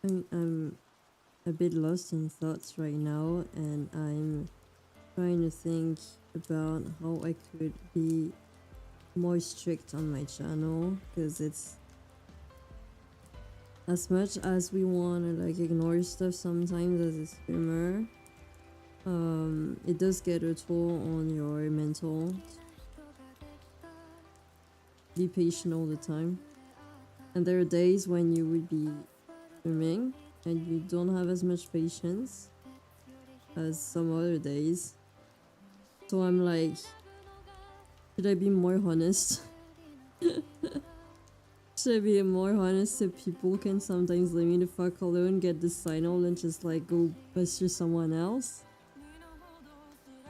I'm a bit lost in thoughts right now, and I'm trying to think about how I could be more strict on my channel, because it's as much as we want to like ignore stuff sometimes as a streamer, it does get a toll on your mental. Be patient all the time, and there are days when you would be streaming and you don't have as much patience as some other days. So I'm like, should I be more honest? Should I be more honest so people can sometimes leave me the fuck alone, get the signal, and just like go pester someone else?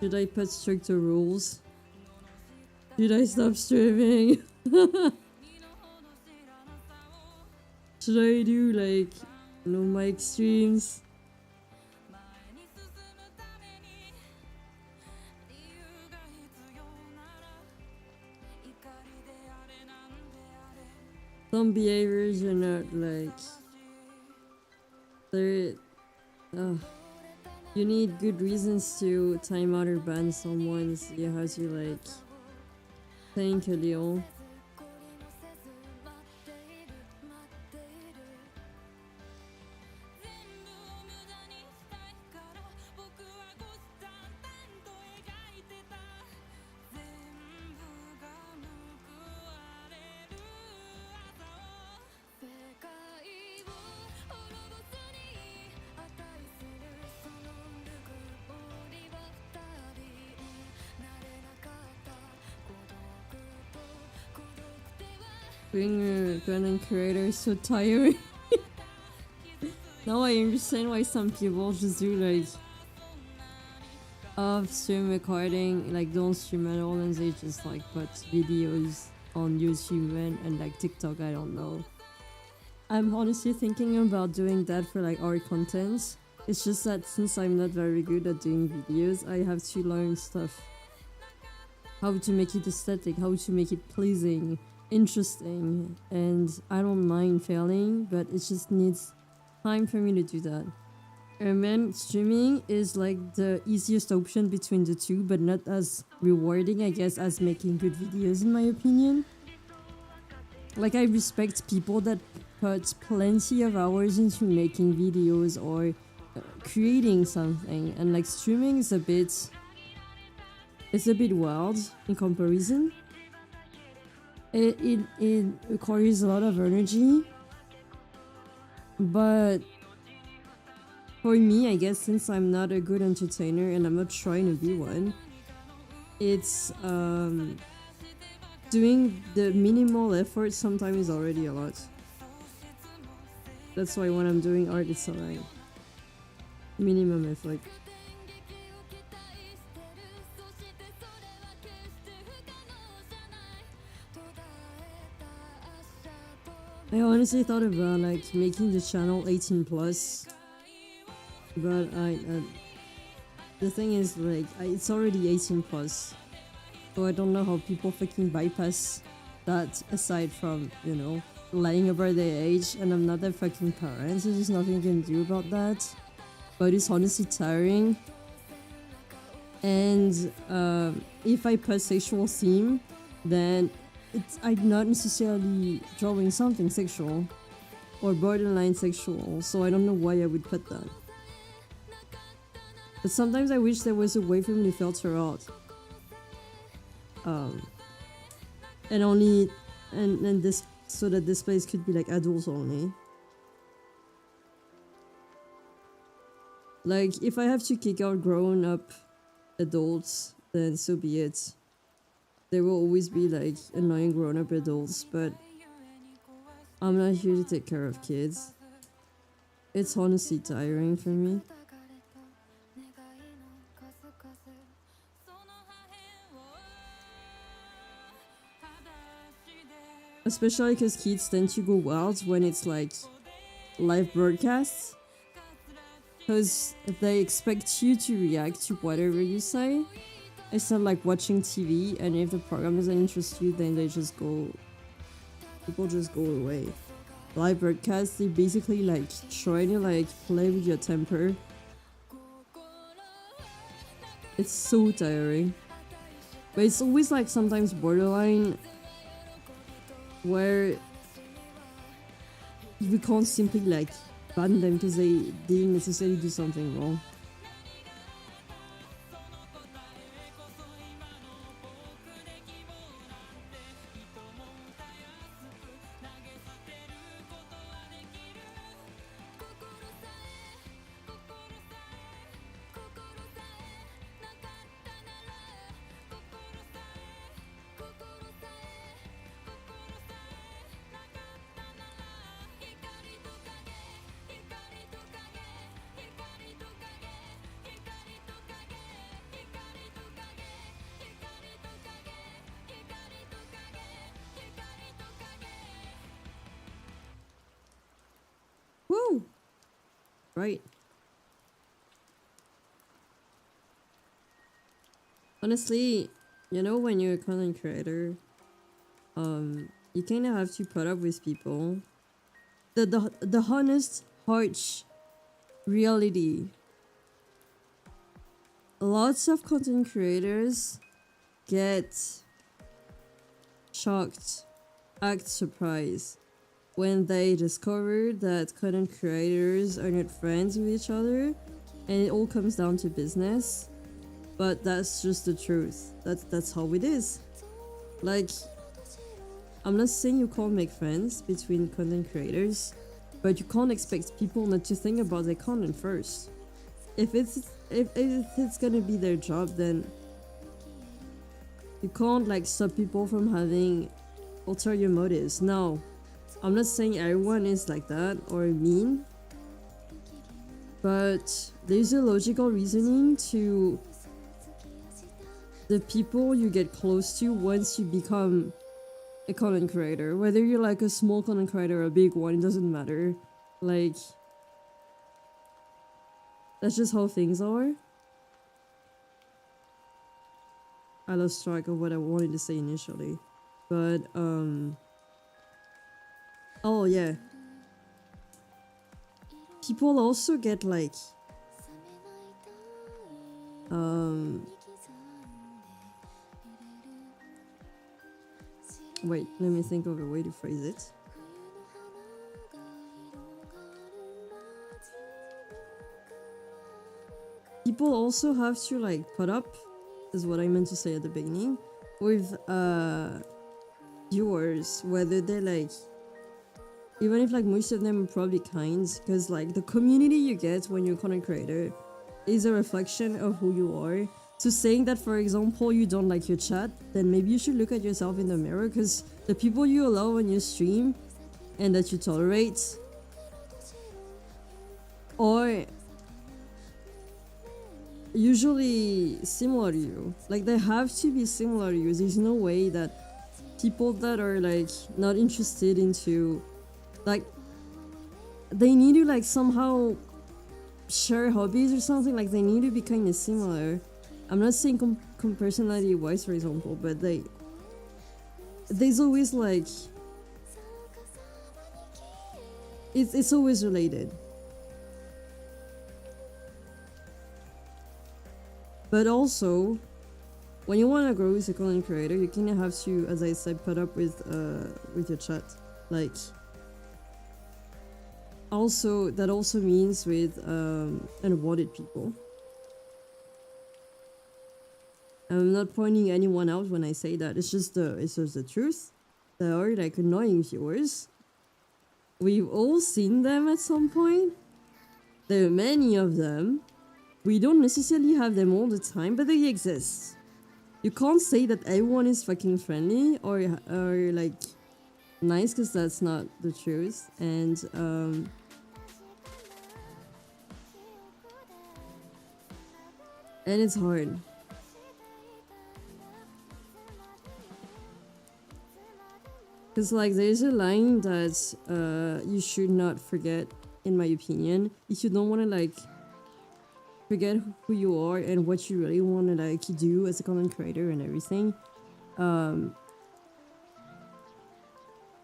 Should I put stricter rules? Should I stop streaming? Should I do like, you know, my extremes? Some behaviors are not like, they're, you need good reasons to time out or ban someone, so you have to like think a little. Being a content creator is so tiring. Now I understand why some people just do like off stream recording, like don't stream at all, and they just like put videos on YouTube and like TikTok. I don't know. I'm honestly thinking about doing that for like our content. It's just that since I'm not very good at doing videos, I have to learn stuff. How to make it aesthetic, how to make it pleasing, interesting, and I don't mind failing, but it just needs time for me to do that. And then streaming is like the easiest option between the two, but not as rewarding, I guess, as making good videos, in my opinion. Like, I respect people that put plenty of hours into making videos or creating something, and like streaming is it's a bit wild in comparison. It requires a lot of energy, but for me, I guess, since I'm not a good entertainer and I'm not trying to be one, it's doing the minimal effort sometimes is already a lot. That's why when I'm doing art, it's alright. Minimum effort. I honestly thought about like making the channel 18 plus, but the thing is like it's already 18 plus, so I don't know how people fucking bypass that. Aside from, you know, lying about their age, and I'm not their fucking parent, so there's nothing you can do about that. But it's honestly tiring. And if I put sexual theme, then I'm not necessarily drawing something sexual or borderline sexual, so I don't know why I would put that. But sometimes I wish there was a way for me to filter out, and only and this, so that displays could be like adults only. Like if I have to kick out grown up adults, then so be it. There will always be like annoying grown-up adults, but I'm not here to take care of kids. It's honestly tiring for me. Especially because kids tend to go wild when it's like live broadcasts, because they expect you to react to whatever you say. It's not like watching TV, and if the program doesn't interest you, then people just go away. Live broadcasts, they basically like try to like play with your temper. It's so tiring. But it's always like sometimes borderline, where you can't simply like ban them because they didn't necessarily do something wrong. Woo! Right. Honestly, you know, when you're a content creator, you kind of have to put up with people. The honest, harsh reality. Lots of content creators get shocked, act surprised when they discover that content creators are not friends with each other, and it all comes down to business. But that's just the truth. That's how it is. Like, I'm not saying you can't make friends between content creators, but you can't expect people not to think about their content first. If it's gonna be their job, then you can't like stop people from having ulterior motives. No, I'm not saying everyone is like that or mean, but there's a logical reasoning to the people you get close to once you become a content creator. Whether you're like a small content creator or a big one, it doesn't matter. Like, that's just how things are. I lost track of what I wanted to say initially. But, oh yeah. People also get like, wait, let me think of a way to phrase it. People also have to like put up, is what I meant to say at the beginning, with viewers, whether they're like, even if like most of them are probably kind, because like the community you get when you're a content creator is a reflection of who you are. to saying that, for example, you don't like your chat, then maybe you should look at yourself in the mirror, because the people you allow on your stream and that you tolerate are usually similar to you. Like, they have to be similar to you. There's no way that people that are like not interested into, like, they need to like somehow share hobbies or something. Like, they need to be kind of similar. I'm not saying personality wise, for example, but there's always like it's always related. But also, when you want to grow as a content creator, you kind of have to, as I said, put up with your chat. Like, also that also means with unwanted people. I'm not pointing anyone out when I say that. It's just the truth. There are like annoying viewers. We've all seen them at some point. There are many of them. We don't necessarily have them all the time, but they exist. You can't say that everyone is fucking friendly or like nice, because that's not the truth. And it's hard. Because like there's a line that you should not forget, in my opinion, if you don't want to like forget who you are and what you really want to like do as a content creator and everything.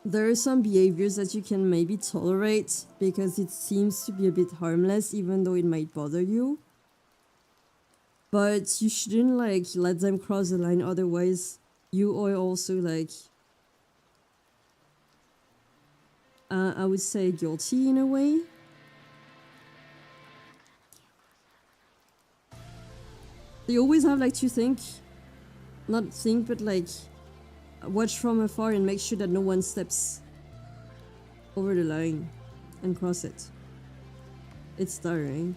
There are some behaviors that you can maybe tolerate because it seems to be a bit harmless, even though it might bother you. But you shouldn't like let them cross the line, otherwise you are also like I would say guilty in a way. You always have like to think, not think, but like watch from afar and make sure that no one steps over the line and cross it. It's tiring.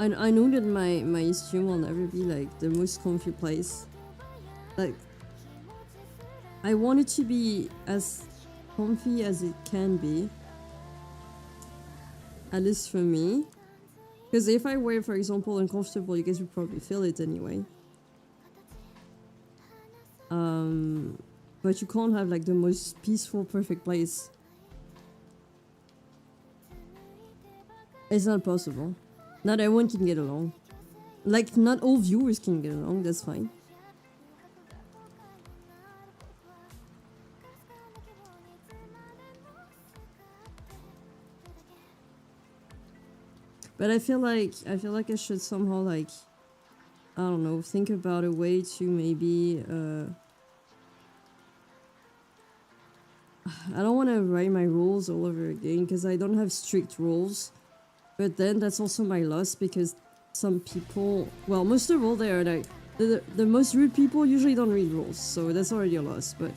I know that my stream will never be like the most comfy place. Like, I want it to be as comfy as it can be. At least for me. Because if I were, for example, uncomfortable, you guys would probably feel it anyway. But you can't have like the most peaceful, perfect place. It's not possible. Not everyone can get along. Like, not all viewers can get along, that's fine. But I feel like I should somehow like, I don't know, think about a way to maybe I don't want to write my rules all over again because I don't have strict rules. But then that's also my loss, because some people, well, most of all, they are like the most rude people usually don't read rules, so that's already a loss. But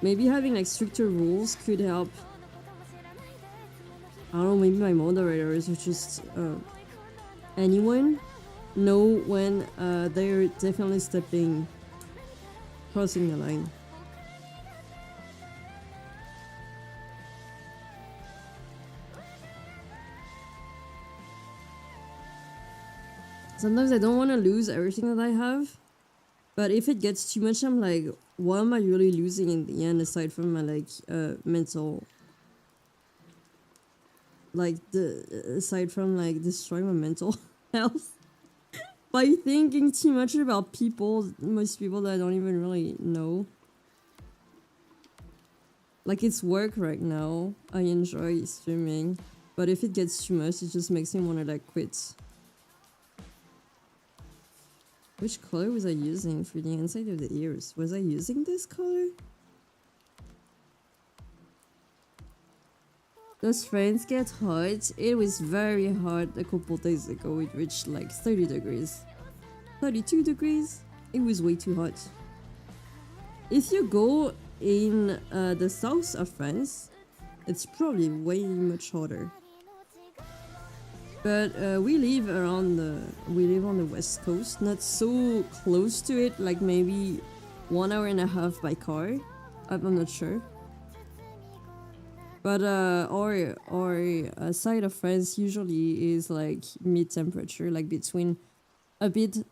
maybe having like stricter rules could help. I don't know, maybe my moderators or just anyone know when they're definitely crossing the line. Sometimes I don't want to lose everything that I have, but if it gets too much, I'm like, what am I really losing in the end, aside from my like mental, like aside from like destroying my mental health by thinking too much about people, most people that I don't even really know. Like, it's work right now. I enjoy streaming, but if it gets too much, it just makes me want to like quit. Which color was I using for the inside of the ears? Was I using this color? Those friends get hot. It was very hot a couple days ago. It reached like 30 degrees. 32 degrees? It was way too hot. If you go in the south of France, It's probably way much hotter. But we live on the west coast, not so close to it, like maybe 1.5 hours by car. I'm not sure. But our side of France usually is like mid temperature, like between a bit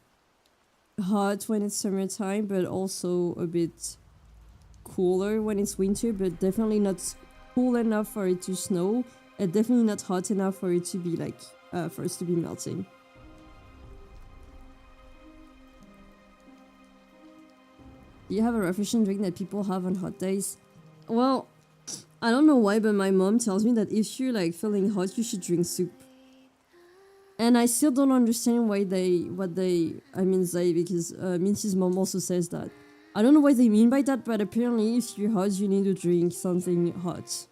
hot when it's summertime, but also a bit cooler when it's winter, but definitely not cool enough for it to snow, and definitely not hot enough for it to be like for us to be melting. Do you have a refreshing drink that people have on hot days? Well, I don't know why, but my mom tells me that if you're like feeling hot, you should drink soup. And I still don't understand what they say, because Minty's mom also says that. I don't know what they mean by that, but apparently if you're hot, you need to drink something hot.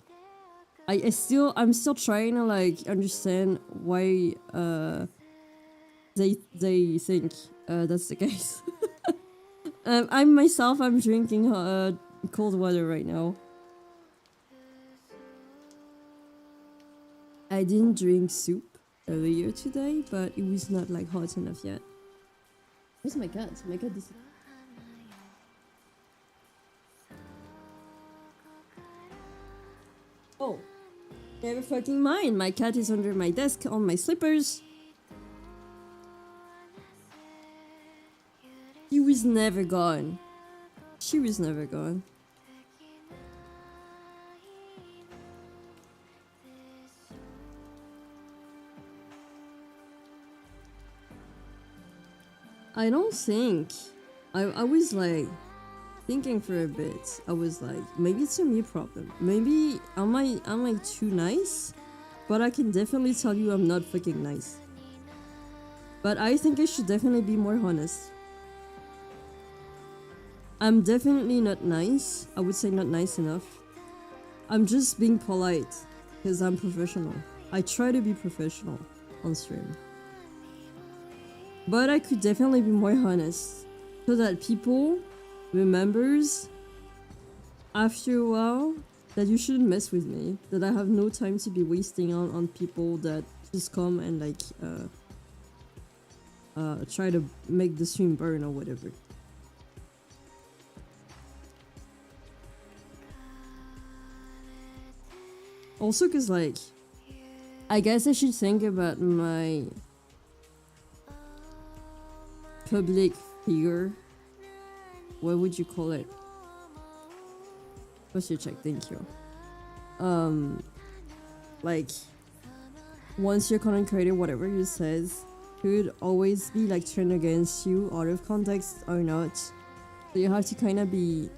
I'm still trying to like understand why they think that's the case. I'm drinking cold water right now. I didn't drink soup earlier today, but it was not like hot enough yet. Where's my cat? My cat is... Oh, never fucking mind. My cat is under my desk on my slippers. She was never gone. She was never gone. I don't think. I was like thinking for a bit. I was like, maybe it's a me problem. Maybe am I too nice? But I can definitely tell you I'm not fucking nice. But I think I should definitely be more honest. I'm definitely not nice. I would say not nice enough. I'm just being polite because I'm professional. I try to be professional on stream. But I could definitely be more honest so that people remembers after a while that you shouldn't mess with me, that I have no time to be wasting on people that just come and like try to make the stream burn or whatever. Also, cause like, I guess I should think about my public figure. What would you call it? What's your check? Thank you. Like, once your content creator, whatever you says, could always be like turned against you out of context or not. So you have to kind of be,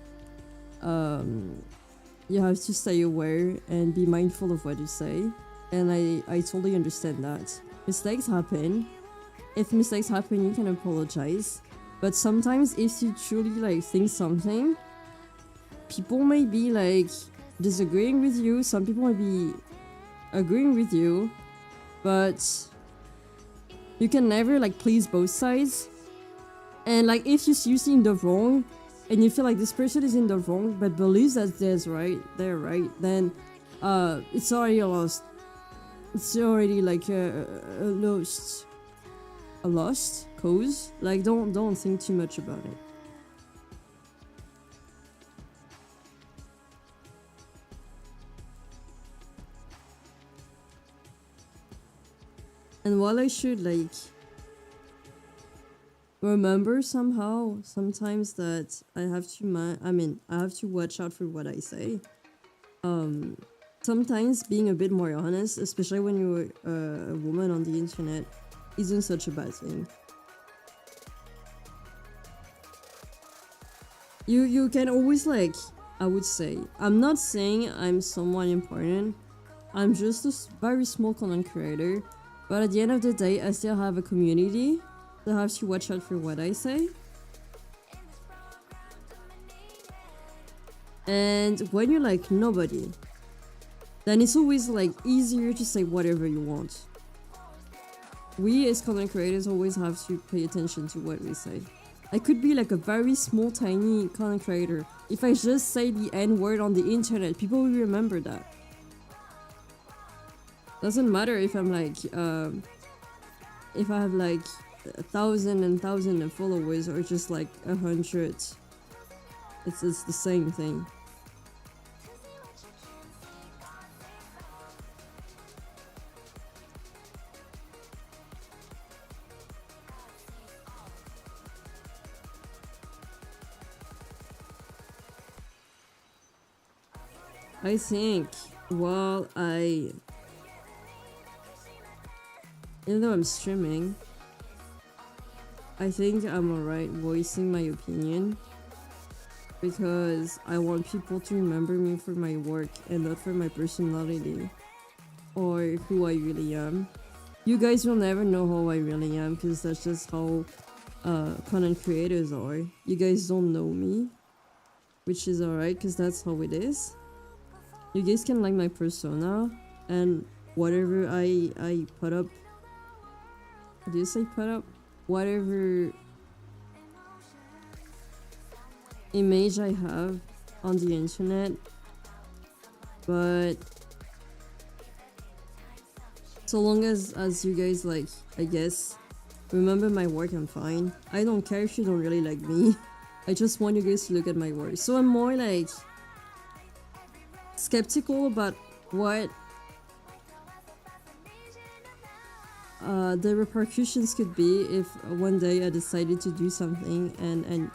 you have to stay aware and be mindful of what you say. And I totally understand that. Mistakes happen. If mistakes happen, you can apologize. But sometimes if you truly like think something, people may be like disagreeing with you. Some people might be agreeing with you. But you can never like please both sides. And like if you're seriously in the wrong and you feel like this person is in the wrong but believes that they're right, then it's already a lost. It's already like a lost cause. Like don't think too much about it. And while I should like remember somehow sometimes that I have to watch out for what I say. Sometimes being a bit more honest, especially when you're a woman on the internet, isn't such a bad thing. You can always like, I would say, I'm not saying I'm someone important. I'm just a very small content creator. But at the end of the day, I still have a community. So I have to watch out for what I say. And when you're like nobody, then it's always like easier to say whatever you want. We as content creators always have to pay attention to what we say. I could be like a very small, tiny content creator. If I just say the N-word on the internet, people will remember that. Doesn't matter if I'm like if I have like 1,000 of followers or just like 100. It's the same thing. I think while even though I'm streaming, I think I'm alright voicing my opinion because I want people to remember me for my work and not for my personality or who I really am. You guys will never know how I really am because that's just how content creators are. You guys don't know me, which is alright because that's how it is. You guys can like my persona and whatever I put up. Do you say put up? Whatever image I have on the internet, but so long as you guys like, I guess, remember my work, I'm fine. I don't care if you don't really like me. I just want you guys to look at my work. So I'm more like skeptical about what the repercussions could be if one day I decided to do something and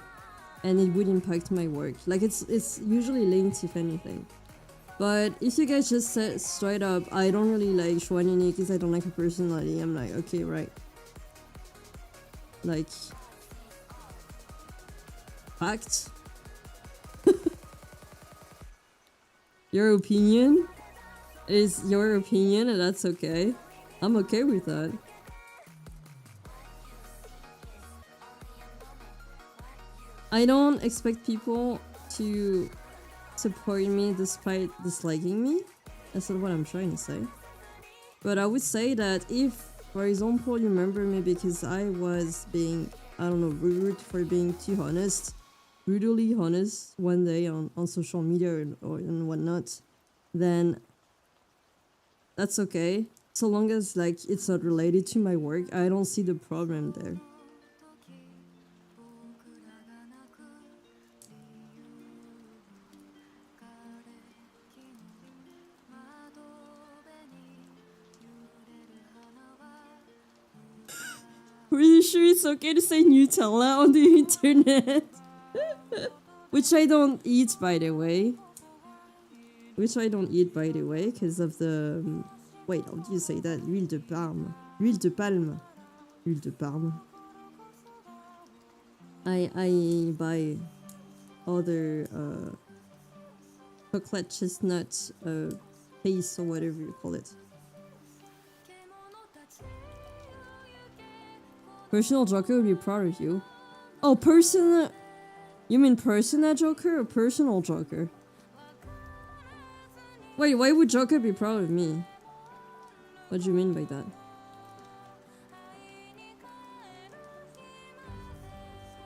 it would impact my work. Like it's usually linked if anything. But if you guys just said straight up, I don't really like chwannini because I don't like her personality, I'm like, okay, right. Like, fact. Your opinion is your opinion and that's okay. I'm okay with that. I don't expect people to support me despite disliking me. That's not what I'm trying to say. But I would say that if, for example, you remember me because I was being, I don't know, rude for being too honest, brutally honest one day on social media and whatnot, then that's okay. So long as like it's not related to my work, I don't see the problem there. Pretty sure it's okay to say Nutella on the internet. Which I don't eat, by the way. Because of the... wait, how do you say that? L'huile de palme. L'huile de palme. L'huile de palme. I buy other chocolate chestnut paste or whatever you call it. Personal Joker would be proud of you. Oh, personal... You mean personal Joker or personal Joker? Wait, why would Joker be proud of me? What do you mean by that?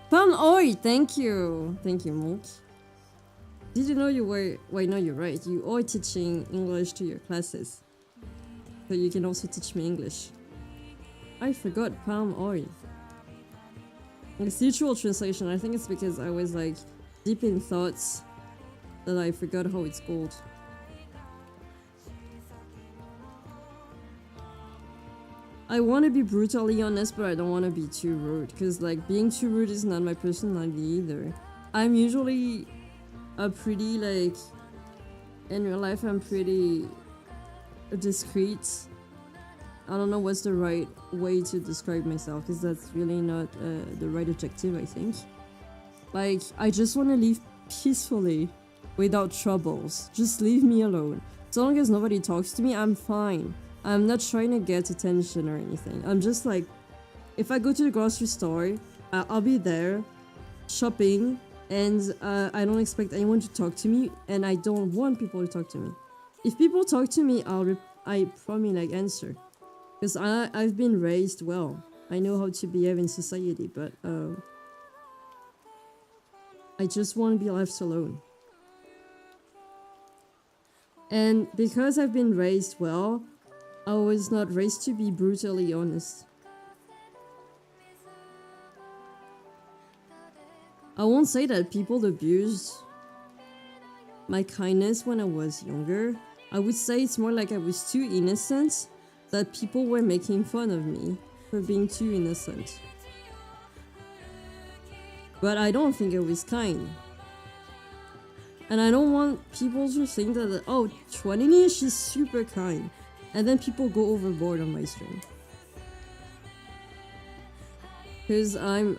Palm oil, thank you. Thank you, Monk. Did you know you were... Wait, no, you're right. You are teaching English to your classes. So you can also teach me English. I forgot palm oil. It's literal translation. I think it's because I was like deep in thoughts that I forgot how it's called. I want to be brutally honest, but I don't want to be too rude. Because like being too rude is not my personality either. I'm usually a pretty like... In real life I'm pretty discreet. I don't know what's the right way to describe myself because that's really not the right adjective, I think. Like, I just want to live peacefully without troubles. Just leave me alone. So long as nobody talks to me, I'm fine. I'm not trying to get attention or anything. I'm just like, if I go to the grocery store, I'll be there shopping and I don't expect anyone to talk to me and I don't want people to talk to me. If people talk to me, I probably like answer. Because I've been raised well. I know how to behave in society, but I just want to be left alone. And because I've been raised well, I was not raised to be brutally honest. I won't say that people abused my kindness when I was younger. I would say it's more like I was too innocent, that people were making fun of me for being too innocent. But I don't think I was kind. And I don't want people to think that, oh, chwannini, she's super kind. And then people go overboard on my stream. Because I'm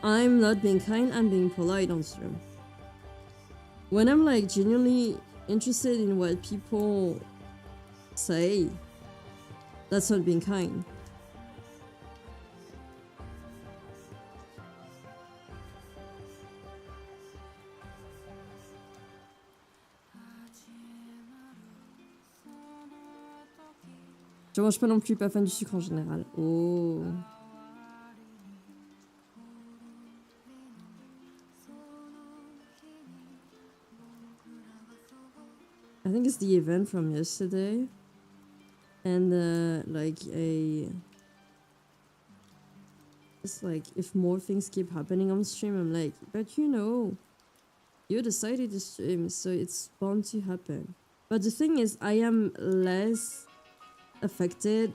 not being kind, I'm being polite on stream. When I'm like genuinely interested in what people say, that's not being kind. Je mange pas non plus, pas fan du sucre en général. Oh. I think it's the event from yesterday. And it's like if more things keep happening on stream, I'm like, but you know, you decided to stream, so it's bound to happen. But the thing is, I am less affected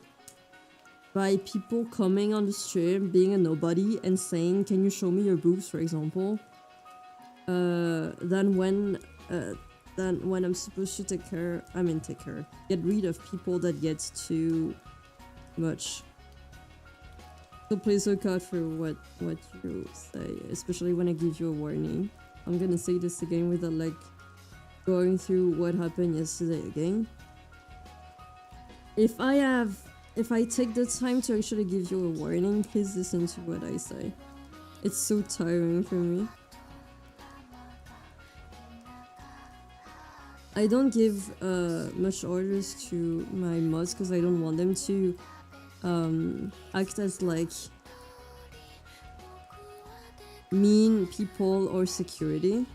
by people coming on the stream, being a nobody, and saying, "Can you show me your boobs?" for example, than when I'm supposed to get rid of people that get too much. So please look out for what you say, especially when I give you a warning. I'm gonna say this again without like going through what happened yesterday again. If I take the time to actually give you a warning, please listen to what I say. It's so tiring for me. I don't give much orders to my mods because I don't want them to act as like mean people or security.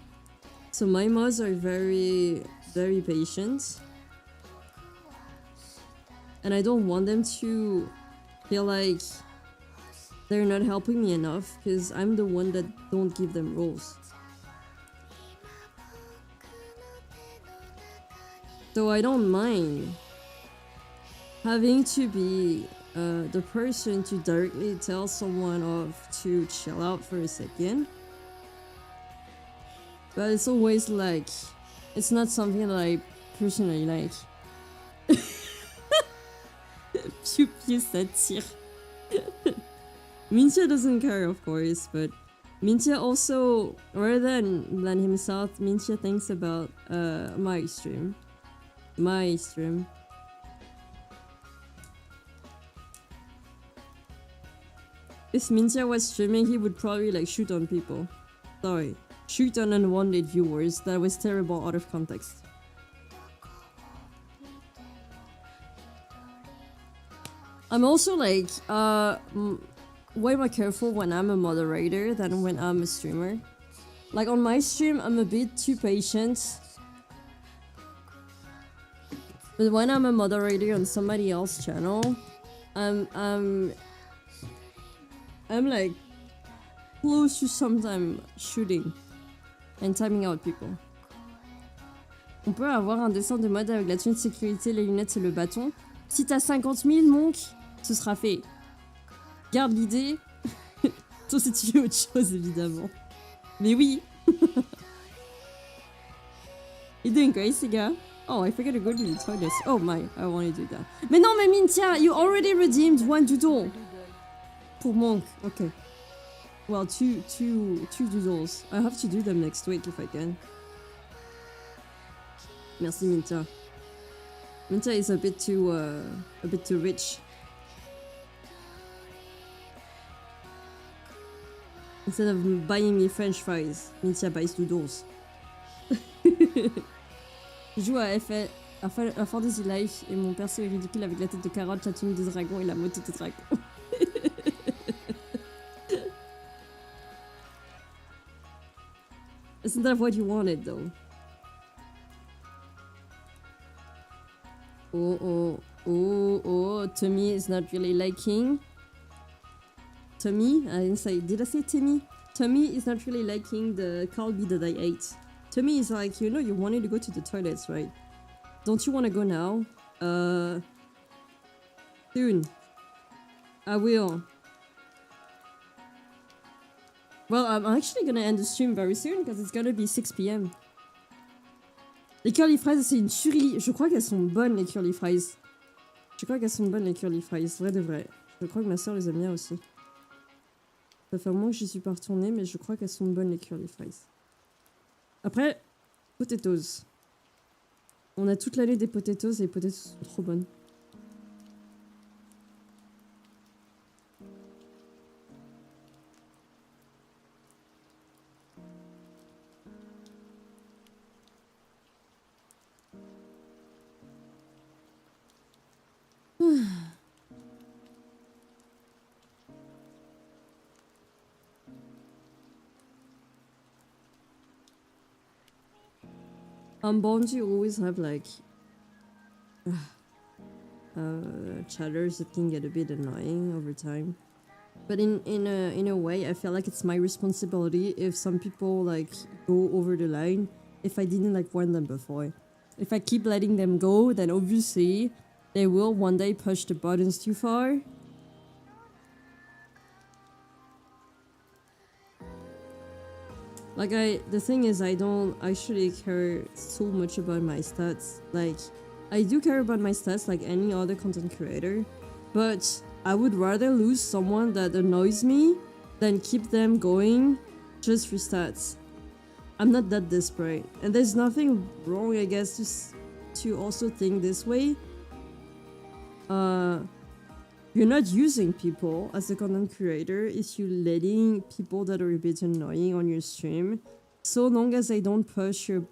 So my mods are very, very patient. And I don't want them to feel like they're not helping me enough because I'm the one that don't give them roles. So I don't mind having to be the person to directly tell someone off to chill out for a second. But it's always like, it's not something that I personally like. Pew pew satire. Mintia doesn't care, of course, but Mintia also, rather than himself, Mintia thinks about my stream. My stream. If Mintia was streaming, he would probably like shoot on people. Sorry. Shoot on unwanted viewers. That was terrible out of context. I'm also like way more careful when I'm a moderator than when I'm a streamer. Like on my stream, I'm a bit too patient. But when I'm a moderator on somebody else's channel, I'm like close to sometimes shooting and timing out people. On peut avoir un dessin de mode avec la tenue de sécurité, les lunettes et le bâton. Si t'as 50 000, monk, ce sera fait. Garde l'idée. Sauf si tu fais autre chose, évidemment. Mais oui. You're doing great, Siga. Oh, I forgot to go to the toilet. Oh my, I want to do that. Mais non, mais Mintia, you already redeemed one doodle. Pour monk, okay. Well, two doodles. I have to do them next week if I can. Merci, Mintia. Mintia is a bit too rich. Instead of buying me French fries, Mintia buys doodles. Je joue à Fantasy Life et mon perso est ridicule avec la tête de carotte, la tenue de dragon et la moto de dragon. Isn't that what you wanted though? Tommy is not really liking. Tommy? I didn't say, did I say Timmy? Tommy is not really liking the kalbi that I ate. Tommy is like, you know, you wanted to go to the toilets, right? Don't you want to go now? Soon. I will. Well, I'm actually gonna end the stream very soon because it's gonna be 6 p.m. Les curly fries, c'est une tuerie. Je crois qu'elles sont bonnes, les curly fries. Je crois qu'elles sont bonnes, les curly fries. Vrai de vrai. Je crois que ma soeur les aime bien aussi. Ça fait un moment que j'y suis pas retournée, mais je crois qu'elles sont bonnes, les curly fries. Après, potatoes. On a toute l'année des potatoes et les potatoes sont trop bonnes. Bonji always have like chatters that can get a bit annoying over time. But in a way, I feel like it's my responsibility if some people like go over the line if I didn't like warn them before. If I keep letting them go, then obviously they will one day push the buttons too far. Like the thing is, I don't actually care so much about my stats. Like, I do care about my stats like any other content creator, but I would rather lose someone that annoys me than keep them going just for stats. I'm not that desperate, and there's nothing wrong, I guess, to also think this way. You're not using people as a content creator if you're letting people that are a bit annoying on your stream, so long as they don't push your,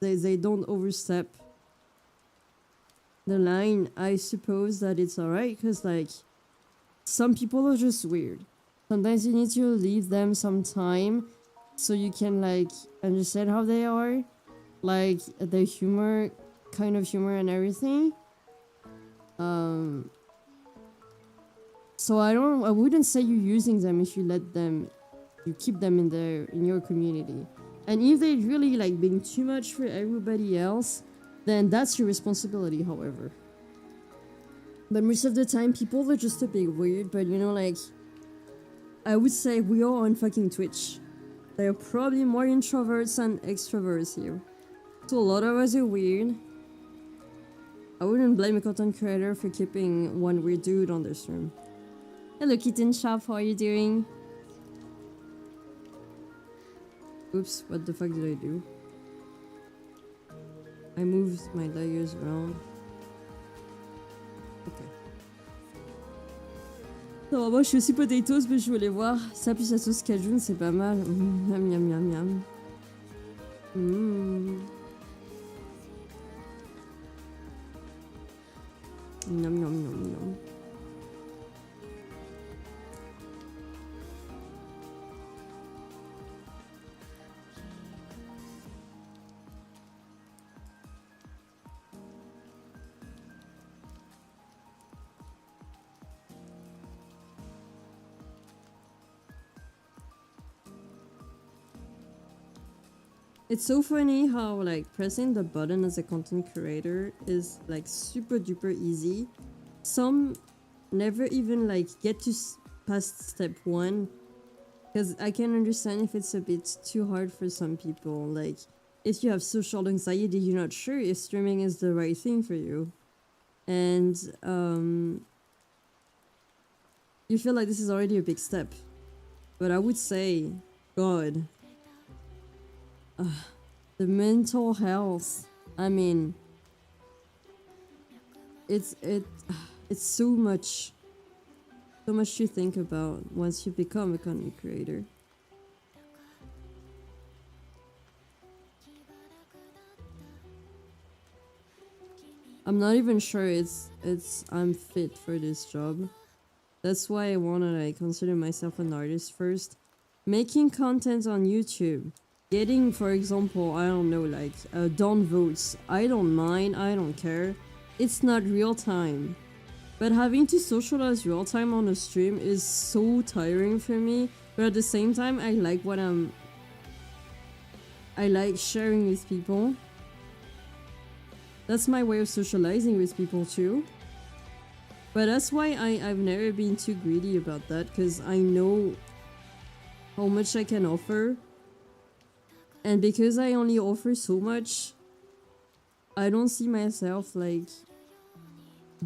they don't overstep the line. I suppose that it's alright, because like some people are just weird. Sometimes you need to leave them some time so you can like understand how they are, like their humor, kind of humor and everything. So I wouldn't say you're using them if you keep them in your community. And if they really like being too much for everybody else, then that's your responsibility, however. But most of the time, people are just a bit weird, but you know, like, I would say we are on fucking Twitch. There are probably more introverts than extroverts here. So a lot of us are weird. I wouldn't blame a content creator for keeping one weird dude on their stream. Hello Kitten Shop, how are you doing? Oops, what the fuck did I do? I moved my layers around. Ok. Non, moi je suis aussi potatoes, mais je voulais voir. Ça plus la sauce cajun, c'est pas mal. Miam miam miam miam. Miam miam miam miam. It's so funny how like pressing the button as a content creator is like super duper easy. Some never even like get to past step 1, because I can understand if it's a bit too hard for some people. Like if you have social anxiety, you're not sure if streaming is the right thing for you, and you feel like this is already a big step. But I would say, God, the mental health. I mean, it's so much to think about once you become a content creator. I'm not even sure I'm fit for this job. That's why I wanna like consider myself an artist first. Making content on YouTube. Getting, for example, I don't know, like, downvotes. I don't mind, I don't care. it's not real time. But having to socialize real time on a stream is so tiring for me. But at the same time, I like sharing with people. That's my way of socializing with people too. But that's why I've never been too greedy about that, because I know how much I can offer. And because I only offer so much, I don't see myself like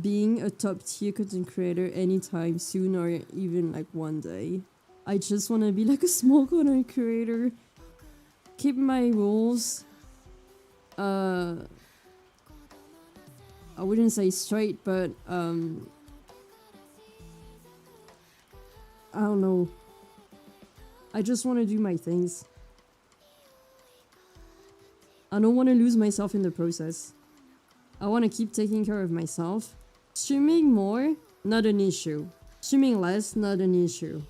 being a top tier content creator anytime soon, or even like one day. I just want to be like a small content creator, keep my rules, I wouldn't say straight, but I don't know. I just want to do my things. I don't want to lose myself in the process. I want to keep taking care of myself. Streaming more, not an issue. Streaming less, not an issue.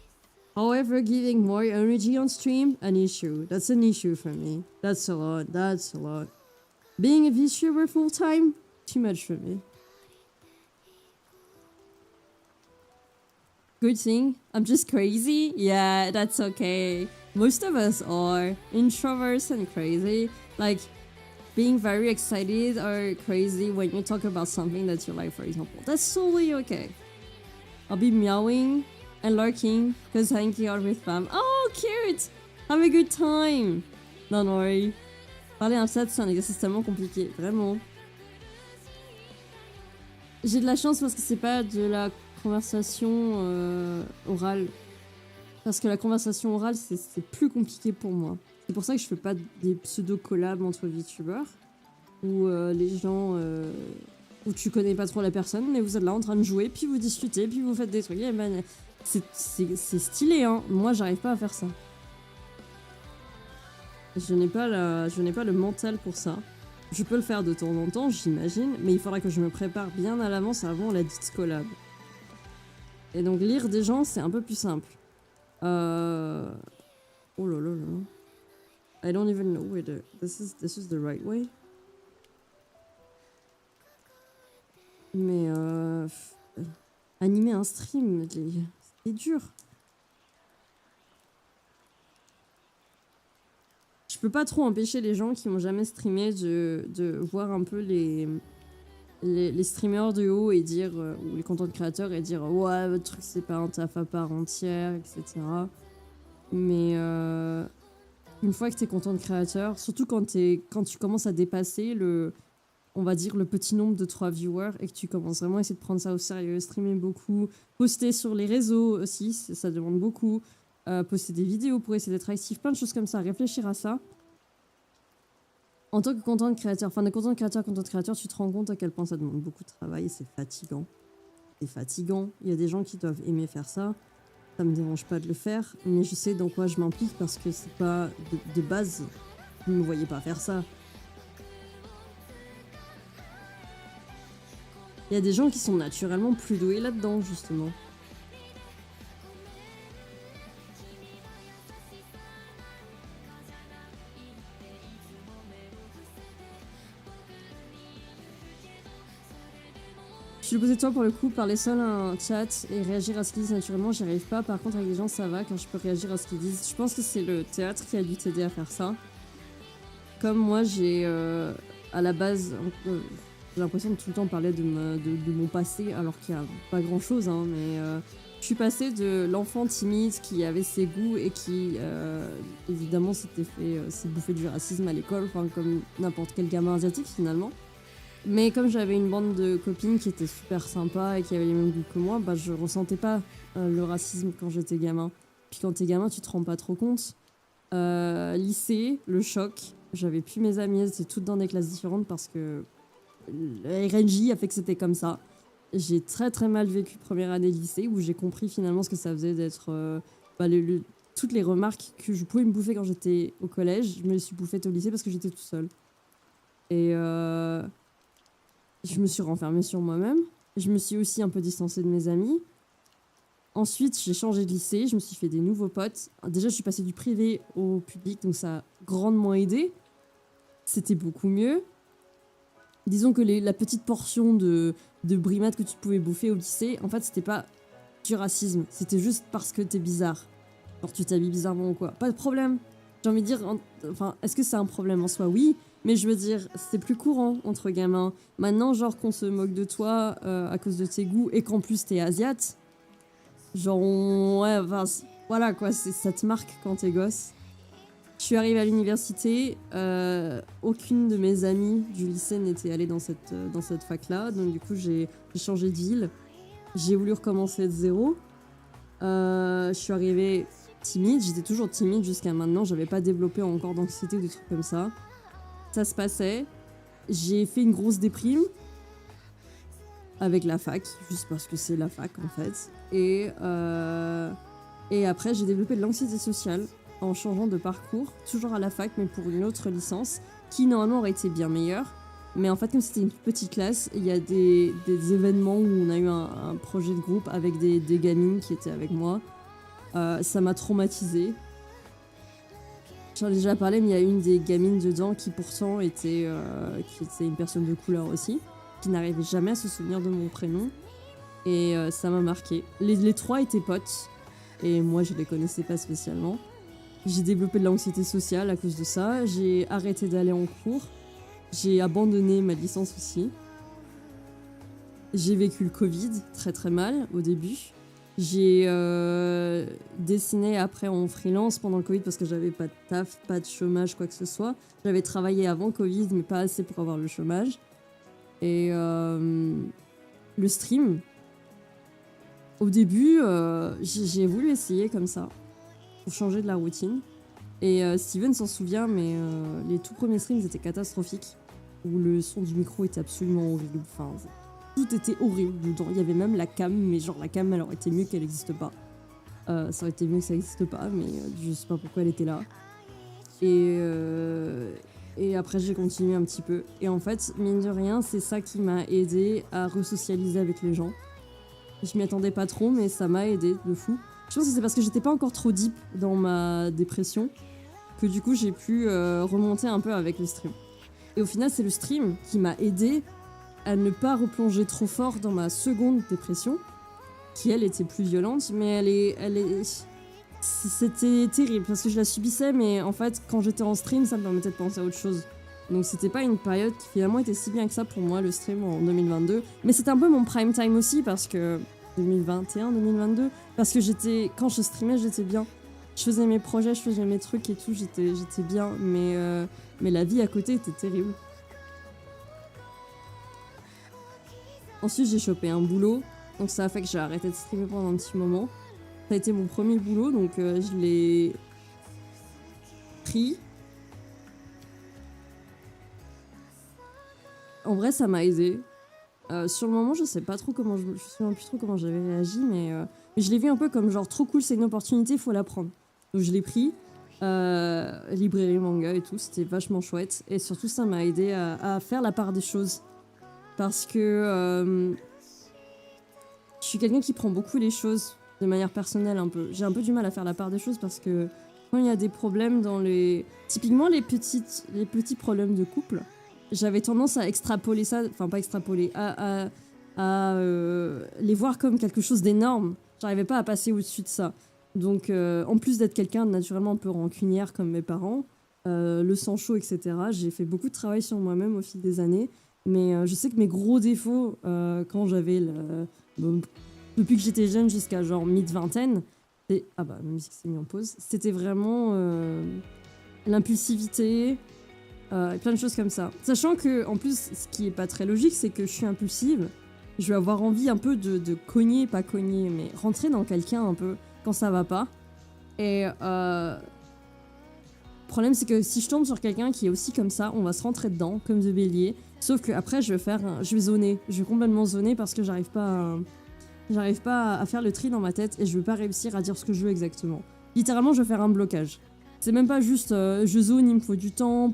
However, giving more energy on stream, an issue. That's an issue for me. That's a lot. That's a lot. Being a VTuber full time, too much for me. Good thing, I'm just crazy. Yeah, that's okay. Most of us are introverts and crazy. Like, being very excited or crazy when you talk about something that you like, for example. That's totally okay. I'll be meowing and lurking because hanging out with fam. Oh, cute! Have a good time! Don't worry. Parler un chat, c'est un exercice tellement compliqué. Vraiment. J'ai de la chance parce que c'est pas de la conversation orale. Parce que la conversation orale, c'est plus compliqué pour moi. C'est pour ça que je fais pas des pseudo-collabs entre VTubers où les gens où tu connais pas trop la personne, mais vous êtes là en train de jouer, puis vous discutez, puis vous faites des trucs. Et ben, c'est stylé, hein. Moi, j'arrive pas à faire ça. Je n'ai pas le mental pour ça. Je peux le faire de temps en temps, j'imagine, mais il faudra que je me prépare bien à l'avance avant la dite collab. Et donc lire des gens, c'est un peu plus simple. Oh là là là. I don't even know whether this is the right way. Mais animer un stream, c'est dur. Je peux pas trop empêcher les gens qui n'ont jamais streamé de voir un peu les streamers de haut et dire, ou les content créateurs et dire ouais, votre truc c'est pas un taf à part entière, etc. Mais une fois que t'es content de créateur, surtout quand tu commences à dépasser on va dire le petit nombre de 3 viewers et que tu commences vraiment à essayer de prendre ça au sérieux, streamer beaucoup, poster sur les réseaux aussi, ça demande beaucoup, poster des vidéos pour essayer d'être actif, plein de choses comme ça, réfléchir à ça. En tant que content créateur, enfin de content créateur, tu te rends compte à quel point ça demande beaucoup de travail et c'est fatigant. C'est fatigant, il y a des gens qui doivent aimer faire ça. Ça me dérange pas de le faire, mais je sais dans quoi je m'implique parce que c'est pas de base, vous ne me voyez pas faire ça. Il y a des gens qui sont naturellement plus doués là-dedans, justement. Je suis posé toi pour le coup, parler seul à un chat et réagir à ce qu'ils disent naturellement, j'y arrive pas. Par contre, avec les gens, ça va quand je peux réagir à ce qu'ils disent. Je pense que c'est le théâtre qui a dû t'aider à faire ça. Comme moi, j'ai à la base, j'ai l'impression de tout le temps parler de mon passé, alors qu'il n'y a pas grand chose, hein, mais je suis passée de l'enfant timide qui avait ses goûts et qui, évidemment, s'est bouffé du racisme à l'école, enfin, comme n'importe quel gamin asiatique finalement. Mais comme j'avais une bande de copines qui étaient super sympas et qui avaient les mêmes goûts que moi, bah je ressentais pas le racisme quand j'étais gamin. Puis quand t'es gamin, tu te rends pas trop compte. Lycée, le choc. J'avais plus mes amies, elles étaient toutes dans des classes différentes parce que la RNJ a fait que c'était comme ça. J'ai très très mal vécu première année de lycée où j'ai compris finalement ce que ça faisait d'être... toutes les remarques que je pouvais me bouffer quand j'étais au collège, je me les suis bouffées au lycée parce que j'étais tout seul. Et... je me suis renfermée sur moi-même. Je me suis aussi un peu distancée de mes amis. Ensuite, j'ai changé de lycée. Je me suis fait des nouveaux potes. Déjà, je suis passée du privé au public, donc ça a grandement aidé. C'était beaucoup mieux. disons que la petite portion de brimade que tu pouvais bouffer au lycée, en fait, c'était pas du racisme, c'était juste parce que t'es bizarre. Genre, tu t'habilles bizarrement ou quoi. Pas de problème. J'ai envie de dire, enfin, est-ce que c'est un problème en soi? Oui, mais je veux dire, c'est plus courant entre gamins. Maintenant, genre, qu'on se moque de toi à cause de tes goûts et qu'en plus t'es asiate, genre, ouais, enfin, voilà quoi, ça te marque quand t'es gosse. Je suis arrivée à l'université, aucune de mes amies du lycée n'était allée dans cette fac-là, donc du coup j'ai changé de ville, j'ai voulu recommencer de zéro. Je suis arrivée timide, j'étais toujours timide jusqu'à maintenant, j'avais pas développé encore d'anxiété ou des trucs comme ça. Ça se passait, j'ai fait une grosse déprime avec la fac, juste parce que c'est la fac en fait, et après j'ai développé de l'anxiété sociale en changeant de parcours, toujours à la fac, mais pour une autre licence, qui normalement aurait été bien meilleure. Mais en fait, comme c'était une petite classe, il y a des événements où on a eu un projet de groupe avec des gamines qui étaient avec moi. Ça m'a traumatisée. J'en ai déjà parlé, mais il y a une des gamines dedans qui pourtant était une personne de couleur aussi, qui n'arrivait jamais à se souvenir de mon prénom. Et ça m'a marqué. Les trois étaient potes, et moi je les connaissais pas spécialement. J'ai développé de l'anxiété sociale à cause de ça. J'ai arrêté d'aller en cours. J'ai abandonné ma licence aussi. J'ai vécu le Covid très très mal au début. J'ai dessiné après en freelance pendant le Covid parce que j'avais pas de taf, pas de chômage, quoi que ce soit. J'avais travaillé avant Covid mais pas assez pour avoir le chômage. Et le stream, au début, j'ai voulu essayer comme ça, pour changer de la routine. Et Steven s'en souvient, mais les tout premiers streams étaient catastrophiques, où le son du micro était absolument horrible. Enfin, tout était horrible dedans. Il y avait même la cam, mais genre la cam, elle aurait été mieux qu'elle n'existe pas. Ça aurait été mieux que ça n'existe pas, mais je sais pas pourquoi elle était là. Et après, j'ai continué un petit peu. Et en fait, mine de rien, c'est ça qui m'a aidé à resocialiser avec les gens. Je m'y attendais pas trop, mais ça m'a aidé de fou. Je pense que c'est parce que j'étais pas encore trop deep dans ma dépression que du coup j'ai pu remonter un peu avec le stream. Et au final, c'est le stream qui m'a aidé à ne pas replonger trop fort dans ma seconde dépression, qui elle était plus violente, mais c'était terrible parce que je la subissais, mais en fait, quand j'étais en stream, ça me permettait de penser à autre chose. Donc c'était pas une période qui finalement était si bien que ça pour moi, le stream en 2022. Mais c'était un peu mon prime time aussi parce que 2021, 2022, parce que quand je streamais, j'étais bien. Je faisais mes projets, je faisais mes trucs et tout, j'étais bien, mais la vie à côté était terrible. Ensuite, j'ai chopé un boulot, donc ça a fait que j'ai arrêté de streamer pendant un petit moment. Ça a été mon premier boulot, donc je l'ai pris. En vrai, ça m'a aidé. Sur le moment, je sais pas trop comment je me souviens plus trop comment j'avais réagi, mais je l'ai vu un peu comme genre trop cool, c'est une opportunité, faut la prendre. Donc je l'ai pris, librairie manga et tout, c'était vachement chouette. Et surtout, ça m'a aidé à faire la part des choses. Parce que je suis quelqu'un qui prend beaucoup les choses de manière personnelle un peu. J'ai un peu du mal à faire la part des choses parce que quand il y a des problèmes dans typiquement les petits problèmes de couple, j'avais tendance à extrapoler ça, enfin pas extrapoler, à les voir comme quelque chose d'énorme. J'arrivais pas à passer au-dessus de ça. Donc en plus d'être quelqu'un de naturellement un peu rancunière comme mes parents, le sang chaud, etc., j'ai fait beaucoup de travail sur moi-même au fil des années. Mais je sais que mes gros défauts, quand j'avais depuis que j'étais jeune jusqu'à genre mid-vingtaine, ah bah ma musique s'est mise en pause, c'était vraiment l'impulsivité, plein de choses comme ça. Sachant que, en plus, ce qui est pas très logique, c'est que je suis impulsive. Je vais avoir envie un peu de cogner, pas cogner, mais rentrer dans quelqu'un un peu quand ça va pas. Et le problème, c'est que si je tombe sur quelqu'un qui est aussi comme ça, on va se rentrer dedans, comme de bélier. Sauf que après, je vais zoner. Je vais complètement zoner parce que j'arrive pas à faire le tri dans ma tête et je vais pas réussir à dire ce que je veux exactement. Littéralement, je vais faire un blocage. C'est même pas juste je zone, il me faut du temps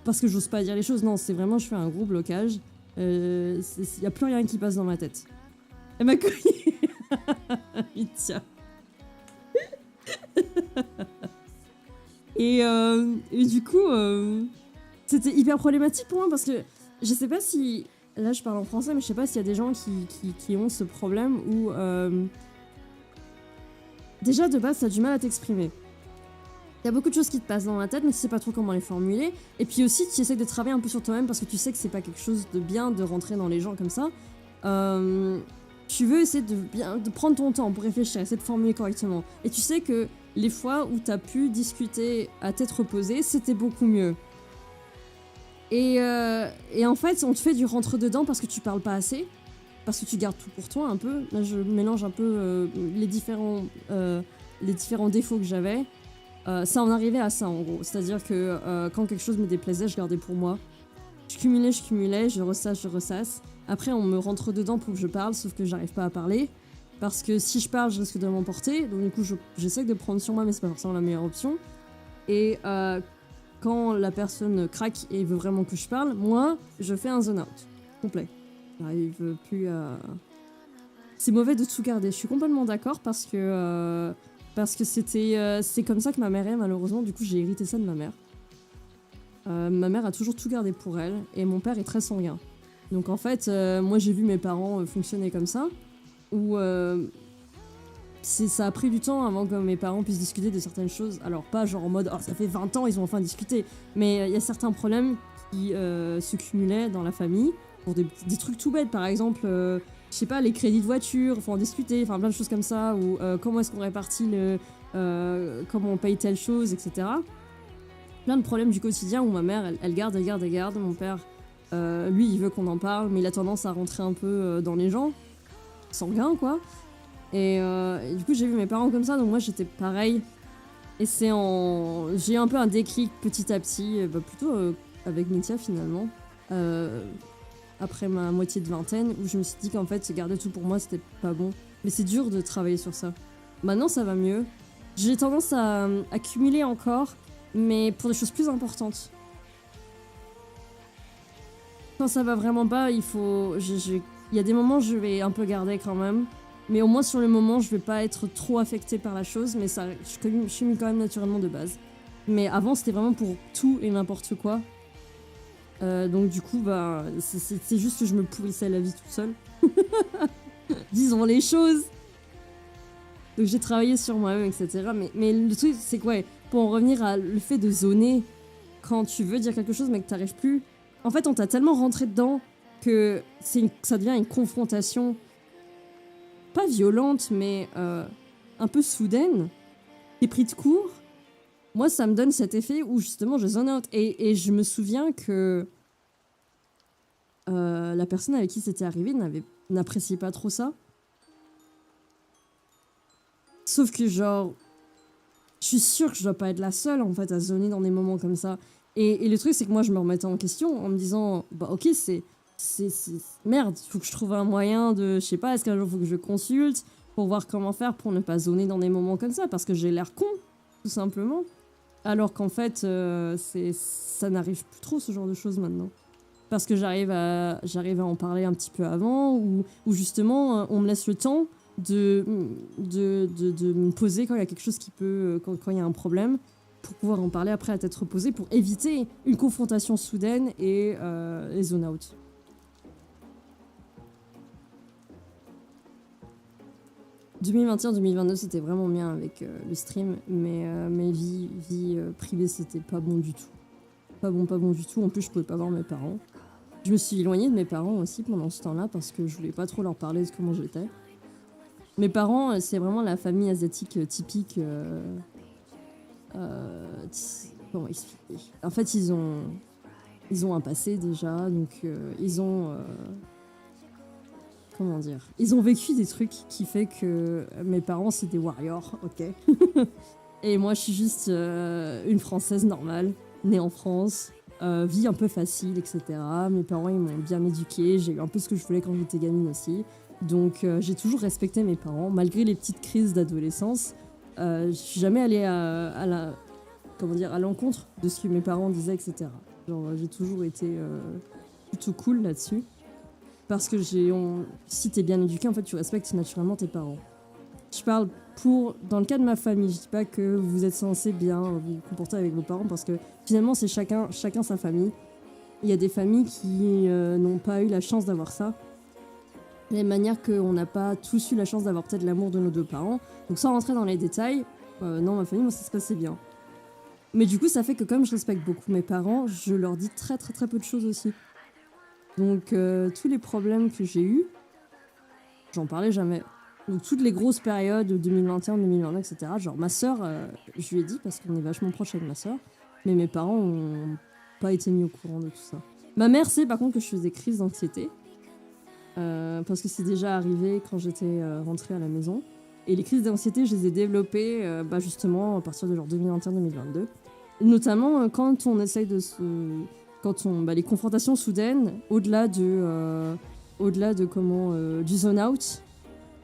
parce que j'ose pas dire les choses. Non, c'est vraiment je fais un gros blocage. Y a plus rien qui passe dans ma tête. Elle m'a cogné. Tiens. et du coup, c'était hyper problématique pour moi parce que je sais pas si... Là, je parle en français, mais je sais pas s'il y a des gens qui ont ce problème où... Déjà, de base, t'as du mal à t'exprimer. Il y a beaucoup de choses qui te passent dans la tête, mais tu sais pas trop comment les formuler. Et puis aussi, tu essaies de travailler un peu sur toi-même parce que tu sais que c'est pas quelque chose de bien de rentrer dans les gens comme ça. Tu veux essayer de prendre ton temps pour réfléchir, essayer de formuler correctement. Et tu sais que les fois où t'as pu discuter à tête reposée, c'était beaucoup mieux. Et en fait, on te fait du rentre-dedans parce que tu parles pas assez, parce que tu gardes tout pour toi un peu. Là, je mélange un peu les différents défauts que j'avais. Ça en arrivait à ça en gros, c'est-à-dire que quand quelque chose me déplaisait, je gardais pour moi. Je cumulais, je ressasse. Après, on me rentre dedans pour que je parle, sauf que j'arrive pas à parler. Parce que si je parle, je risque de m'emporter. Donc du coup, j'essaie de prendre sur moi, mais c'est pas forcément la meilleure option. Et quand la personne craque et veut vraiment que je parle, moi, je fais un zone out complet. J'arrive plus à... C'est mauvais de tout garder. Je suis complètement d'accord parce que c'est comme ça que ma mère est, malheureusement. Du coup, j'ai hérité ça de ma mère. Ma mère a toujours tout gardé pour elle, et mon père est très sanguin. Donc en fait, moi j'ai vu mes parents fonctionner comme ça, où ça a pris du temps avant que mes parents puissent discuter de certaines choses. Alors pas genre en mode « Oh, ça fait 20 ans, ils ont enfin discuté », mais il y a certains problèmes qui se cumulaient dans la famille, pour des trucs tout bêtes, par exemple... je sais pas, les crédits de voiture, faut en discuter, enfin plein de choses comme ça, ou comment est-ce qu'on répartit comment on paye telle chose, etc. Plein de problèmes du quotidien où ma mère, elle garde. Mon père, lui, il veut qu'on en parle, mais il a tendance à rentrer un peu dans les gens, sanguin, quoi. Et du coup, j'ai vu mes parents comme ça, donc moi, j'étais pareil. Et j'ai eu un peu un déclic petit à petit, plutôt avec Nithya, finalement. Après ma moitié de vingtaine, où je me suis dit qu'en fait, garder tout pour moi, c'était pas bon. Mais c'est dur de travailler sur ça. Maintenant, ça va mieux. J'ai tendance à cumuler encore, mais pour des choses plus importantes. Quand ça va vraiment pas, il y a des moments où je vais un peu garder quand même. Mais au moins, sur le moment, je vais pas être trop affectée par la chose, mais ça, je suis quand même naturellement de base. Mais avant, c'était vraiment pour tout et n'importe quoi. Donc du coup, c'est juste que je me pourrissais la vie toute seule. Disons les choses. Donc j'ai travaillé sur moi-même, etc. Mais le truc, c'est quoi, pour en revenir à le fait de zoner, quand tu veux dire quelque chose mais que t'arrives plus, en fait, on t'a tellement rentré dedans que ça devient une confrontation, pas violente, mais un peu soudaine. T'es pris de court. Moi, ça me donne cet effet où justement je zone out. Et je me souviens que la personne avec qui c'était arrivé n'appréciait pas trop ça. Sauf que genre, je suis sûre que je dois pas être la seule en fait à zoner dans des moments comme ça. Et le truc c'est que moi je me remettais en question en me disant, bah ok c'est merde, il faut que je trouve un moyen de, je sais pas, est-ce qu'un jour il faut que je consulte pour voir comment faire pour ne pas zoner dans des moments comme ça, parce que j'ai l'air con, tout simplement. Alors qu'en fait, ça n'arrive plus trop ce genre de choses maintenant. Parce que j'arrive à en parler un petit peu avant, ou justement, on me laisse le temps de me poser quand il y a quelque chose qui peut... Quand il y a un problème, pour pouvoir en parler après à tête reposée, pour éviter une confrontation soudaine et les zone out. « 2021-2022, c'était vraiment bien avec le stream, mais vie privée, c'était pas bon du tout. Pas bon du tout. En plus, je pouvais pas voir mes parents. Je me suis éloignée de mes parents aussi pendant ce temps-là parce que je voulais pas trop leur parler de comment j'étais. Mes parents, c'est vraiment la famille asiatique typique. Comment expliquer ? En fait, ils ont un passé déjà, donc ils ont... comment dire ? Ils ont vécu des trucs qui fait que mes parents, c'est des warriors, ok. Et moi, je suis juste une Française normale, née en France, vie un peu facile, etc. Mes parents, ils m'ont bien éduquée, j'ai eu un peu ce que je voulais quand j'étais gamine aussi. Donc, j'ai toujours respecté mes parents, malgré les petites crises d'adolescence. Je suis jamais allée à l'encontre de ce que mes parents disaient, etc. Genre, j'ai toujours été plutôt cool là-dessus. Parce que si t'es bien éduqué, en fait, tu respectes naturellement tes parents. Je parle dans le cas de ma famille, je dis pas que vous êtes censé bien vous comporter avec vos parents, parce que finalement, c'est chacun sa famille. Il y a des familles qui n'ont pas eu la chance d'avoir ça. De la même manière qu'on n'a pas tous eu la chance d'avoir peut-être l'amour de nos deux parents. Donc sans rentrer dans les détails, non, ma famille, moi, ça se passait bien. Mais du coup, ça fait que comme je respecte beaucoup mes parents, je leur dis très très très peu de choses aussi. Donc tous les problèmes que j'ai eus, j'en parlais jamais. Donc toutes les grosses périodes, 2021, 2022, etc. Genre ma sœur, je lui ai dit parce qu'on est vachement proche avec ma sœur, mais mes parents ont pas été mis au courant de tout ça. Ma mère sait par contre que je faisais crise d'anxiété. Parce que c'est déjà arrivé quand j'étais rentrée à la maison. Et les crises d'anxiété, je les ai développées justement à partir de genre 2021-2022. Notamment quand on essaye de se... Quand on... les confrontations soudaines, au-delà de du zone out.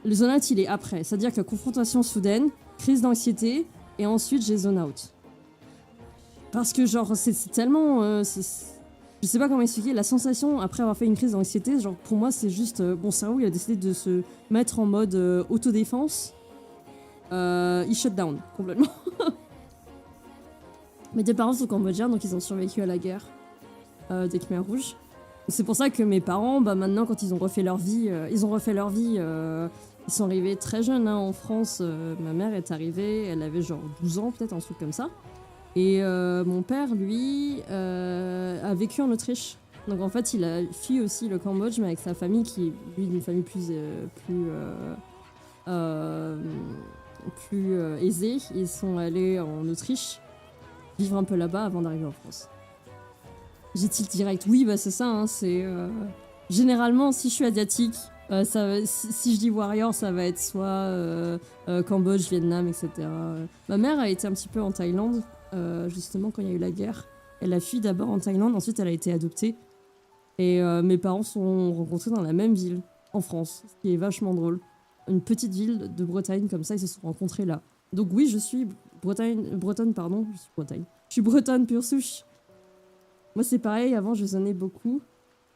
Le zone out, il est après. C'est-à-dire que la confrontation soudaine, crise d'anxiété, et ensuite j'ai zone out. Parce que genre, c'est tellement... je sais pas comment expliquer, la sensation après avoir fait une crise d'anxiété, genre pour moi c'est juste mon cerveau il a décidé de se mettre en mode autodéfense. Il shut down complètement. Mes deux parents sont cambodgiens donc ils ont survécu à la guerre des Khmers rouges. C'est pour ça que mes parents, maintenant quand ils ont refait leur vie, ils sont arrivés très jeunes en France. Ma mère est arrivée, elle avait genre 12 ans peut-être, un truc comme ça. Et mon père, lui, a vécu en Autriche. Donc en fait, il a fui aussi le Cambodge, mais avec sa famille, qui est lui d'une famille plus aisée. Ils sont allés en Autriche, vivre un peu là-bas avant d'arriver en France. J'ai-t-il direct? Oui, c'est ça. C'est généralement, si je suis asiatique, si je dis warrior, ça va être soit Cambodge, Vietnam, etc. Ma mère a été un petit peu en Thaïlande. Justement quand il y a eu la guerre. Elle a fui d'abord en Thaïlande, ensuite elle a été adoptée. Et mes parents se sont rencontrés dans la même ville, en France, ce qui est vachement drôle. Une petite ville de Bretagne, comme ça, ils se sont rencontrés là. Donc oui, je suis bretonne, pardon. Je suis bretonne pure souche. Moi c'est pareil, avant je zonais beaucoup,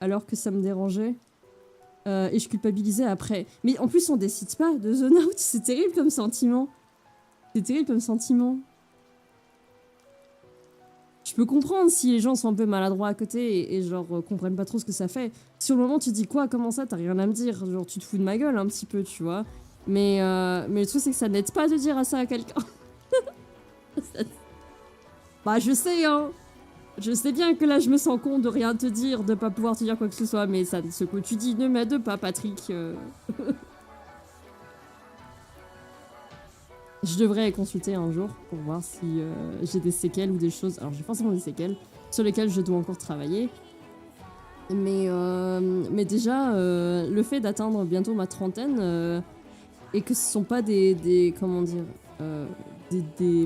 alors que ça me dérangeait. Et je culpabilisais après. Mais en plus on décide pas de zone out, c'est terrible comme sentiment. Je peux comprendre si les gens sont un peu maladroits à côté et genre comprennent pas trop ce que ça fait. Sur le moment, tu te dis quoi? Comment ça? T'as rien à me dire? Genre, tu te fous de ma gueule un petit peu, tu vois. Mais le truc, c'est que ça n'aide pas de dire ça à quelqu'un. Je sais, hein. Je sais bien que là, je me sens con de rien te dire, de pas pouvoir te dire quoi que ce soit, mais ça, ce que tu dis ne m'aide pas, Patrick. Je devrais consulter un jour pour voir si j'ai des séquelles ou des choses. Alors j'ai forcément des séquelles sur lesquelles je dois encore travailler. Mais déjà, le fait d'atteindre bientôt ma trentaine et que ce sont pas des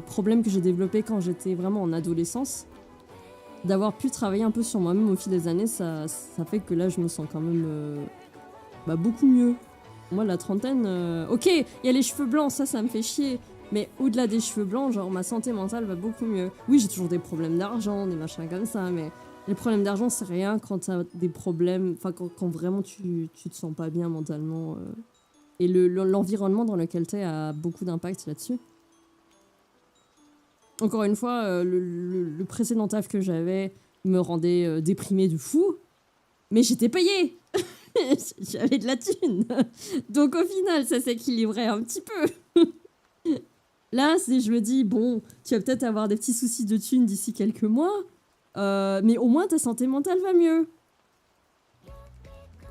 problèmes que j'ai développés quand j'étais vraiment en adolescence, d'avoir pu travailler un peu sur moi-même au fil des années, ça fait que là je me sens quand même beaucoup mieux. Moi, la trentaine, ok, il y a les cheveux blancs, ça me fait chier. Mais au-delà des cheveux blancs, genre, ma santé mentale va beaucoup mieux. Oui, j'ai toujours des problèmes d'argent, des machins comme ça, mais les problèmes d'argent, c'est rien quand t'as des problèmes... Enfin, quand vraiment tu te sens pas bien mentalement. Et l'environnement dans lequel t'es a beaucoup d'impact là-dessus. Encore une fois, le précédent taf que j'avais me rendait déprimée de fou, mais j'étais payée. J'avais de la thune. Donc au final, ça s'équilibrait un petit peu. Là, je me dis, bon, tu vas peut-être avoir des petits soucis de thune d'ici quelques mois, mais au moins ta santé mentale va mieux.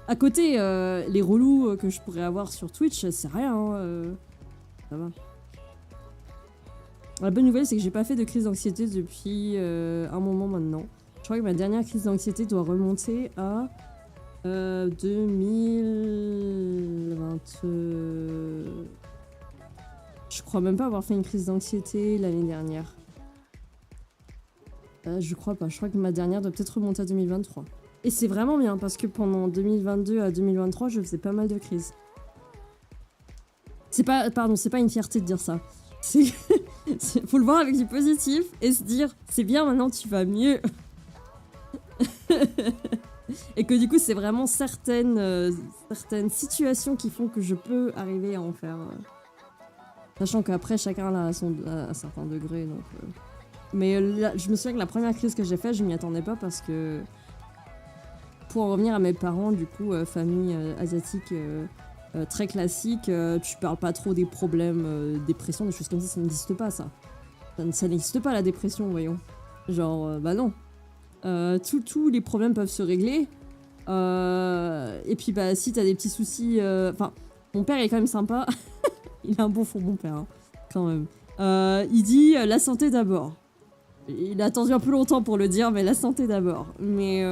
À côté, les relous que je pourrais avoir sur Twitch, c'est rien. Ça va. La bonne nouvelle, c'est que j'ai pas fait de crise d'anxiété depuis un moment maintenant. Je crois que ma dernière crise d'anxiété doit remonter à 2020. Je crois même pas avoir fait une crise d'anxiété l'année dernière. Je crois pas. Je crois que ma dernière doit peut-être remonter à 2023. Et c'est vraiment bien parce que pendant 2022 à 2023, je faisais pas mal de crises. C'est pas une fierté de dire ça. Faut le voir avec du positif et se dire c'est bien, maintenant tu vas mieux. Et que du coup c'est vraiment certaines situations qui font que je peux arriver à en faire. Sachant qu'après chacun a à un certain degré. Donc, Mais là, je me souviens que la première crise que j'ai faite, je m'y attendais pas parce que pour en revenir à mes parents, du coup, famille asiatique très classique, tu parles pas trop des problèmes, dépression, des choses comme ça n'existe pas, ça. Ça n'existe pas, la dépression, voyons. Genre, bah non. Tous les problèmes peuvent se régler. Et puis, bah, si t'as des petits soucis... Enfin, mon père est quand même sympa. Il a un bon fond, mon père, hein, quand même. Il dit la santé d'abord. Il a attendu un peu longtemps pour le dire, mais la santé d'abord. Mais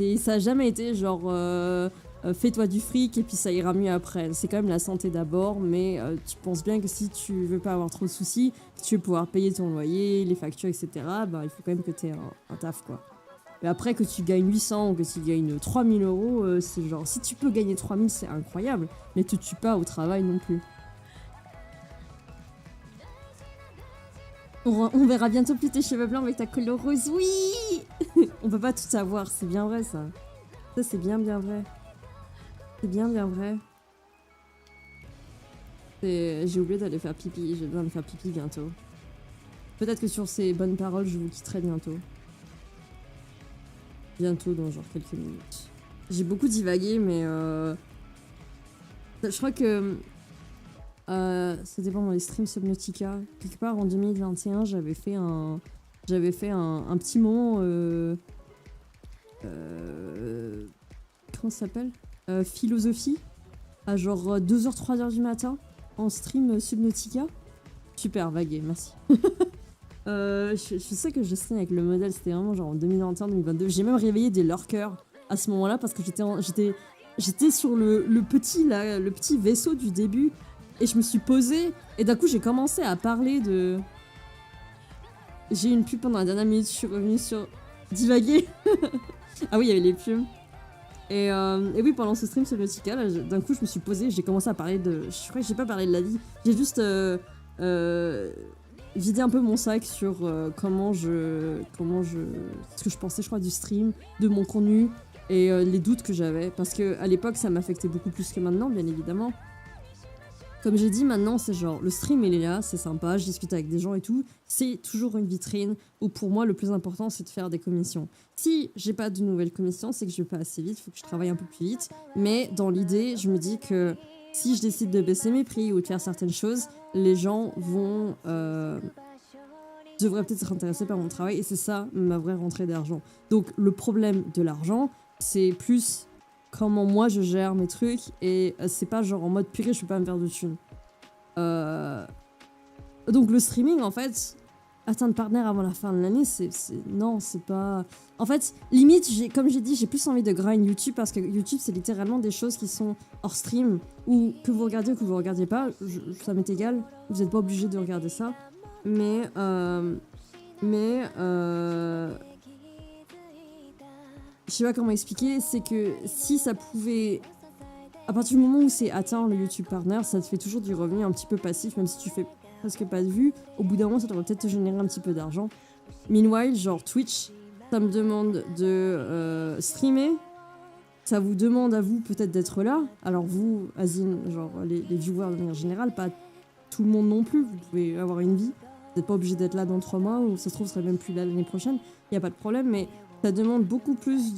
et ça a jamais été genre fais-toi du fric et puis ça ira mieux après. C'est quand même la santé d'abord, mais tu penses bien que si tu veux pas avoir trop de soucis, si tu veux pouvoir payer ton loyer, les factures, etc., bah, il faut quand même que tu aies un taf, quoi. Mais après, que tu gagnes 800 ou que tu gagnes 3000 euros, c'est genre, si tu peux gagner 3000, c'est incroyable, mais te tue pas au travail non plus. On verra bientôt plus tes cheveux blancs avec ta couleur rose, oui. On peut pas tout savoir, c'est bien vrai ça. Ça c'est bien vrai. C'est bien vrai. J'ai oublié d'aller faire pipi, j'ai besoin de faire pipi bientôt. Peut-être que sur ces bonnes paroles, je vous quitterai bientôt. Bientôt, dans genre quelques minutes. J'ai beaucoup divagué, mais je crois que ça dépend dans les streams Subnautica. Quelque part en 2021, j'avais fait un petit moment. Comment ça s'appelle, philosophie, à genre 2h, 3h du matin, en stream Subnautica. Super, vagué, merci. Je sais que je stream avec le modèle, c'était vraiment genre en 2021, 2022. J'ai même réveillé des lurkers à ce moment-là parce que j'étais sur le petit vaisseau du début et je me suis posée et d'un coup j'ai commencé à parler de... J'ai eu une pub pendant la dernière minute, je suis revenue sur divaguer. Ah oui, il y avait les pubs. Et oui, pendant ce stream Subnautica, d'un coup je me suis posée, j'ai commencé à parler de... Je crois que j'ai pas parlé de la vie, j'ai juste vidé un peu mon sac sur ce que je pensais, je crois, du stream, de mon contenu et les doutes que j'avais. Parce que à l'époque, ça m'affectait beaucoup plus que maintenant, bien évidemment. Comme j'ai dit, maintenant, c'est genre, le stream, il est là, c'est sympa, je discute avec des gens et tout. C'est toujours une vitrine où, pour moi, le plus important, c'est de faire des commissions. Si j'ai pas de nouvelles commissions, c'est que je vais pas assez vite, il faut que je travaille un peu plus vite. Mais dans l'idée, je me dis que si je décide de baisser mes prix ou de faire certaines choses, les gens devraient peut-être être intéressés par mon travail et c'est ça ma vraie rentrée d'argent. Donc, le problème de l'argent, c'est plus... comment moi je gère mes trucs et c'est pas genre en mode purée je peux pas me faire de thunes. Donc le streaming en fait, atteindre partenaire avant la fin de l'année, non, c'est pas... En fait, limite, comme j'ai dit, j'ai plus envie de grind YouTube parce que YouTube c'est littéralement des choses qui sont hors stream ou que vous regardez ou que vous regardiez pas, ça m'est égal, vous êtes pas obligé de regarder ça. Mais je sais pas comment expliquer, c'est que si ça pouvait... À partir du moment où c'est atteint le YouTube Partner, ça te fait toujours du revenu un petit peu passif, même si tu fais presque pas de vues. Au bout d'un moment, ça devrait peut-être te générer un petit peu d'argent. Meanwhile, genre Twitch, ça me demande de streamer. Ça vous demande à vous peut-être d'être là. Alors vous, Azine, genre les viewers de manière générale, pas tout le monde non plus. Vous pouvez avoir une vie. Vous n'êtes pas obligé d'être là dans 3 mois, ou ça se trouve, vous serez même plus là l'année prochaine. Il n'y a pas de problème, mais... ça demande beaucoup plus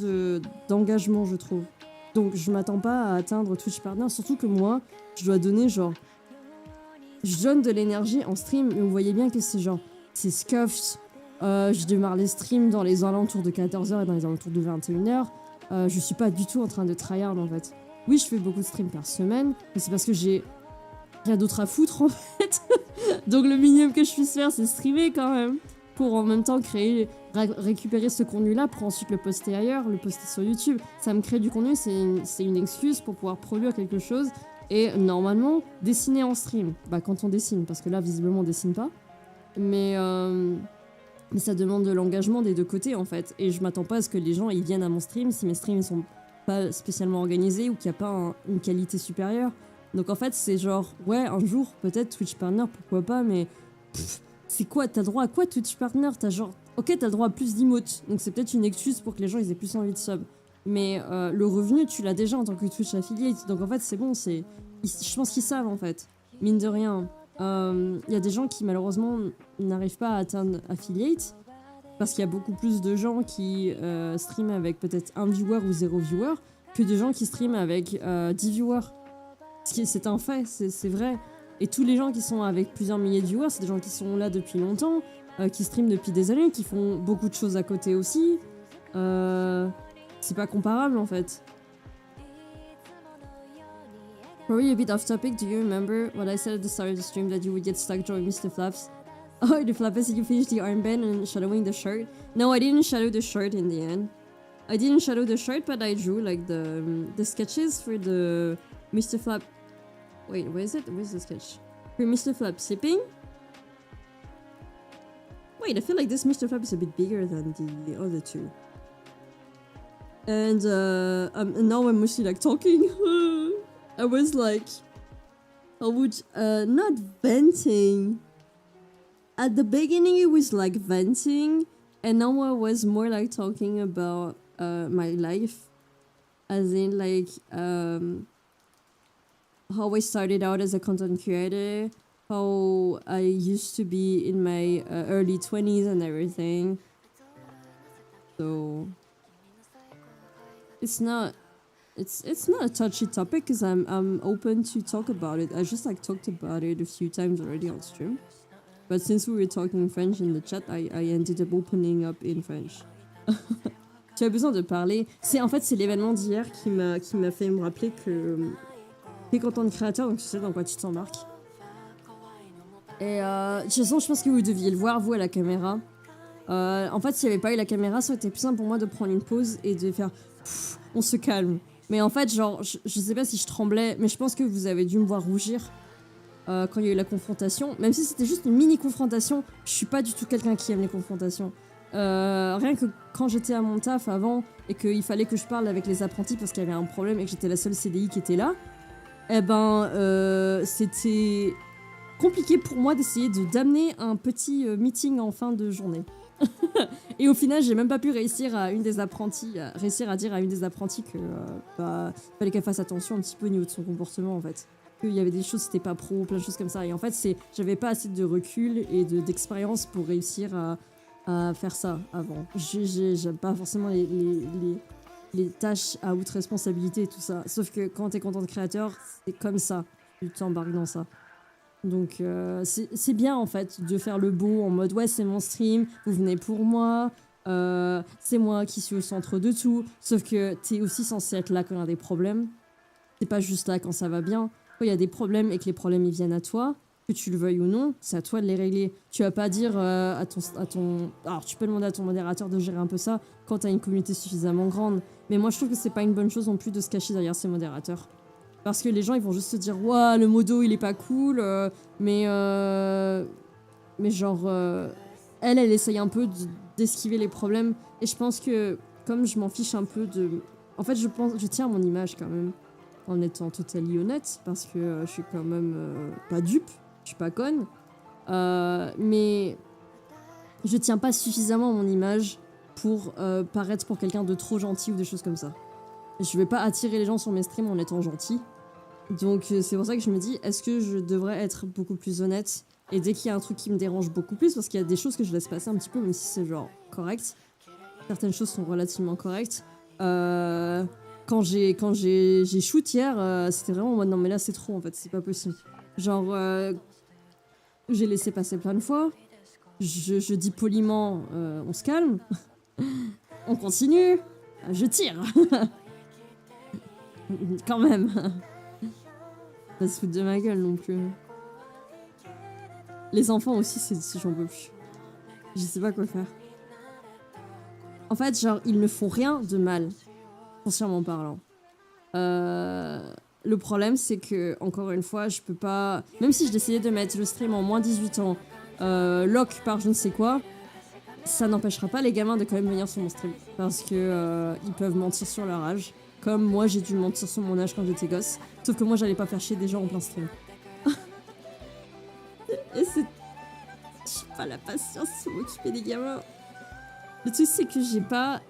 d'engagement, je trouve. Donc, je m'attends pas à atteindre Twitch Partner, surtout que moi, je dois donner genre... Je donne de l'énergie en stream, mais vous voyez bien que c'est genre... C'est scuffed. Je démarre les streams dans les alentours de 14h et dans les alentours de 21h. Je suis pas du tout en train de tryhard, en fait. Oui, je fais beaucoup de streams par semaine, mais c'est parce que j'ai rien d'autre à foutre, en fait. Donc, le minimum que je puisse faire, c'est streamer, quand même. Pour en même temps récupérer ce contenu-là pour ensuite le poster ailleurs, le poster sur YouTube. Ça me crée du contenu, c'est une excuse pour pouvoir produire quelque chose et normalement dessiner en stream. Bah quand on dessine, parce que là visiblement on dessine pas. Mais ça demande de l'engagement des deux côtés en fait. Et je m'attends pas à ce que les gens ils viennent à mon stream si mes streams ils sont pas spécialement organisés ou qu'il n'y a pas une qualité supérieure. Donc en fait c'est genre, ouais un jour peut-être Twitch Partner, pourquoi pas, mais... c'est quoi, t'as droit à quoi Twitch Partner? T'as genre, ok t'as le droit à plus d'emotes, donc c'est peut-être une excuse pour que les gens ils aient plus envie de sub. Mais le revenu tu l'as déjà en tant que Twitch affiliate, donc en fait c'est bon, je pense qu'ils savent en fait, mine de rien. Y a des gens qui malheureusement n'arrivent pas à atteindre affiliate, Parce qu'il y a beaucoup plus de gens qui streament avec peut-être un viewer ou 0 viewer que de gens qui streament avec 10 viewers. C'est un fait, c'est vrai. Et tous les gens qui sont avec plusieurs milliers de viewers, c'est des gens qui sont là depuis longtemps, qui streament depuis des années, qui font beaucoup de choses à côté aussi. C'est pas comparable en fait. Probably a bit off topic, do you remember what I said at the start of the stream that you would get stuck drawing Mr. Flaps? Oh, the Flappers, did you finish the armband and shadowing the shirt? No, I didn't shadow the shirt in the end. I didn't shadow the shirt, but I drew like the sketches for the Mr. Flap. Wait, where is it? Where's the sketch? For Mr. Flap sipping? Wait, I feel like this Mr. Flap is a bit bigger than the other two. And now I'm mostly like talking. I was like, not venting. At the beginning it was like venting, and now I was more like talking about my life. As in like, how I started out as a content creator, how I used to be in my early 20s and everything. So it's not a touchy topic because I'm open to talk about it. I just like talked about it a few times already on stream. But since we were talking French in the chat, I ended up opening up in French. Tu as besoin de parler. En fait, c'est l'événement d'hier qui m'a fait me rappeler que t'es content créateur, donc tu sais dans quoi tu t'embarques. Et de toute façon, je pense que vous deviez le voir, vous, à la caméra. En fait, s'il n'y avait pas eu la caméra, ça aurait été plus simple pour moi de prendre une pause et de faire on se calme. Mais en fait, genre, je sais pas si je tremblais, mais je pense que vous avez dû me voir rougir quand il y a eu la confrontation. Même si c'était juste une mini confrontation, je suis pas du tout quelqu'un qui aime les confrontations. Rien que quand j'étais à mon taf avant et qu'il fallait que je parle avec les apprentis parce qu'il y avait un problème et que j'étais la seule CDI qui était là, eh ben, c'était compliqué pour moi d'essayer d'amener un petit meeting en fin de journée. Et au final, j'ai même pas pu réussir à dire à une des apprentis que fallait qu'elle fasse attention un petit peu au niveau de son comportement en fait. Qu'il y avait des choses, c'était pas pro, plein de choses comme ça. Et en fait, j'avais pas assez de recul et d'expérience pour réussir à faire ça avant. J'aime pas forcément les tâches à haute responsabilité et tout ça. Sauf que quand t'es content de créateur, c'est comme ça. Tu t'embarques dans ça. Donc c'est bien en fait de faire le beau en mode ouais c'est mon stream, vous venez pour moi, c'est moi qui suis au centre de tout. Sauf que t'es aussi censé être là quand il y a des problèmes. T'es pas juste là quand ça va bien. Quand il y a des problèmes et que les problèmes ils viennent à toi, que tu le veuilles ou non, c'est à toi de les régler. Tu vas pas dire à ton... Alors tu peux demander à ton modérateur de gérer un peu ça quand t'as une communauté suffisamment grande. Mais moi je trouve que c'est pas une bonne chose non plus de se cacher derrière ses modérateurs. Parce que les gens ils vont juste se dire ouah le modo il est pas cool, mais genre elle essaye un peu d'esquiver les problèmes. Et je pense que comme je m'en fiche un peu de... En fait je tiens à mon image quand même. En étant totalement honnête, parce que je suis quand même pas dupe, je suis pas conne, mais je tiens pas suffisamment à mon image pour paraître pour quelqu'un de trop gentil ou des choses comme ça. Je vais pas attirer les gens sur mes streams en étant gentil, donc c'est pour ça que je me dis, est-ce que je devrais être beaucoup plus honnête, et dès qu'il y a un truc qui me dérange beaucoup plus, parce qu'il y a des choses que je laisse passer un petit peu, même si c'est genre correct, certaines choses sont relativement correctes, Quand j'ai shoot hier, c'était vraiment en mode non mais là c'est trop en fait, c'est pas possible. Genre, j'ai laissé passer plein de fois, je dis poliment on se calme, on continue, je tire. Quand même. Pas se foutre de ma gueule non plus. Les enfants aussi, c'est j'en peux plus. Je sais pas quoi faire. En fait, genre, ils ne font rien de mal. Foncièrement parlant. Le problème, c'est que, encore une fois, je peux pas... Même si je décidais de mettre le stream en moins 18 ans, lock par je ne sais quoi, ça n'empêchera pas les gamins de quand même venir sur mon stream. Parce que ils peuvent mentir sur leur âge. Comme moi, j'ai dû mentir sur mon âge quand j'étais gosse. Sauf que moi, j'allais pas faire chier des gens en plein stream. Et c'est... J'ai pas la patience pour m'occuper des gamins. Le truc, c'est que j'ai pas...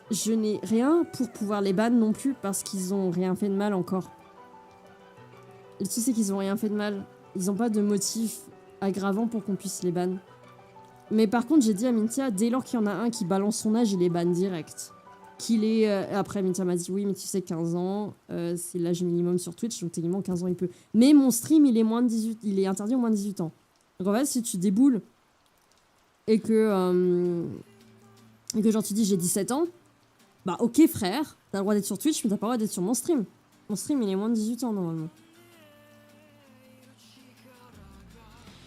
Je n'ai rien pour pouvoir les ban non plus parce qu'ils ont rien fait de mal encore. Le truc c'est qu'ils ont rien fait de mal. Ils ont pas de motif aggravant pour qu'on puisse les ban. Mais par contre, j'ai dit à Mintia, dès lors qu'il y en a un qui balance son âge, il est ban direct. Qu'il est... Après, Mintia m'a dit, oui, mais tu sais, 15 ans, c'est l'âge minimum sur Twitch, donc techniquement, 15 ans, il peut. Mais mon stream, il est, moins de 18... il est interdit aux moins de 18 ans. Donc en fait, si tu déboules et que genre tu dis j'ai 17 ans, bah ok frère, t'as le droit d'être sur Twitch, mais t'as pas le droit d'être sur mon stream. Mon stream, il est moins de 18 ans, normalement.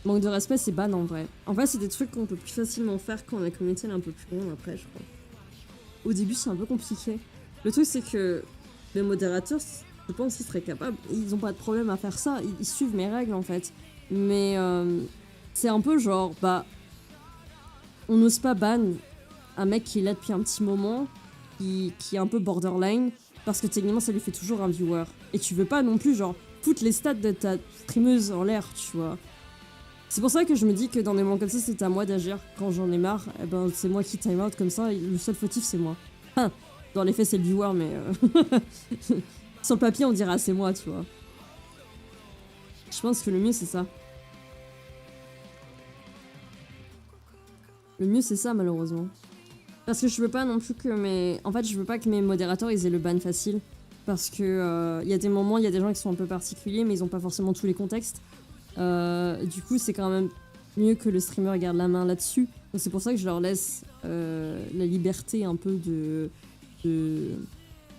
Manque de respect, c'est ban en vrai. En fait, c'est des trucs qu'on peut plus facilement faire quand la communauté est un peu plus grande après, je crois. Au début, c'est un peu compliqué. Le truc, c'est que les modérateurs, je pense qu'ils seraient capables. Ils ont pas de problème à faire ça. Ils suivent mes règles, en fait. Mais c'est un peu genre, bah... On n'ose pas ban un mec qui est là depuis un petit moment, qui est un peu borderline, parce que techniquement, ça lui fait toujours un viewer. Et tu veux pas non plus, genre, foutre les stats de ta streameuse en l'air, tu vois. C'est pour ça que je me dis que dans des moments comme ça, c'est à moi d'agir. Quand j'en ai marre, eh ben, c'est moi qui time out comme ça, et le seul fautif, c'est moi. Enfin, dans les faits, c'est le viewer, mais... sur le papier, on dira c'est moi, tu vois. Je pense que le mieux, c'est ça. Le mieux, c'est ça, malheureusement. Parce que je veux pas non plus que mes... En fait, je veux pas que mes modérateurs, ils aient le ban facile. Parce que y a des moments, il y a des gens qui sont un peu particuliers, mais ils ont pas forcément tous les contextes. Du coup, c'est quand même mieux que le streamer garde la main là-dessus. Donc c'est pour ça que je leur laisse la liberté un peu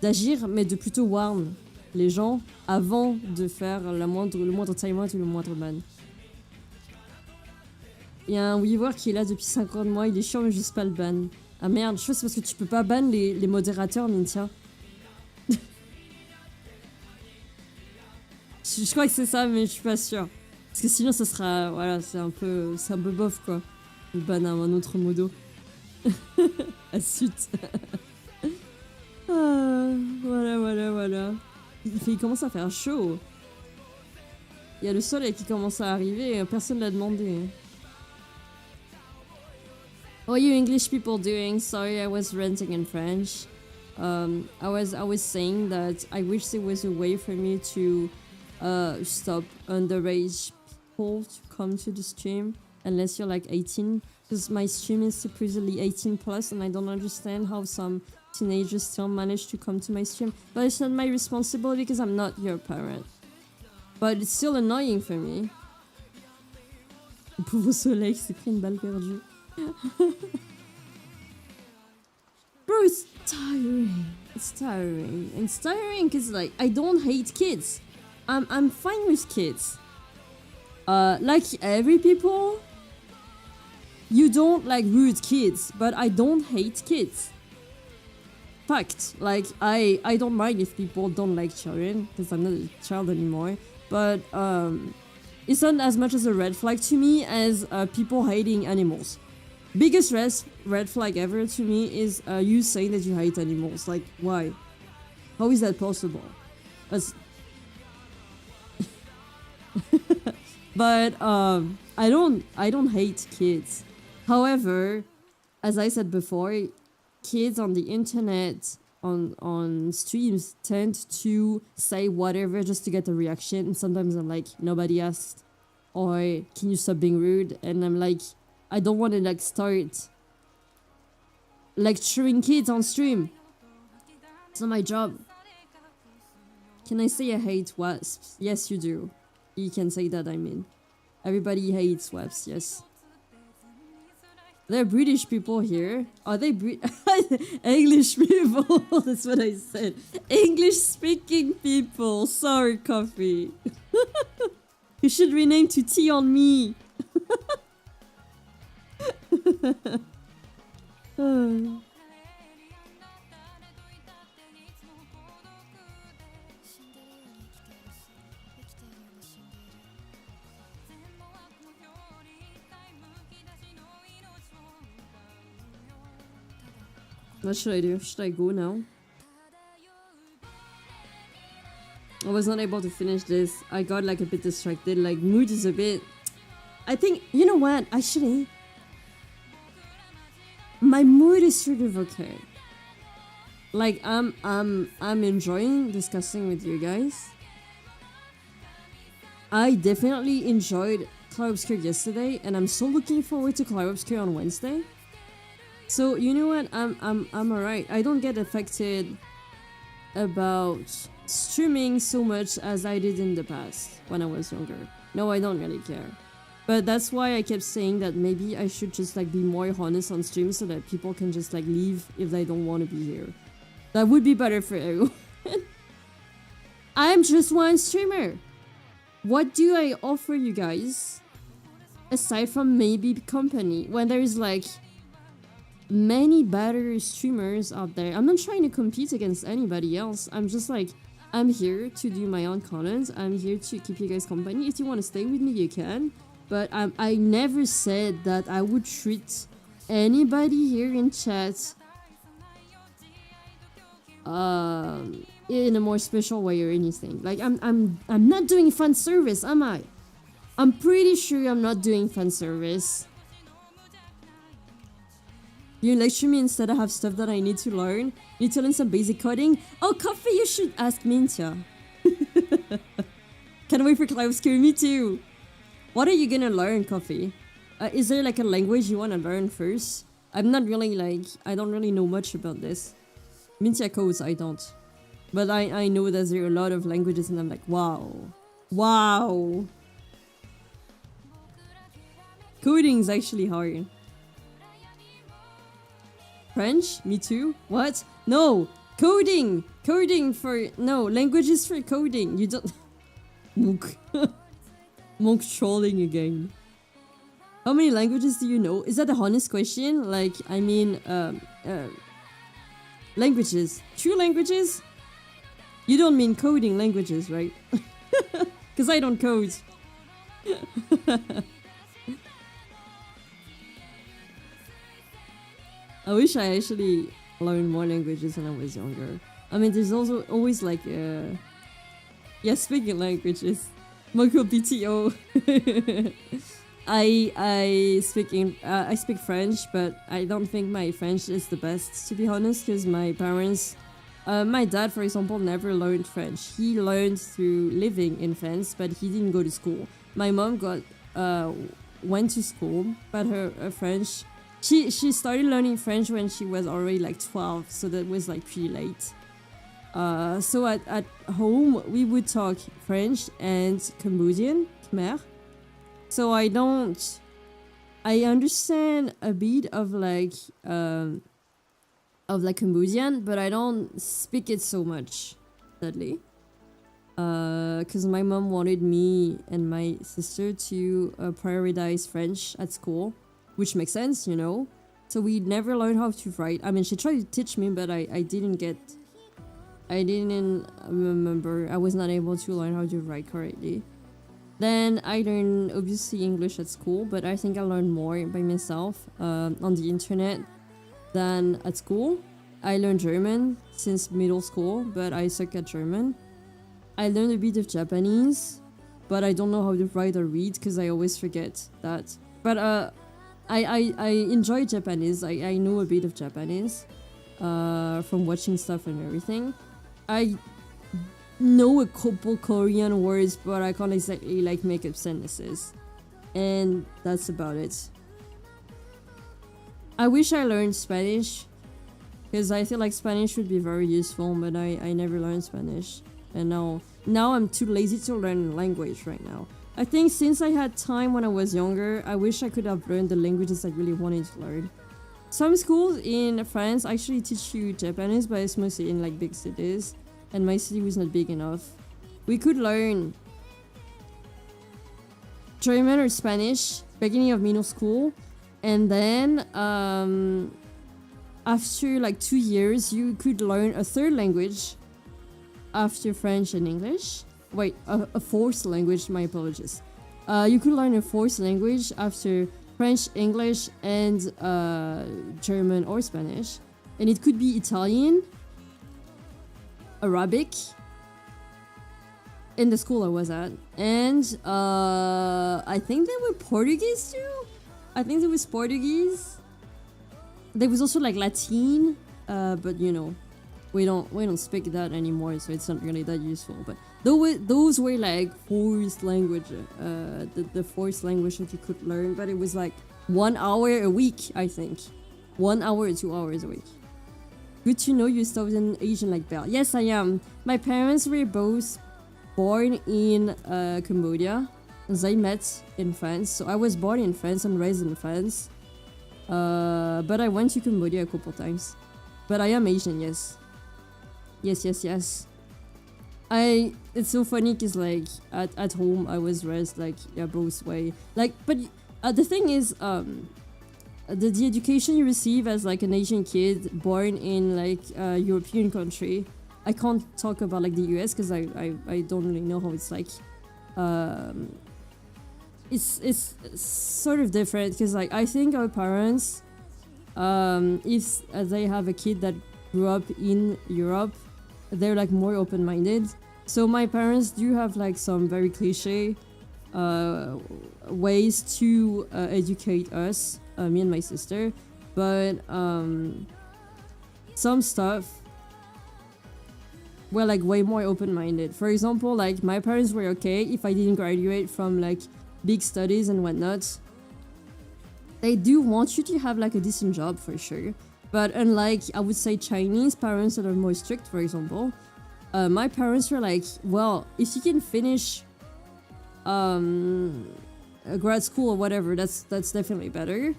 d'agir, mais de plutôt warn les gens avant de faire le moindre timeout ou le moindre ban. Il y a un weaver qui est là depuis 50 mois, il est chiant mais juste pas le ban. Ah merde, je crois que c'est parce que tu peux pas ban les modérateurs, Mintia. je crois que c'est ça, mais je suis pas sûre. Parce que sinon, ça sera... Voilà, c'est un peu bof, quoi. Le ban à un autre modo. À suite. Voilà. Il commence à faire chaud. Il y a le soleil qui commence à arriver et personne l'a demandé. What are you English people doing? Sorry, I was ranting in French. I was saying that I wish there was a way for me to stop underage people to come to the stream unless you're like 18, because my stream is supposedly 18 plus, and I don't understand how some teenagers still manage to come to my stream. But it's not my responsibility because I'm not your parent. But it's still annoying for me. Le pauvre soleil s'est pris une balle perdue. Bro, it's tiring. It's tiring because like I don't hate kids. I'm fine with kids. Like every people, you don't like rude kids, but I don't hate kids. Fact, like I don't mind if people don't like children because I'm not a child anymore. But it's not as much as a red flag to me as people hating animals. Biggest red flag ever to me is you saying that you hate animals. Like, why? How is that possible? But I don't hate kids. However, as I said before, kids on the internet, on streams, tend to say whatever just to get a reaction. And sometimes I'm like, nobody asked, or can you stop being rude? And I'm like, I don't want to like start lecturing kids on stream. It's not my job. Can I say I hate wasps? Yes, you do. You can say that, I mean. Everybody hates wasps, yes. There are British people here. Are they English people? That's what I said. English-speaking people. Sorry, Coffee. You should rename to Tea on Me. What should I do? Should I go now? I was not able to finish this. I got like a bit distracted. Like mood is a bit... I think, you know what? Actually, my mood is sort of okay. Like I'm enjoying discussing with you guys. I definitely enjoyed Clair Obscur yesterday, and I'm so looking forward to Clair Obscur on Wednesday. So you know what? I'm alright. I don't get affected about streaming so much as I did in the past when I was younger. No, I don't really care. But that's why I kept saying that maybe I should just like be more honest on stream so that people can just like leave if they don't want to be here. That would be better for everyone. I'm just one streamer. What do I offer you guys aside from maybe company when there's like many better streamers out there? I'm not trying to compete against anybody else. I'm just like, I'm here to do my own content. I'm here to keep you guys company. If you want to stay with me, you can. But I never said that I would treat anybody here in chat in a more special way or anything. Like I'm not doing fan service, am I? I'm pretty sure I'm not doing fan service. You lecture me instead I have stuff that I need to learn. You need to learn some basic coding. Oh, Coffee, you should ask Mintia. Can't wait for Clair Obscur, me too. What are you gonna learn, Coffee? Is there like a language you wanna learn first? I'm not really like, I don't really know much about this. Mintia codes, I don't. But I know that there are a lot of languages and I'm like, wow. Wow. Coding is actually hard. French? Me too? What? No! Coding! Coding for... No, languages for coding. You don't... Monk. Monk trolling again. How many languages do you know? Is that a honest question? Like, I mean, languages. True languages? You don't mean coding languages, right? Because I don't code. I wish I actually learned more languages when I was younger. I mean, there's also always like, yeah, speaking languages. Moko PTO. I speak French, but I don't think my French is the best, to be honest, because my parents, my dad, for example, never learned French. He learned through living in France, but he didn't go to school. My mom went to school, but her French, she started learning French when she was already like 12, so that was like pretty late. So at home we would talk French and Cambodian, Khmer. So I understand a bit of like Cambodian, but I don't speak it so much, sadly. Because my mom wanted me and my sister to prioritize French at school, which makes sense, you know. So we never learned how to write. I mean, she tried to teach me, but I didn't remember. I was not able to learn how to write correctly. Then I learned, obviously, English at school, but I think I learned more by myself on the internet than at school. I learned German since middle school, but I suck at German. I learned a bit of Japanese, but I don't know how to write or read because I always forget that. But I enjoy Japanese. I know a bit of Japanese from watching stuff and everything. I know a couple Korean words, but I can't exactly like make up sentences. And that's about it. I wish I learned Spanish, because I feel like Spanish would be very useful, but I never learned Spanish. And now I'm too lazy to learn language right now. I think since I had time when I was younger, I wish I could have learned the languages I really wanted to learn. Some schools in France actually teach you Japanese, but it's mostly in like big cities, and my city was not big enough. We could learn German or Spanish beginning of middle school, and then after like 2 years you could learn a third language after French and English. Wait, a fourth language, my apologies. You could learn a fourth language after French, English, and German or Spanish. And it could be Italian, Arabic, in the school I was at. And I think there were Portuguese too. I think there was Portuguese. There was also like Latin, but you know, we don't speak that anymore, so it's not really that useful. But those were like forced language, the forced language that you could learn. But it was like 1 hour a week, I think, 1 hour or 2 hours a week. Good to know you Southern Asian like Belle. Yes, I am. My parents were both born in Cambodia. They met in France, so I was born in France and raised in France. But I went to Cambodia a couple times. But I am Asian, yes. Yes. It's so funny because like at home I was raised like both way. Like, but the thing is, the education you receive as like an Asian kid born in like a European country. I can't talk about like the US because I don't really know how it's like. It's sort of different because like I think our parents, if they have a kid that grew up in Europe, they're like more open-minded. So my parents do have like some very cliche ways to educate us, me and my sister, but some stuff were like way more open-minded. For example, like my parents were okay if I didn't graduate from like big studies and whatnot. They do want you to have like a decent job for sure, but unlike I would say Chinese parents that are more strict, for example, my parents were like, well, if you can finish a grad school or whatever, that's definitely better,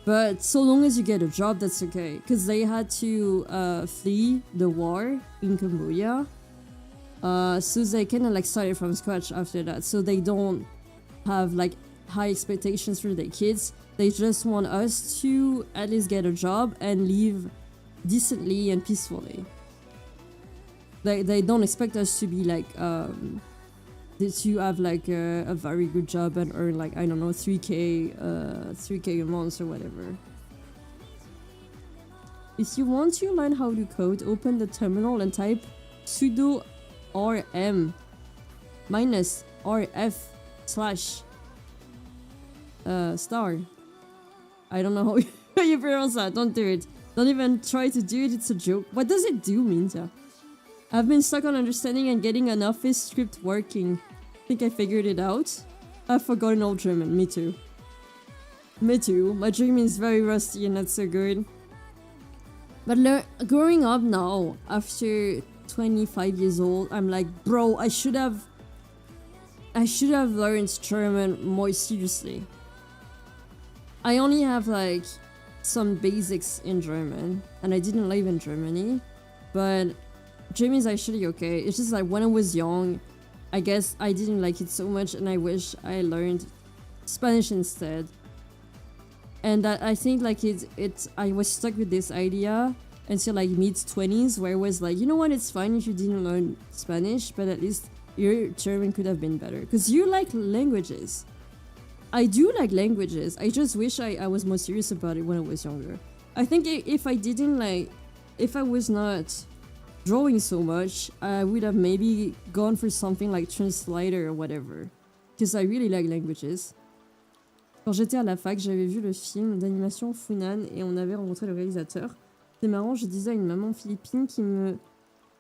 but so long as you get a job, that's okay. Because they had to flee the war in Cambodia, so they kind of like started from scratch after that, so they don't have like high expectations for their kids. They just want us to at least get a job and live decently and peacefully. They don't expect us to be like to have like a very good job and earn like, I don't know, 3k a month or whatever. If you want to learn how to code, open the terminal and type sudo rm minus rf slash star. I don't know how you pronounce that. Don't do it. Don't even try to do it. It's a joke. What does it do, Minta? I've been stuck on understanding and getting an office script working. Think I figured it out? I've forgotten old German. Me too. Me too. My German is very rusty and not so good. But growing up now, after 25 years old, I'm like, bro, I should have learned German more seriously. I only have like some basics in German, and I didn't live in Germany, but German is actually okay. It's just like when I was young, I guess I didn't like it so much, and I wish I learned Spanish instead. And that I think like I was stuck with this idea until like mid-20s, where I was like, you know what, it's fine if you didn't learn Spanish, but at least your German could have been better. Because you like languages. I do like languages. I just wish I was more serious about it when I was younger. I think if I was not drawing so much, I would have maybe gone for something like translator or whatever. Because I really like languages. Quand j'étais à la fac, j'avais vu le film d'animation Funan et on avait rencontré le réalisateur. C'est marrant, je disais à une maman philippine qui me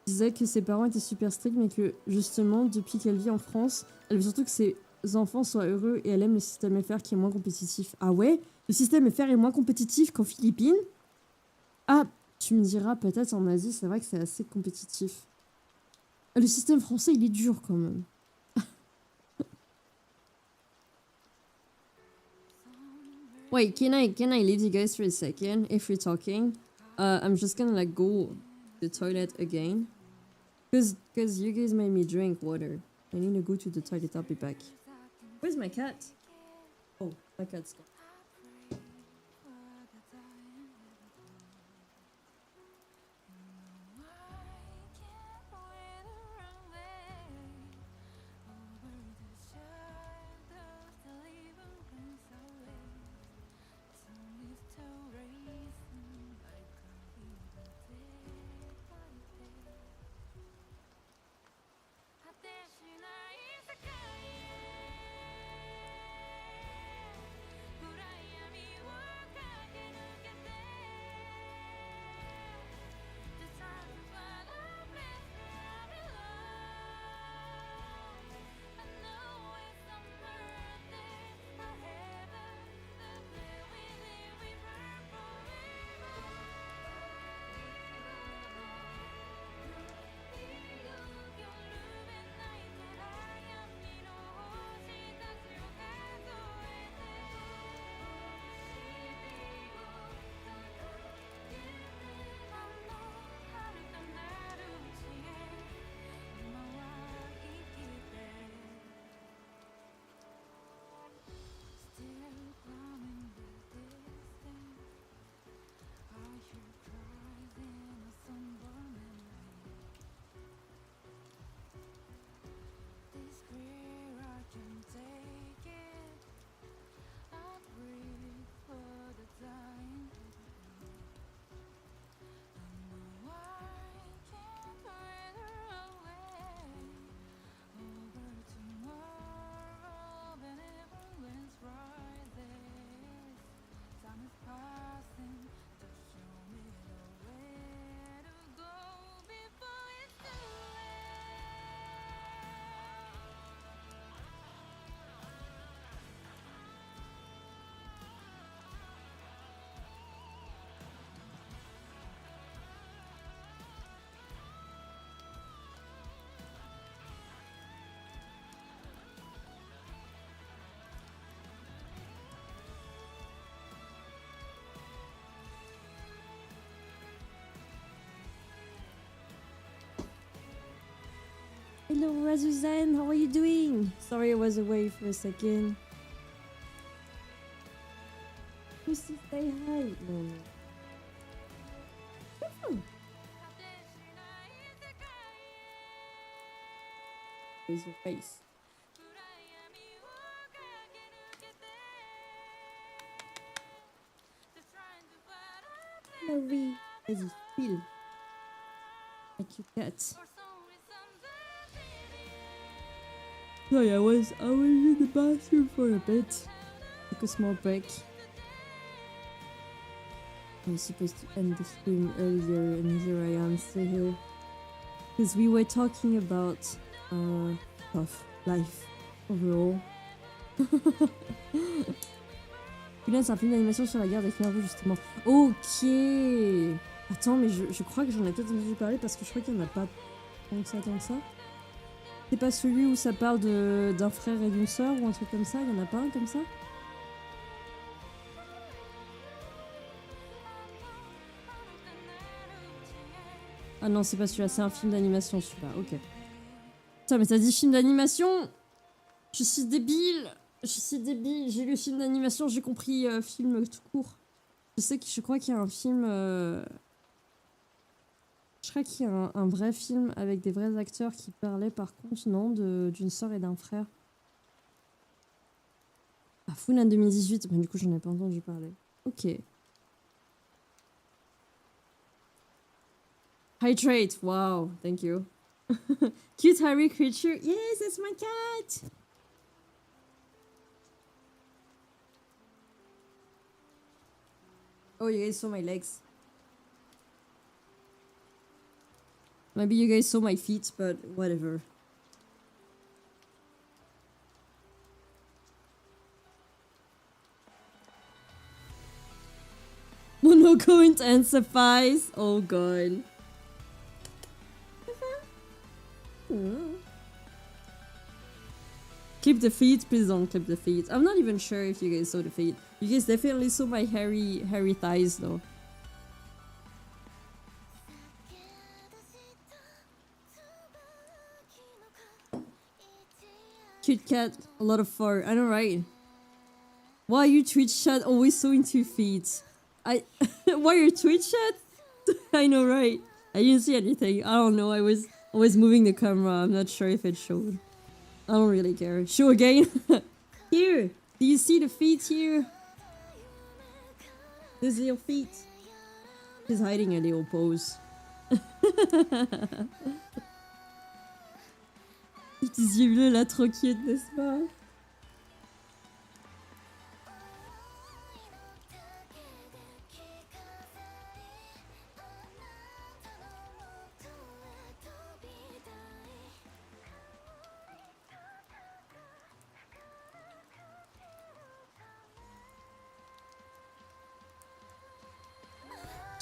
disait que ses parents étaient super stricts, mais que justement, depuis qu'elle vit en France, elle veut surtout que ses enfants soient heureux et elle aime le système FR qui est moins compétitif. Ah ouais? Le système FR est moins compétitif qu'en Philippines? Ah, tu me diras, peut-être en Asie, c'est vrai que c'est assez compétitif. Le système français, il est dur quand même. Wait, can I leave you guys for a second if you're talking? I'm just gonna like go to the toilet again. Cause you guys made me drink water. I need to go to the toilet, I'll be back. Where's my cat? Oh, my cat's gone. Hello, Razuzan, how are you doing? Sorry I was away for a second. Who's to say hi? No, no. Where's your face? Marie, as you feel like your cat. Sorry, I was in the bathroom for a bit. Took a small break. I was supposed to end the stream earlier, and here I am still here. Because we were talking about life overall. Putain, c'est un film d'animation sur la guerre des Khmers, justement. Ok. Attends, mais je crois que j'en ai peut-être entendu parler parce que je crois qu'il n'y en a pas tant que ça. C'est pas celui où ça parle d'un frère et d'une sœur ou un truc comme ça? Il y en a pas un comme ça? Ah non, c'est pas celui-là, c'est un film d'animation celui-là, ok. Putain, mais t'as dit film d'animation? Je suis débile! J'ai lu film d'animation, j'ai compris film tout court. Je crois qu'il y a un film... Je crois qu'il y a un vrai film avec des vrais acteurs qui parlaient par contre, non, d'une sœur et d'un frère. Ah, Funan 2018, mais du coup j'en ai pas entendu parler. Ok. Hydrate, wow, thank you. Cute hairy creature, yes, that's my cat! Oh, you guys saw my legs. Maybe you guys saw my feet, but whatever. Monoco intensifies. Oh god. Clip the feet, please don't clip the feet. I'm not even sure if you guys saw the feet. You guys definitely saw my hairy thighs though. Cute cat, a lot of fur. I know, right? Why are you Twitch chat always so into feet? Why your Twitch chat? I know, right? I didn't see anything. I don't know. I was moving the camera. I'm not sure if it showed. I don't really care. Show again. Here. Do you see the feet here? This little feet. He's hiding a little pose. Les petits yeux bleus là, trop cute, n'est-ce pas?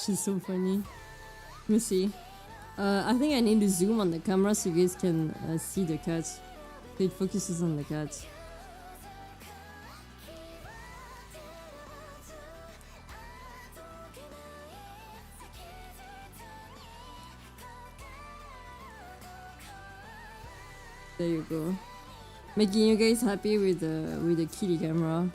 She's so funny. Let me see. I think I need to zoom on the camera so you guys can see the cat. So it focuses on the cat. There you go. Making you guys happy with the kitty camera.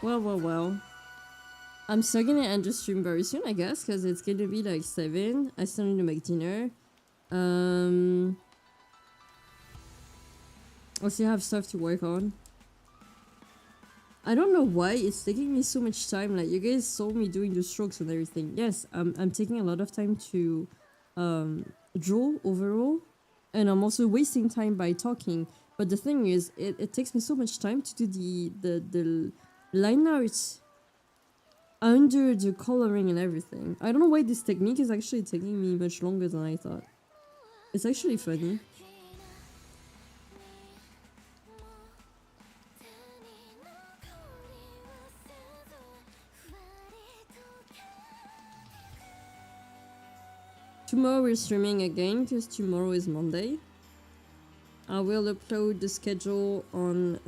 Well. I'm still gonna end the stream very soon, I guess, because it's gonna be like 7. I still need to make dinner. I still have stuff to work on. I don't know why it's taking me so much time. Like, you guys saw me doing the strokes and everything. Yes, I'm taking a lot of time to draw overall. And I'm also wasting time by talking. But the thing is, it takes me so much time to do the line arts under the coloring and everything. I don't know why this technique is actually taking me much longer than I thought. It's actually funny. Tomorrow we're streaming again because tomorrow is Monday. I will upload the schedule on...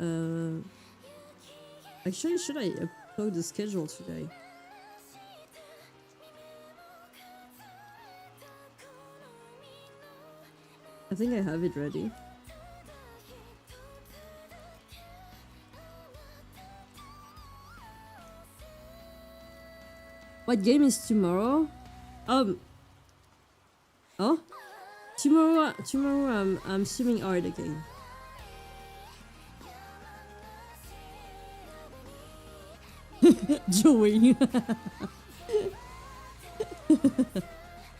Actually, should I show the schedule today. I think I have it ready. What game is tomorrow? Oh, tomorrow I'm streaming art again. Joey.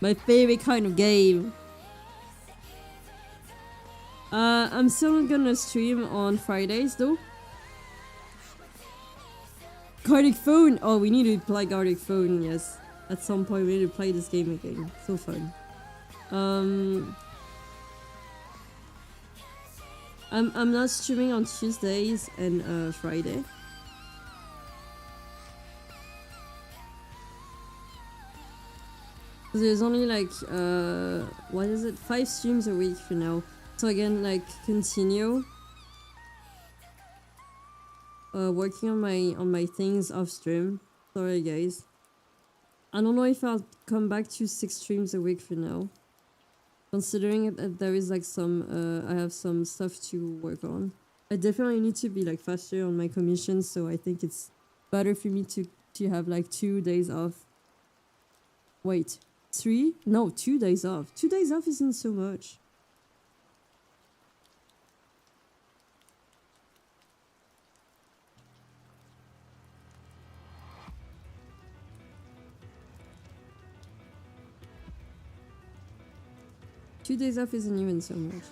My favorite kind of game. I'm still gonna stream on Fridays though. Gartic Phone! Oh, we need to play Gartic Phone, yes. At some point we need to play this game again. So fun. I'm not streaming on Tuesdays and Friday. There's only like what is it? 5 streams a week for now. So again, like continue working on my things off stream. Sorry guys. I don't know if I'll come back to 6 streams a week for now. Considering that there is like some I have some stuff to work on. I definitely need to be like faster on my commissions, so I think it's better for me to have like 2 days off. Wait, 3? No, 2 days off. 2 days off isn't so much. Two days off isn't even so much.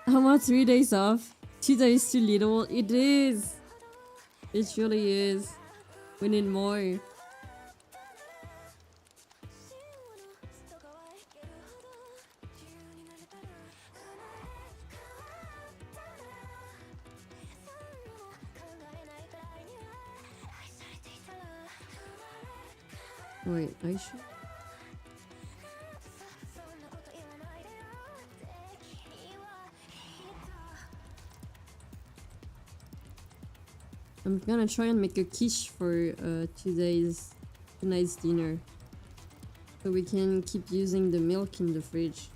I want 3 days off. 2 days too little. It is. It surely is. We need more. Wait, I should. I'm gonna try and make a quiche for tonight's dinner. So we can keep using the milk in the fridge.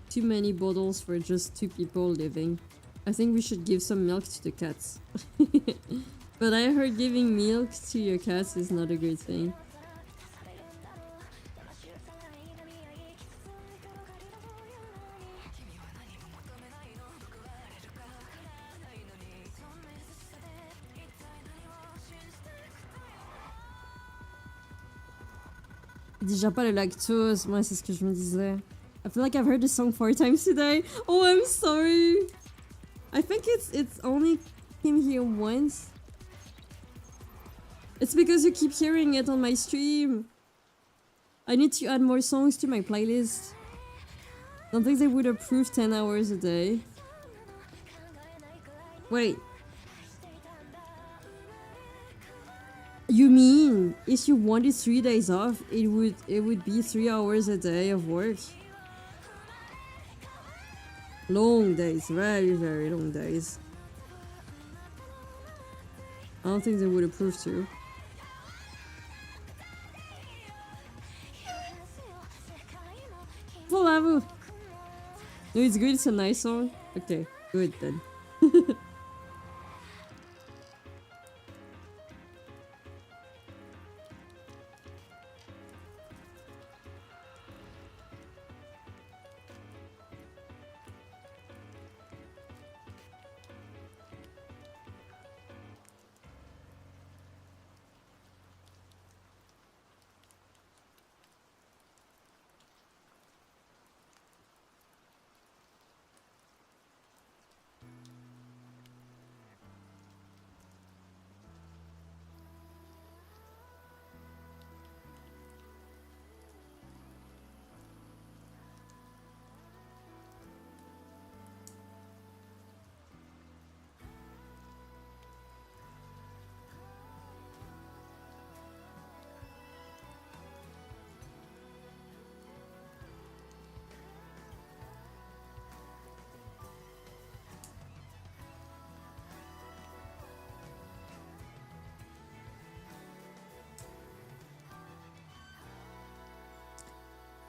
Too many bottles for just 2 people living. I think we should give some milk to the cats. But I heard giving milk to your cats is not a good thing. Déjà pas le lactose, moi c'est ce que je me disais. I feel like I've heard this song 4 times today. Oh, I'm sorry. I think it's only came here once. It's because you keep hearing it on my stream. I need to add more songs to my playlist. Don't think they would approve 10 hours a day. Wait. You mean if you wanted 3 days off, it would be 3 hours a day of work? Long days, very, very long days. I don't think they would approve too. Bravo! No, it's good, it's a nice song. Okay, good then.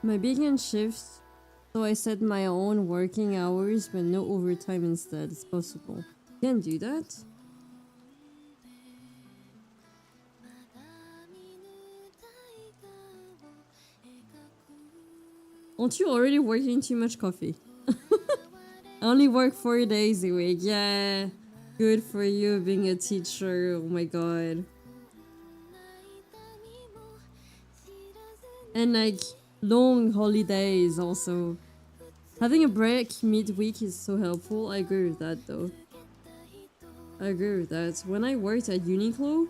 my weekend shift, so I set my own working hours but no overtime instead. It's possible. You can do that? Aren't you already working too much coffee? I only work 4 days a week. Yeah. Good for you being a teacher. Oh my god. And like long holidays also. Having a break midweek is so helpful. I agree with that though. I agree with that. When I worked at Uniqlo,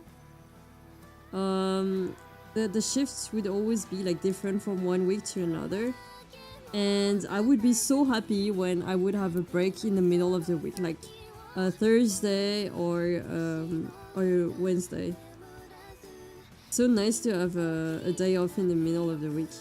the shifts would always be like different from one week to another. And I would be so happy when I would have a break in the middle of the week, like Thursday or Wednesday. So nice to have a day off in the middle of the week.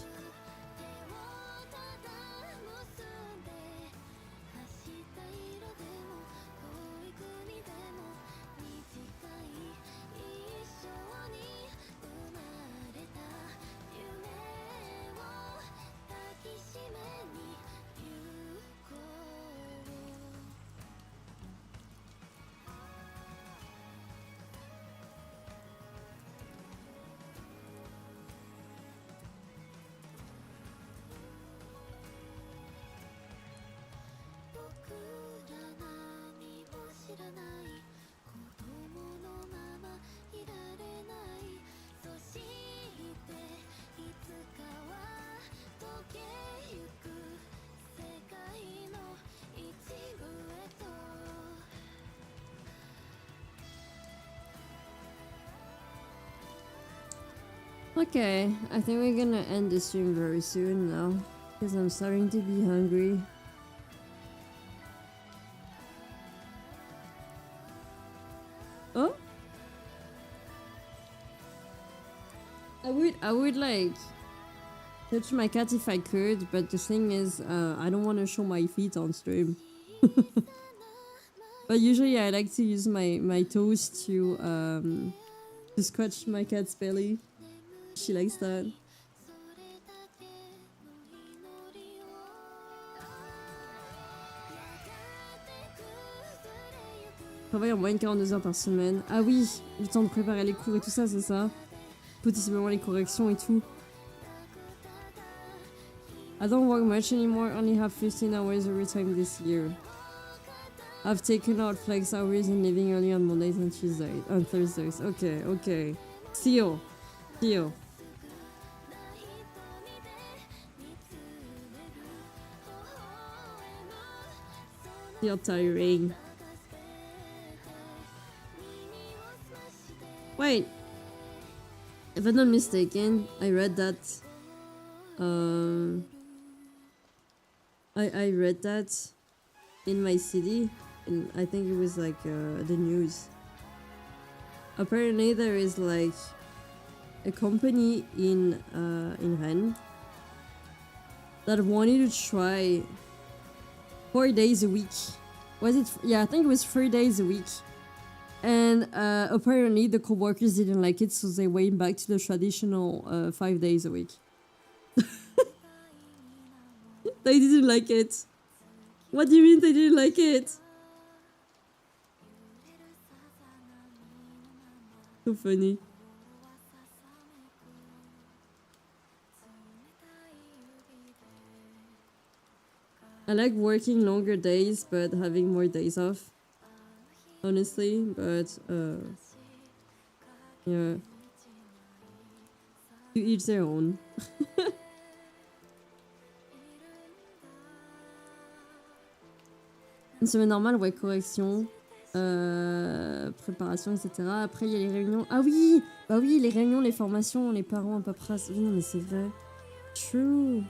Okay, I think we're gonna end the stream very soon now, because I'm starting to be hungry. Oh? I would like touch my cat if I could, but the thing is, I don't want to show my feet on stream. But usually I like to use my toes to scratch my cat's belly. She likes that. Travaille en moyenne 42 heures par semaine. Ah oui, le temps de préparer les cours et tout ça, c'est ça. Possiblement les corrections et tout. I don't work much anymore, only have 15 hours every time this year. I've taken out flex hours and leaving early on Mondays and Tuesdays, on Thursdays. Okay, okay. Seal. Seal. Feel tiring. Wait. If I'm not mistaken, I read that. I read that in my city, and I think it was like the news. Apparently, there is like a company in Rennes that wanted to try 4 days a week. Was it? Yeah, I think it was 3 days a week. And apparently the co-workers didn't like it, so they went back to the traditional 5 days a week. They didn't like it. What do you mean they didn't like it? So funny. I like working longer days, but having more days off. Honestly, but yeah. To each their own. Une semaine normale, ouais, correction, préparation, etc. Après, il y a les réunions. Ah oui! Bah oui, les réunions, les formations, les parents, paperasse. Oui, non, mais c'est vrai. True.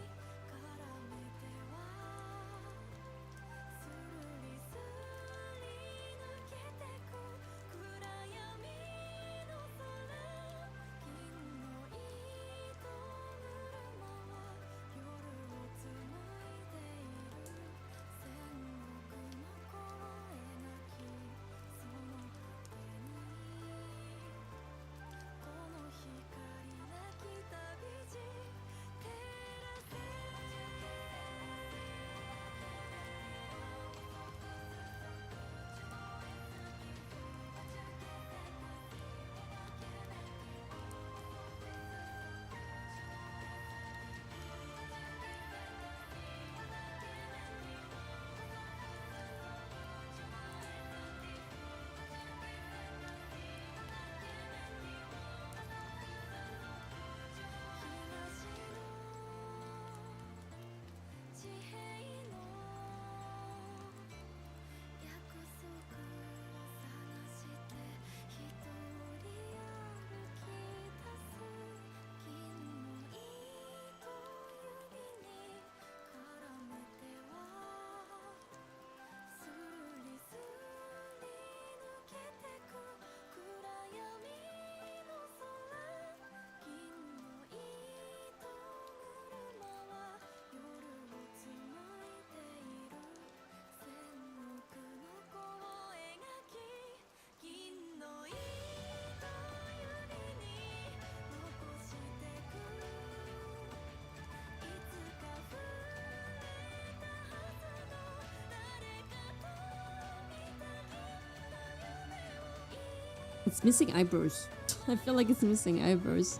It's missing eyebrows. I feel like it's missing eyebrows.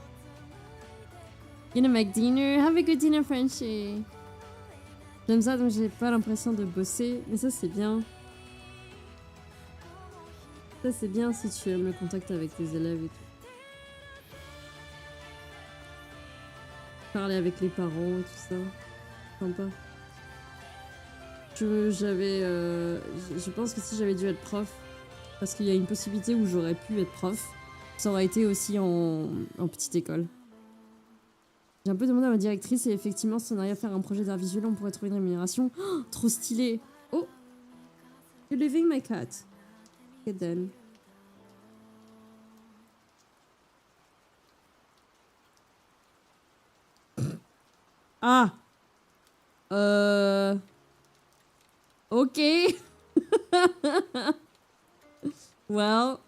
Gonna make dinner. Have a good dinner, Frenchie. J'aime ça, donc j'ai pas l'impression de bosser. Mais ça, c'est bien. Ça, c'est bien si tu aimes le contact avec tes élèves et tout. Parler avec les parents et tout ça. Sympa. Je pense que si j'avais dû être prof, parce qu'il y a une possibilité où j'aurais pu être prof, ça aurait été aussi en petite école. J'ai un peu demandé à ma directrice et effectivement, si on arrive à faire un projet d'art visuel, on pourrait trouver une rémunération. Oh, trop stylé! Oh! You're leaving my cat. Get done. Ah! Okay. Well.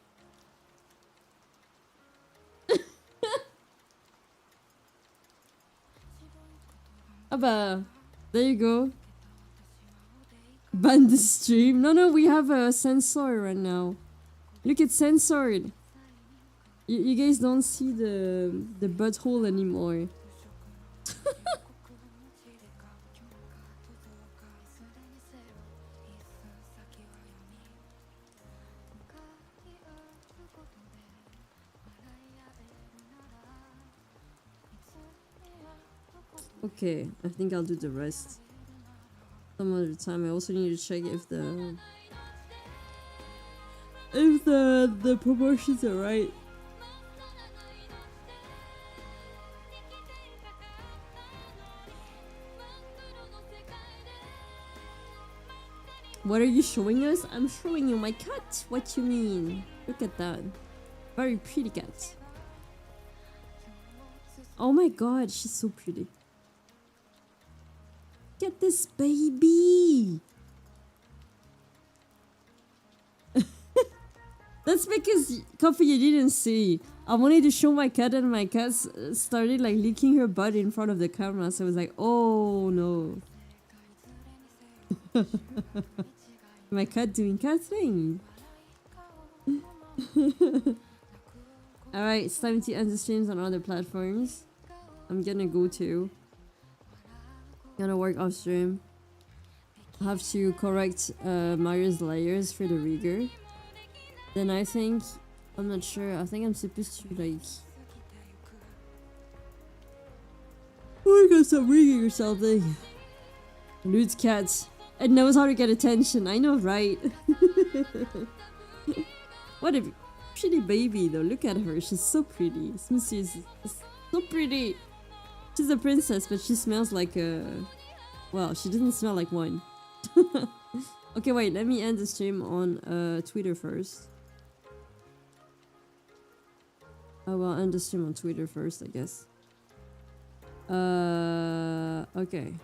Ah bah, there you go. Ban the stream. No, we have a sensor right now. Look, it's censored. You guys don't see the butthole anymore. Okay, I think I'll do the rest some other time. I also need to check if the proportions are right. What are you showing us? I'm showing you my cat. What you mean? Look at that. Very pretty cat. Oh my god, she's so pretty. Look at this baby. That's because Coffee, you didn't see. I wanted to show my cat and my cat started like licking her butt in front of the camera. So I was like, oh no. My cat doing cat thing. Alright, it's time to end the streams on other platforms. I'm gonna go to. Gonna work off stream. I have to correct Mario's layers for the rigger. Then I think, I'm not sure, I think I'm supposed to like work on some rigging or something. Loot cat. It knows how to get attention, I know, right? What a pretty baby though, look at her, she's so pretty. Smoothie is so pretty. She's a princess, but she smells like a... Well, she doesn't smell like one. Okay, wait, let me end the stream on Twitter first. I will end the stream on Twitter first, I guess. Okay.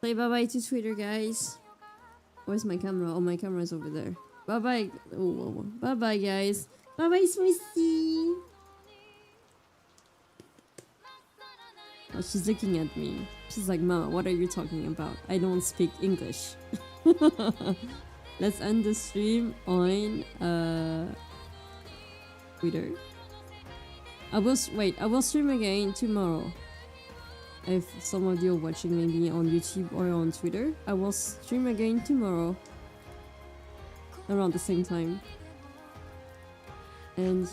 Say bye-bye to Twitter, guys. Where's my camera? Oh, my camera's over there. Bye-bye. Oh, bye-bye, guys. Bye-bye, Smoothie. Oh, she's looking at me. She's like, Mama, what are you talking about? I don't speak English. Let's end the stream on Twitter. I will stream again tomorrow. If some of you are watching maybe on YouTube or on Twitter, I will stream again tomorrow around the same time. And